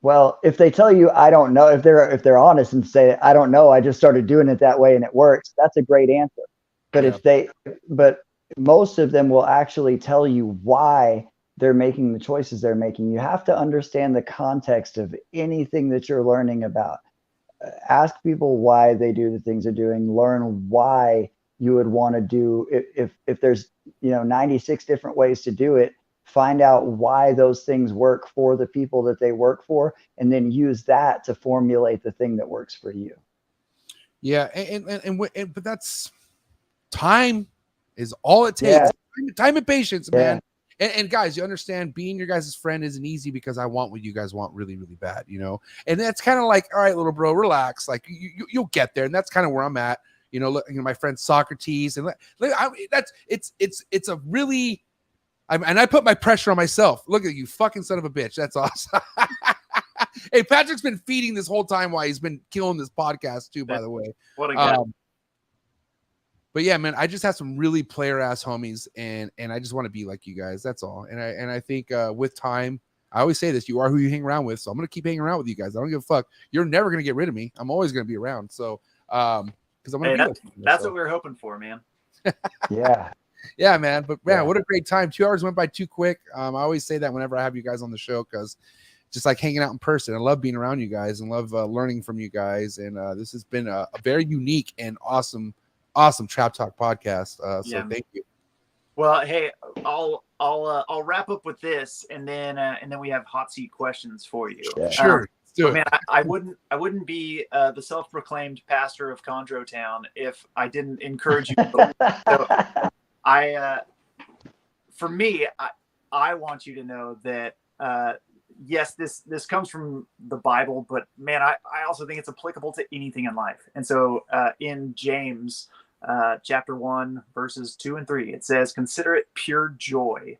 C: well, if they tell you, I don't know, if they're honest and say, I don't know, I just started doing it that way and it works, that's a great answer. But but most of them will actually tell you why they're making the choices they're making. You have to understand the context of anything that you're learning about. Ask people why they do the things they're doing. Learn why you would want to do, if there's 96 different ways to do it, find out why those things work for the people that they work for, and then use that to formulate the thing that works for you.
D: Yeah, but that's time is all it takes. Yeah. Time and patience, man. And guys, you understand, being your guys' friend isn't easy, because I want what you guys want really, really bad, And that's kind of like, all right, little bro, relax. Like you'll get there, and that's kind of where I'm at. Look, my friend Socrates, and it's a really, and I put my pressure on myself. Look at you, fucking son of a bitch. That's awesome. Hey, Patrick's been feeding this whole time while he's been killing this podcast too, by the way.
B: What a guy.
D: But yeah, man, I just have some really player ass homies, and I just want to be like you guys. That's all. And I think with time, I always say this: you are who you hang around with. So I'm gonna keep hanging around with you guys. I don't give a fuck. You're never gonna get rid of me. I'm always gonna be around. So because I'm gonna
B: that's what we were hoping for, man.
D: Yeah, man. But man, what a great time! 2 hours went by too quick. I always say that whenever I have you guys on the show, because just like hanging out in person, I love being around you guys and love learning from you guys. And this has been a very unique and awesome Trap Talk podcast. So thank you.
B: Well, hey, I'll wrap up with this, and then we have hot seat questions for you.
D: Sure.
B: Man, I wouldn't be the self-proclaimed pastor of Chondro Town if I didn't encourage you. So for me, I want you to know that yes, this comes from the Bible, but man, I also think it's applicable to anything in life. And so in James chapter 1, verses 2 and 3, it says, "Consider it pure joy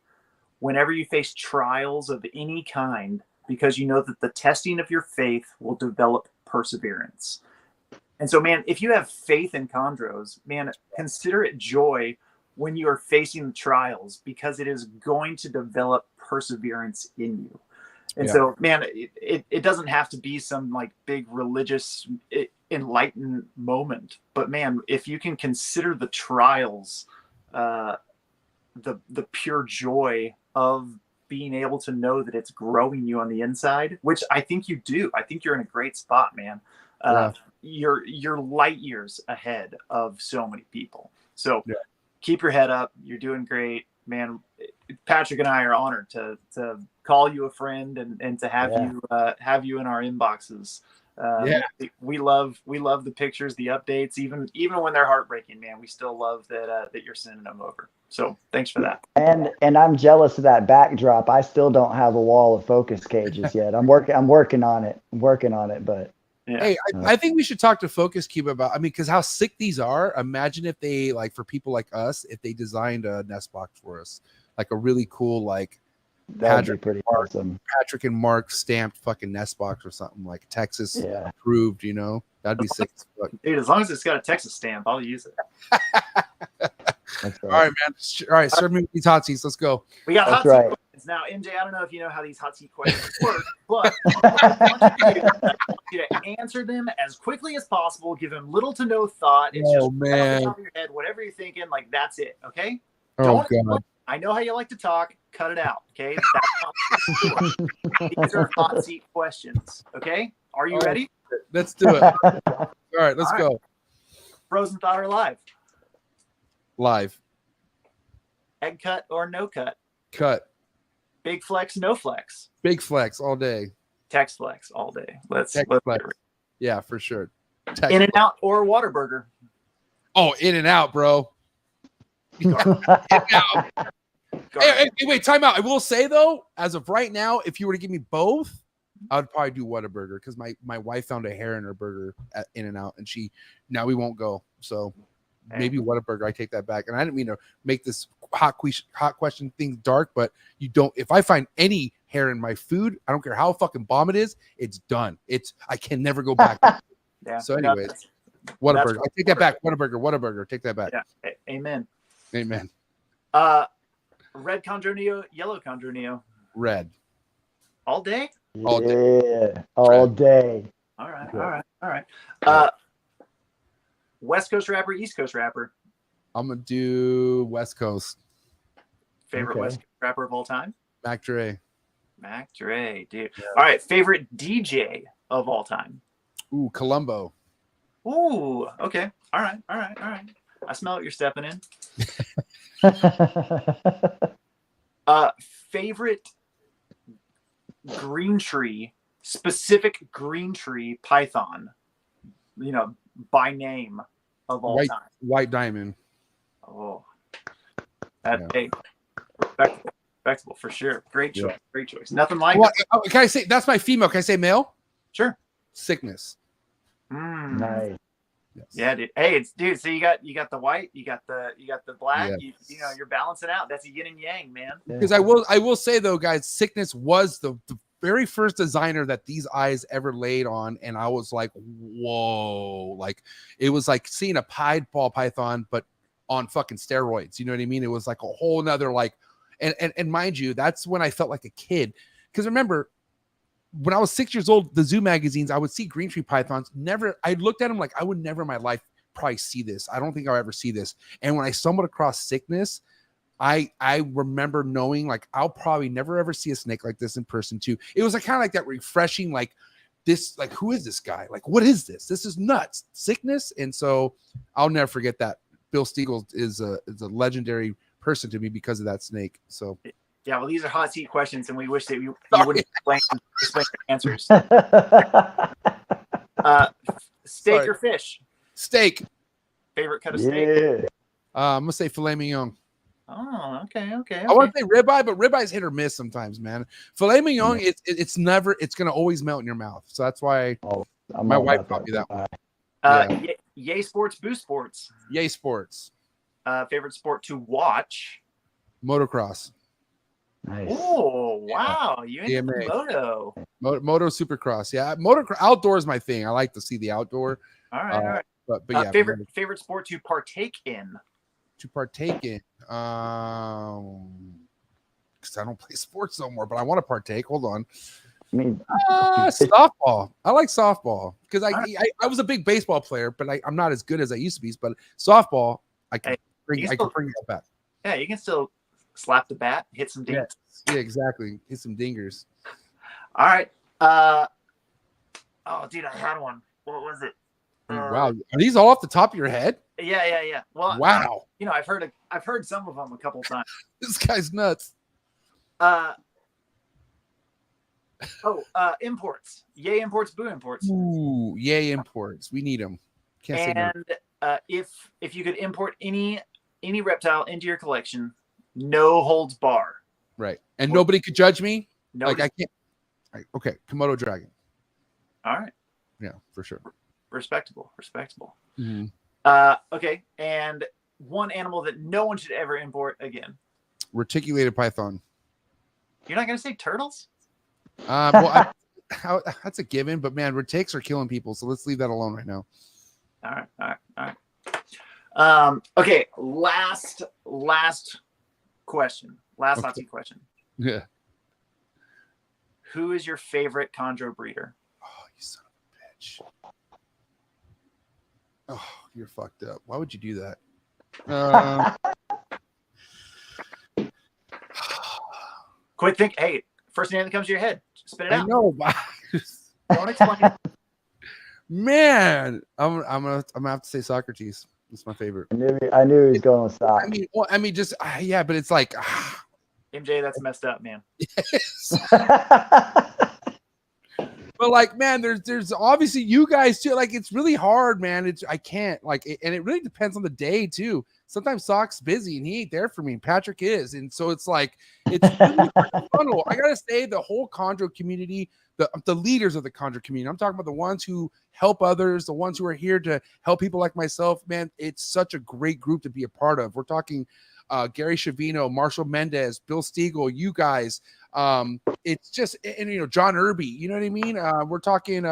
B: whenever you face trials of any kind, because you know that the testing of your faith will develop perseverance." And so, man, if you have faith in chondros, man, consider it joy when you are facing trials, because it is going to develop perseverance in you. And so, man, it doesn't have to be some like big religious enlightened moment, but man, if you can consider the trials, the pure joy of being able to know that it's growing you on the inside, which I think you do. I think you're in a great spot, man. You're light years ahead of so many people. So keep your head up. You're doing great, man. Patrick and I are honored to call you a friend and to have you in our inboxes. We love the pictures, the updates, even when they're heartbreaking, man. We still love that you're sending them over. So thanks for that.
C: And I'm jealous of that backdrop. I still don't have a wall of focus cages yet. I'm working on it. But
D: hey, I think we should talk to Focus Cube about, because how sick these are. Imagine if they, like, for people like us, if they designed a nest box for us, like a really cool, like,
C: that'd be pretty awesome.
D: Patrick and Mark stamped fucking nest box or something, like Texas approved, that'd be sick as fuck.
B: Dude, as long as it's got a Texas stamp, I'll use it.
C: That's right.
D: All right, man. All right, serve me with these hot seats. Let's go.
B: We got
C: That's
B: hot
C: right.
B: seats. questions. Now, MJ, I don't know if you know how these hot seat questions work, but I want you to answer them as quickly as possible. Give them little to no thought. It's
D: Oh,
B: just right off
D: man.
B: the top of your head, whatever you're thinking, like that's it. Okay.
D: Oh God.
B: I know how you like to talk. Cut it out. Okay. That's not These are hot seat questions. Okay. Are you ready?
D: Let's do it. All right, let's go.
B: Frozen thought or live?
D: Live.
B: Egg cut or no cut?
D: Cut.
B: Big flex, no flex?
D: Big flex all day.
B: Text flex all day. Let's
D: Text
B: get
D: flex.
B: it.
D: Yeah, for sure.
B: In and out or Whataburger?
D: Oh, in and out, bro. In and out. Hey, wait, time out. I will say though, as of right now, if you were to give me both, I would probably do Whataburger because my wife found a hair in her burger at In and Out, and now we won't go. So maybe Whataburger. I take that back. And I didn't mean to make this hot question thing dark, but you don't. If I find any hair in my food, I don't care how fucking bomb it is. It's done. I can never go back.
B: Yeah.
D: So anyways, Whataburger. I take that back. Whataburger. Take that back.
B: Yeah. Amen.
D: Amen.
B: Red Chondro Neo, yellow Chondro Neo.
D: Red.
B: All day?
C: All day. Yeah, all day.
B: All right. West Coast rapper, East Coast rapper.
D: I'm gonna do West Coast.
B: Favorite West Coast rapper of all time?
D: Mac Dre.
B: Mac Dre, dude.
D: Yeah.
B: All right. Favorite DJ of all time?
D: Ooh, Columbo.
B: Ooh, okay. All right. I smell what you're stepping in. Favorite green tree, specific green tree python, by name of all time.
D: White Diamond.
B: Oh, hey, respectable for sure. Great choice.
D: Yeah.
B: Great choice. Nothing like it.
D: Can I say that's my female? Can I say male?
B: Sure.
D: Sickness.
C: Nice.
D: Yes.
B: Yeah, dude. Hey, dude. So you got the white, you got the black.
D: Yes.
B: You're balancing out. That's a yin and yang, man.
D: Because I will say though, guys, Sickness was the very first designer that these eyes ever laid on, and I was like, whoa! Like it was like seeing a pied ball python, but on fucking steroids. You know what I mean? It was like a whole nother like, and mind you, that's when I felt like a kid. Because remember, when I was 6 years old, the zoo magazines, I would see green tree pythons. I looked at them like I would never in my life probably see this. I don't think I'll ever see this. And when I stumbled across Sickness, I remember knowing like I'll probably never ever see a snake like this in person too. It was like kind of like that refreshing, like this, like who is this guy? Like what is this? This is nuts. Sickness. And so I'll never forget that. Bill Stiegel is a legendary person to me because of that snake. So.
B: Yeah, well, these are hot seat questions, and we wish that you wouldn't explain your answers. Steak or fish?
D: Steak.
B: Favorite cut of steak?
C: Yeah.
D: I'm gonna say filet mignon.
B: Oh, okay.
D: I want to say ribeye, but ribeye's hit or miss sometimes, man. Filet mignon, it's gonna always melt in your mouth. So that's why my wife taught me that one.
B: Yay sports, boo sports.
D: Yay sports.
B: Favorite sport to watch?
D: Motocross.
C: Nice.
B: Oh wow, you into
D: AMA.
B: moto?
D: Supercross. Yeah, motocross. Outdoor is my thing. I like to see the outdoor.
B: All right.
D: But yeah.
B: Favorite sport to partake in?
D: To partake in. Because I don't play sports no more, but I want to partake. Hold on.
C: I mean,
D: softball. I like softball because I was a big baseball player, but I'm not as good as I used to be. But softball, I can bring that back.
B: Yeah, you can still slap the bat, hit some dingers.
D: Yeah, exactly. Hit some dingers.
B: All right. Oh, dude, I had one. What was it?
D: Wow, are these all off the top of your head?
B: Yeah. Well,
D: wow.
B: I've heard some of them a couple times.
D: This guy's nuts.
B: Imports. Yay imports, boo imports.
D: Ooh, yay imports. We need them. Can't say no.
B: If you could import any reptile into your collection, no holds bar.
D: Right. And nobody could judge me?
B: Nobody.
D: Like I can't. Okay, Komodo dragon.
B: All right.
D: Yeah, for sure.
B: Respectable.
D: Mm-hmm.
B: Okay, and one animal that no one should ever import again.
D: Reticulated python.
B: You're not gonna say turtles?
D: Well, that's a given, but man, retics are killing people, so let's leave that alone right now.
B: All right. Okay, last question. Hot seat question.
D: Yeah.
B: who is your favorite Chondro breeder?
D: Oh, you son of a bitch. Oh, you're fucked up. Why would you do that?
B: Quick think. Hey, first name that comes to your head. Spit it
D: I
B: out.
D: know, but
B: Don't explain.
D: man, I'm gonna have to say Socrates. It's my favorite.
C: I knew he was going with Sock.
D: I mean, just yeah, but it's like,
B: MJ, that's messed up, man.
D: but like, man, there's obviously you guys too. Like, it's really hard, man. I can't and it really depends on the day too. Sometimes Sock's busy and he ain't there for me. Patrick is, and so it's like it's really hard to funnel. I gotta say, the whole Chondro community, the leaders of the Chondro community. I'm talking about the ones who help others, the ones who are here to help people like myself. Man, it's such a great group to be a part of. We're talking Gary Shavino, Marshall Mendez, Bill Stiegel, you guys. It's just, and John Irby, you know what I mean? We're talking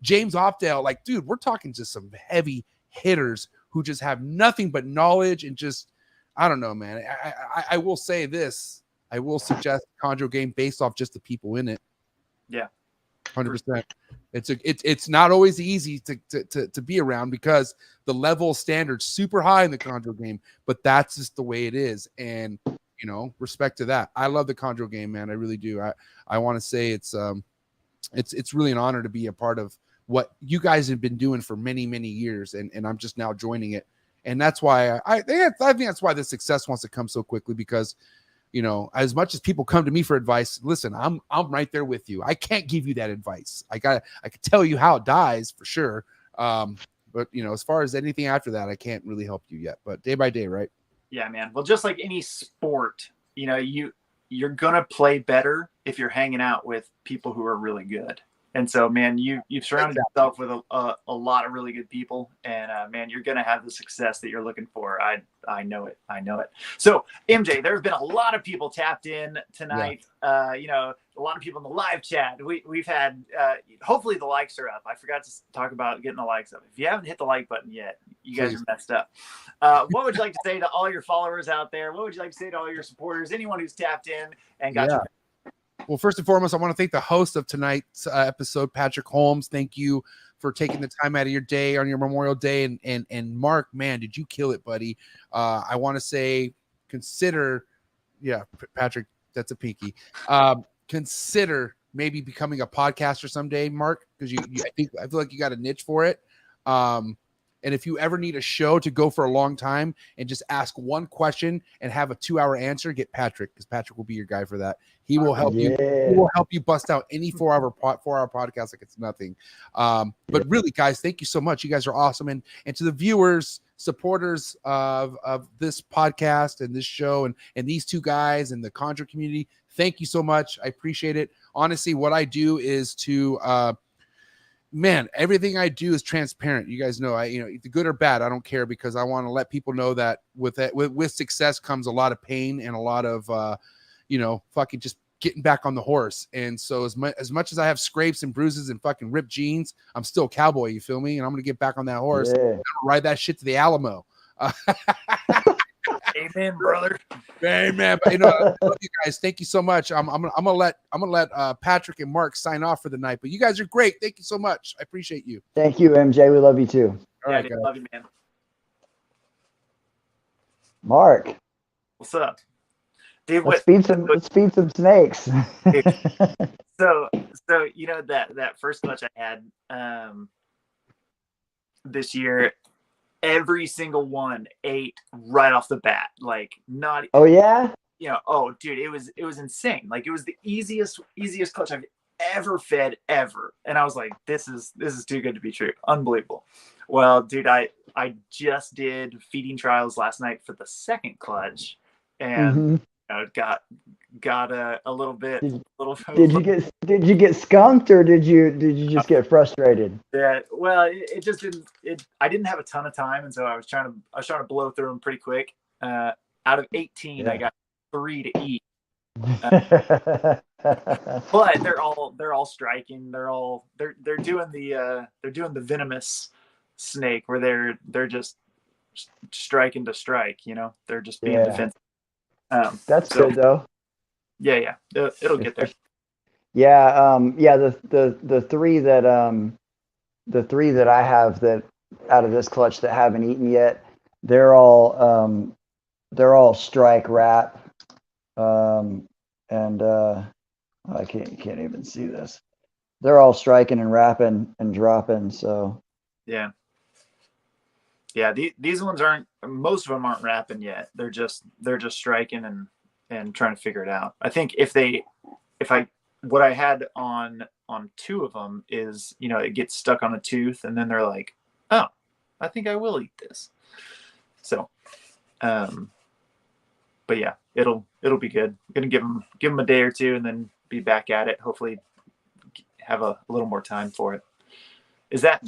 D: James Opdale. Like, dude, we're talking just some heavy hitters who just have nothing but knowledge and just, I don't know, man. I will say this. I will suggest a Chondro game based off just the people in it.
B: Yeah.
D: 100%. It's not always easy to be around because the level standard's super high in the Chondro game, but that's just the way it is. And respect to that. I love the Chondro game, man. I really do. I want to say it's really an honor to be a part of what you guys have been doing for many, many years, and I'm just now joining it. And that's why I think that's why the success wants to come so quickly, because as much as people come to me for advice, listen, I'm right there with you. I can't give you that advice. I can tell you how it dies for sure. But as far as anything after that, I can't really help you yet, but day by day, right?
B: Yeah, man. Well, just like any sport, you're gonna play better if you're hanging out with people who are really good. And so, man, you've surrounded yourself with a lot of really good people, and man, you're gonna have the success that you're looking for. I know it. I know it. So, MJ, there's been a lot of people tapped in tonight. Yeah. A lot of people in the live chat. We've had. Hopefully, the likes are up. I forgot to talk about getting the likes up. If you haven't hit the like button yet, you guys are messed up. What would you like to say to all your followers out there? What would you like to say to all your supporters? Anyone who's tapped in and got you.
D: Well, first and foremost, I want to thank the host of tonight's episode, Patrick Holmes. Thank you for taking the time out of your day on your Memorial Day. And Mark, man, did you kill it, buddy? I want to say, Patrick, that's a pinky. Consider maybe becoming a podcaster someday, Mark, because I feel like you got a niche for it. And if you ever need a show to go for a long time and just ask one question and have a 2-hour answer, get Patrick, because Patrick will be your guy for that. He will help you. He will help you bust out any 4-hour podcast like it's nothing. But really, guys, thank you so much. You guys are awesome. And to the viewers, supporters of this podcast and this show and these two guys and the Chondro community, thank you so much. I appreciate it. Honestly, what I do is to man, everything I do is transparent. You guys know, the good or bad, I don't care, because I want to let people know that with success comes a lot of pain and a lot of, fucking just getting back on the horse. And so as much as I have scrapes and bruises and fucking ripped jeans, I'm still a cowboy. You feel me? And I'm going to get back on that horse and ride that shit to the Alamo.
B: Amen, brother.
D: Amen. But I love you guys. Thank you so much. I'm gonna let Patrick and Mark sign off for the night. But you guys are great. Thank you so much. I appreciate you.
C: Thank you, MJ. We love you too.
D: All right, guys.
B: Love you, man.
C: Mark,
B: what's up, dude?
C: Let's feed some snakes.
B: So that first clutch I had this year, every single one ate right off the bat. Like, not.
C: Oh yeah.
B: Oh dude, it was insane. Like, it was the easiest clutch I've ever fed ever, and I was like, this is too good to be true. Unbelievable. Well, dude, I just did feeding trials last night for the second clutch, and got a little bit. Did
C: you get skunked, or did you just get frustrated?
B: Yeah, well, it just didn't. I didn't have a ton of time, and so I was trying to blow through them pretty quick. Out of 18, I got 3 to eat. But they're all striking. They're doing the venomous snake, where they're just striking to strike. They're just being defensive.
C: That's good though.
B: Yeah, it'll get there.
C: Yeah, the three that I have that out of this clutch that haven't eaten yet, they're all strike wrap. And I can't even see this. They're all striking and wrapping and dropping. So
B: Yeah. These ones most of them aren't wrapping yet. They're just striking and trying to figure it out. I think what I had on two of them is, it gets stuck on a tooth and then they're like, oh, I think I will eat this. So, but yeah, it'll be good. I'm gonna give them a day or two and then be back at it. Hopefully have a little more time for it. Is that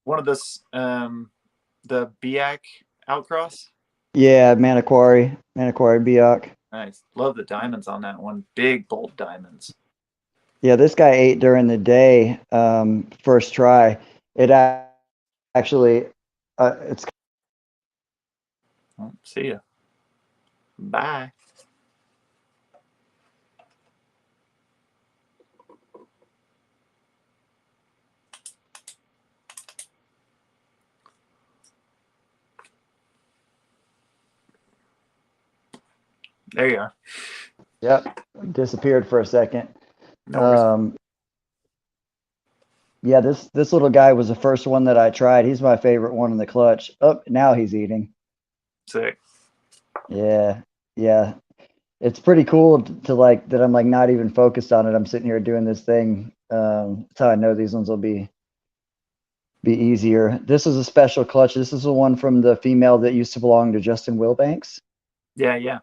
B: one of those, the Biak outcross?
C: yeah, Maniquari Biak.
B: Nice. Love the diamonds on that one. Big, bold diamonds.
C: Yeah, this guy ate during the day, first try. It actually, it's.
B: Oh, see ya. Bye. There you are.
C: Yep, disappeared for a second.
B: No worries.
C: Yeah, this little guy was the first one that I tried. He's my favorite one in the clutch. Oh, now he's eating.
B: Sick.
C: Yeah, yeah. It's pretty cool to like that. I'm like not even focused on it. I'm sitting here doing this thing. That's how I know these ones will be easier. This is a special clutch. This is the one from the female that used to belong to Justin Wilbanks.
B: Yeah.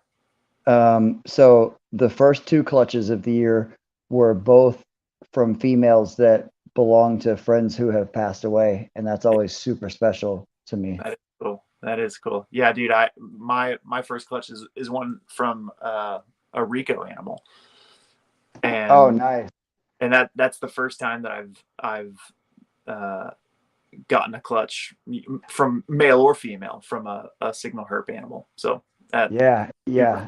C: So the first two clutches of the year were both from females that belong to friends who have passed away, and that's always super special to me.
B: That is cool. Yeah, dude. My first clutch is one from a Rico animal. And
C: oh, nice.
B: And that's the first time that I've gotten a clutch from male or female from a signal herp animal. So
C: yeah,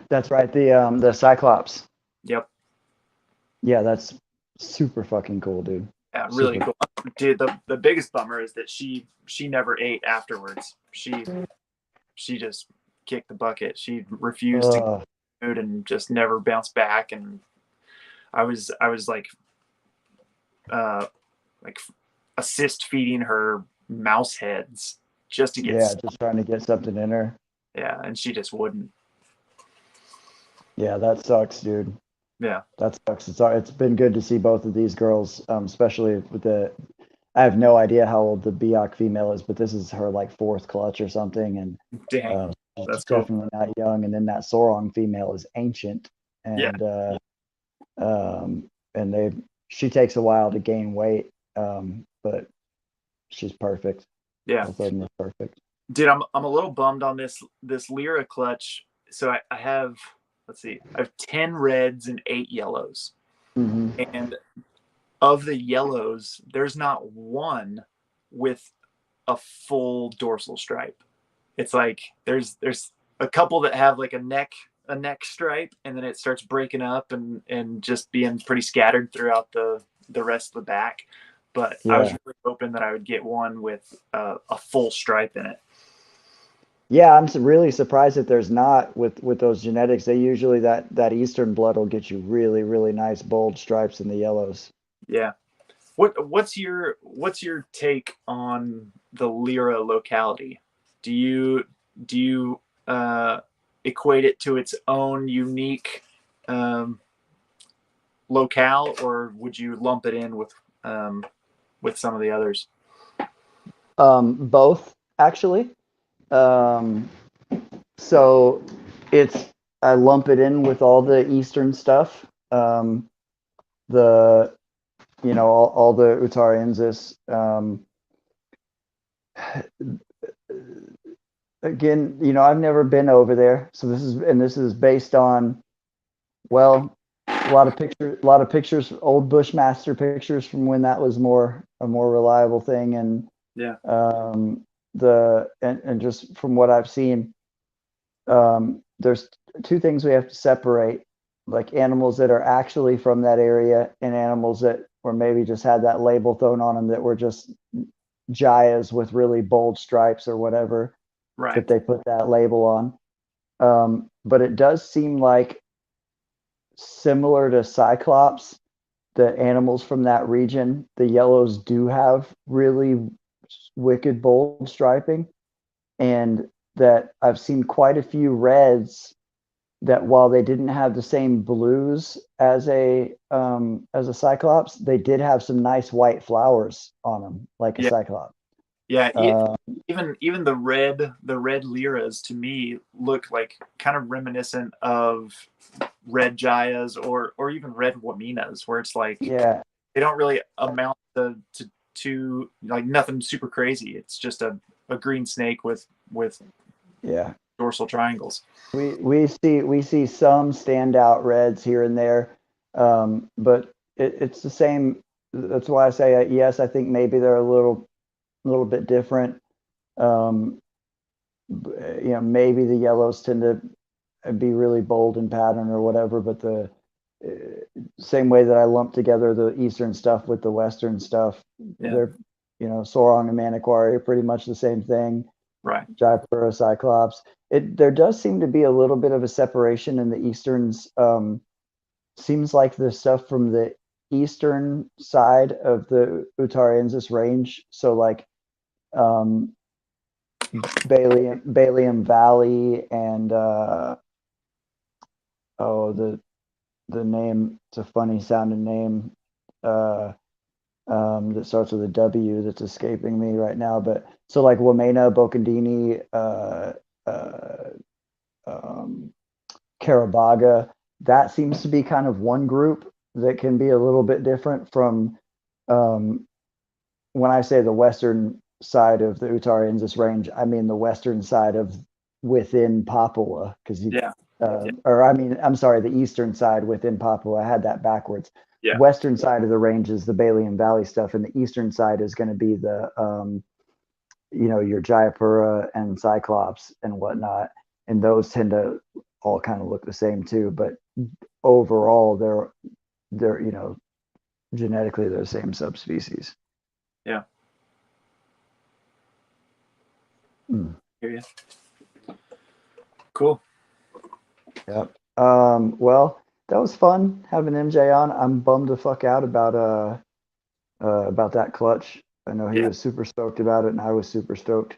C: that's right. The Cyclops.
B: Yep.
C: Yeah, that's super fucking cool, dude.
B: Yeah, really cool. Dude, the biggest bummer is that she never ate afterwards. She just kicked the bucket. She refused to eat food and just never bounced back. And I was like assist feeding her mouse heads just to get
C: just trying to get something in her.
B: Yeah, and she just wouldn't.
C: Yeah, that sucks, dude.
B: Yeah,
C: that sucks. It's been good to see both of these girls, especially with I have no idea how old the Biak female is, but this is her like fourth clutch or something, and
B: dang, that's
C: definitely not young. And then that Sorong female is ancient, and she takes a while to gain weight, but she's perfect.
B: Yeah,
C: both of them are perfect.
B: Dude, I'm a little bummed on this Lyra clutch. So I have, let's see, I have 10 reds and 8 yellows.
C: Mm-hmm.
B: And of the yellows, there's not one with a full dorsal stripe. It's like there's a couple that have like a neck stripe, and then it starts breaking up and just being pretty scattered throughout the rest of the back. But I was really hoping that I would get one with a full stripe in it.
C: Yeah, I'm really surprised that there's not with those genetics. They usually that Eastern blood will get you really, really nice bold stripes in the yellows.
B: Yeah. What's your take on the Lyra locality? Do you equate it to its own unique locale, or would you lump it in with some of the others?
C: Both, actually. So I lump it in with all the Eastern stuff. All the Utariensis. Again, I've never been over there, so this is based on, well, a lot of pictures, old Bushmaster pictures from when that was a more reliable thing, and and just from what I've seen, there's two things we have to separate. like animals that are actually from that area and animals that or maybe just had that label thrown on them that were just Jayas with really bold stripes or whatever
B: Right.
C: that they put that label on. But it does seem like similar to Cyclops, the animals from that region, the yellows do have really wicked bold striping, and that I've seen quite a few reds that while they didn't have the same blues as a Cyclops, they did have some nice white flowers on them, like a
B: Yeah.
C: Cyclops.
B: Yeah, even the red lyras to me look like kind of reminiscent of red Jayas or even red Waminas, where it's like
C: Yeah,
B: they don't really amount to like nothing super crazy. It's just a green snake with
C: yeah.
B: dorsal triangles.
C: We see some standout reds here and there, but it's the same. That's why I say yes. I think maybe they're a little bit different. Maybe the yellows tend to be really bold in pattern or whatever, but the same way that I lump together the Eastern stuff with the Western stuff, they're, Sorong and Maniquari are pretty much the same thing.
B: Right.
C: Jaipura, Cyclops. There does seem to be a little bit of a separation in the Easterns. Seems like the stuff from the eastern side of the Utariensis range, so like Balium Valley and the name, it's a funny sounding name that starts with a W that's escaping me right now, but so like Wamena, Bocandini, Carabaga, that seems to be kind of one group that can be a little bit different from when I say the western side of the Utariensis range, I mean the western side of within Papua, because or I mean, I'm sorry, the eastern side within Papua. I had that backwards.
B: Yeah.
C: Western side of the range is the Balian Valley stuff, and the eastern side is going to be the your Jayapura and Cyclops and whatnot, and those tend to all kind of look the same too. But overall, they're genetically they're the same subspecies.
B: Yeah. Hear you. Cool.
C: Yep. Well, that was fun having MJ on. I'm bummed the fuck out about that clutch. I know he was super stoked about it, and I was super stoked,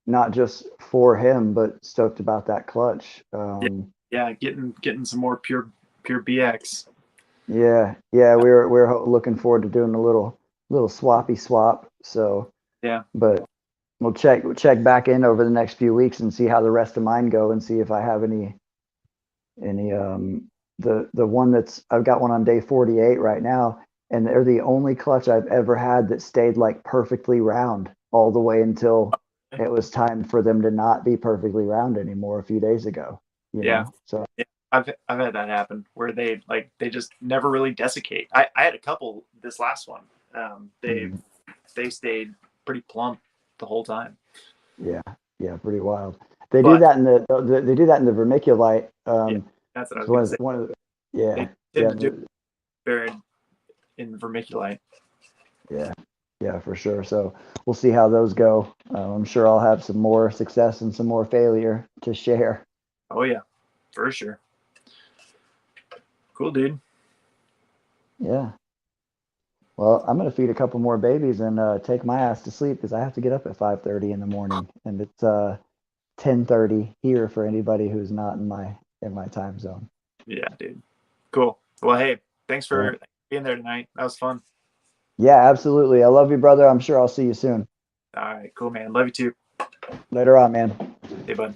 C: not just for him, but stoked about that clutch.
B: Getting some more pure BX.
C: Yeah, we're looking forward to doing a little swappy swap. So but we'll check back in over the next few weeks and see how the rest of mine go, and see if I have any the one that's I've got one on day 48 right now, and they're the only clutch I've ever had that stayed like perfectly round all the way until it was time for them to not be perfectly round anymore a few days ago. You know? So
B: I've had that happen where they just never really desiccate. I had a couple this last one. They stayed pretty plump the whole time.
C: Yeah, pretty wild. They do that in the vermiculite.
B: That's what I was going to say.
C: They
B: tend to do buried in vermiculite.
C: Yeah, for sure. So we'll see how those go. I'm sure I'll have some more success and some more failure to share.
B: Oh yeah, for sure. Cool, dude.
C: Yeah. Well, I'm gonna feed a couple more babies and take my ass to sleep because I have to get up at 5:30 in the morning, and it's 10:30 here for anybody who's not in my time zone.
B: Yeah, dude. Cool. Well, hey, thanks for being there tonight. That was fun.
C: Yeah, absolutely. I love you, brother. I'm sure I'll see you soon.
B: All right, cool, man. Love you too.
C: Later on, man.
B: Hey, bud.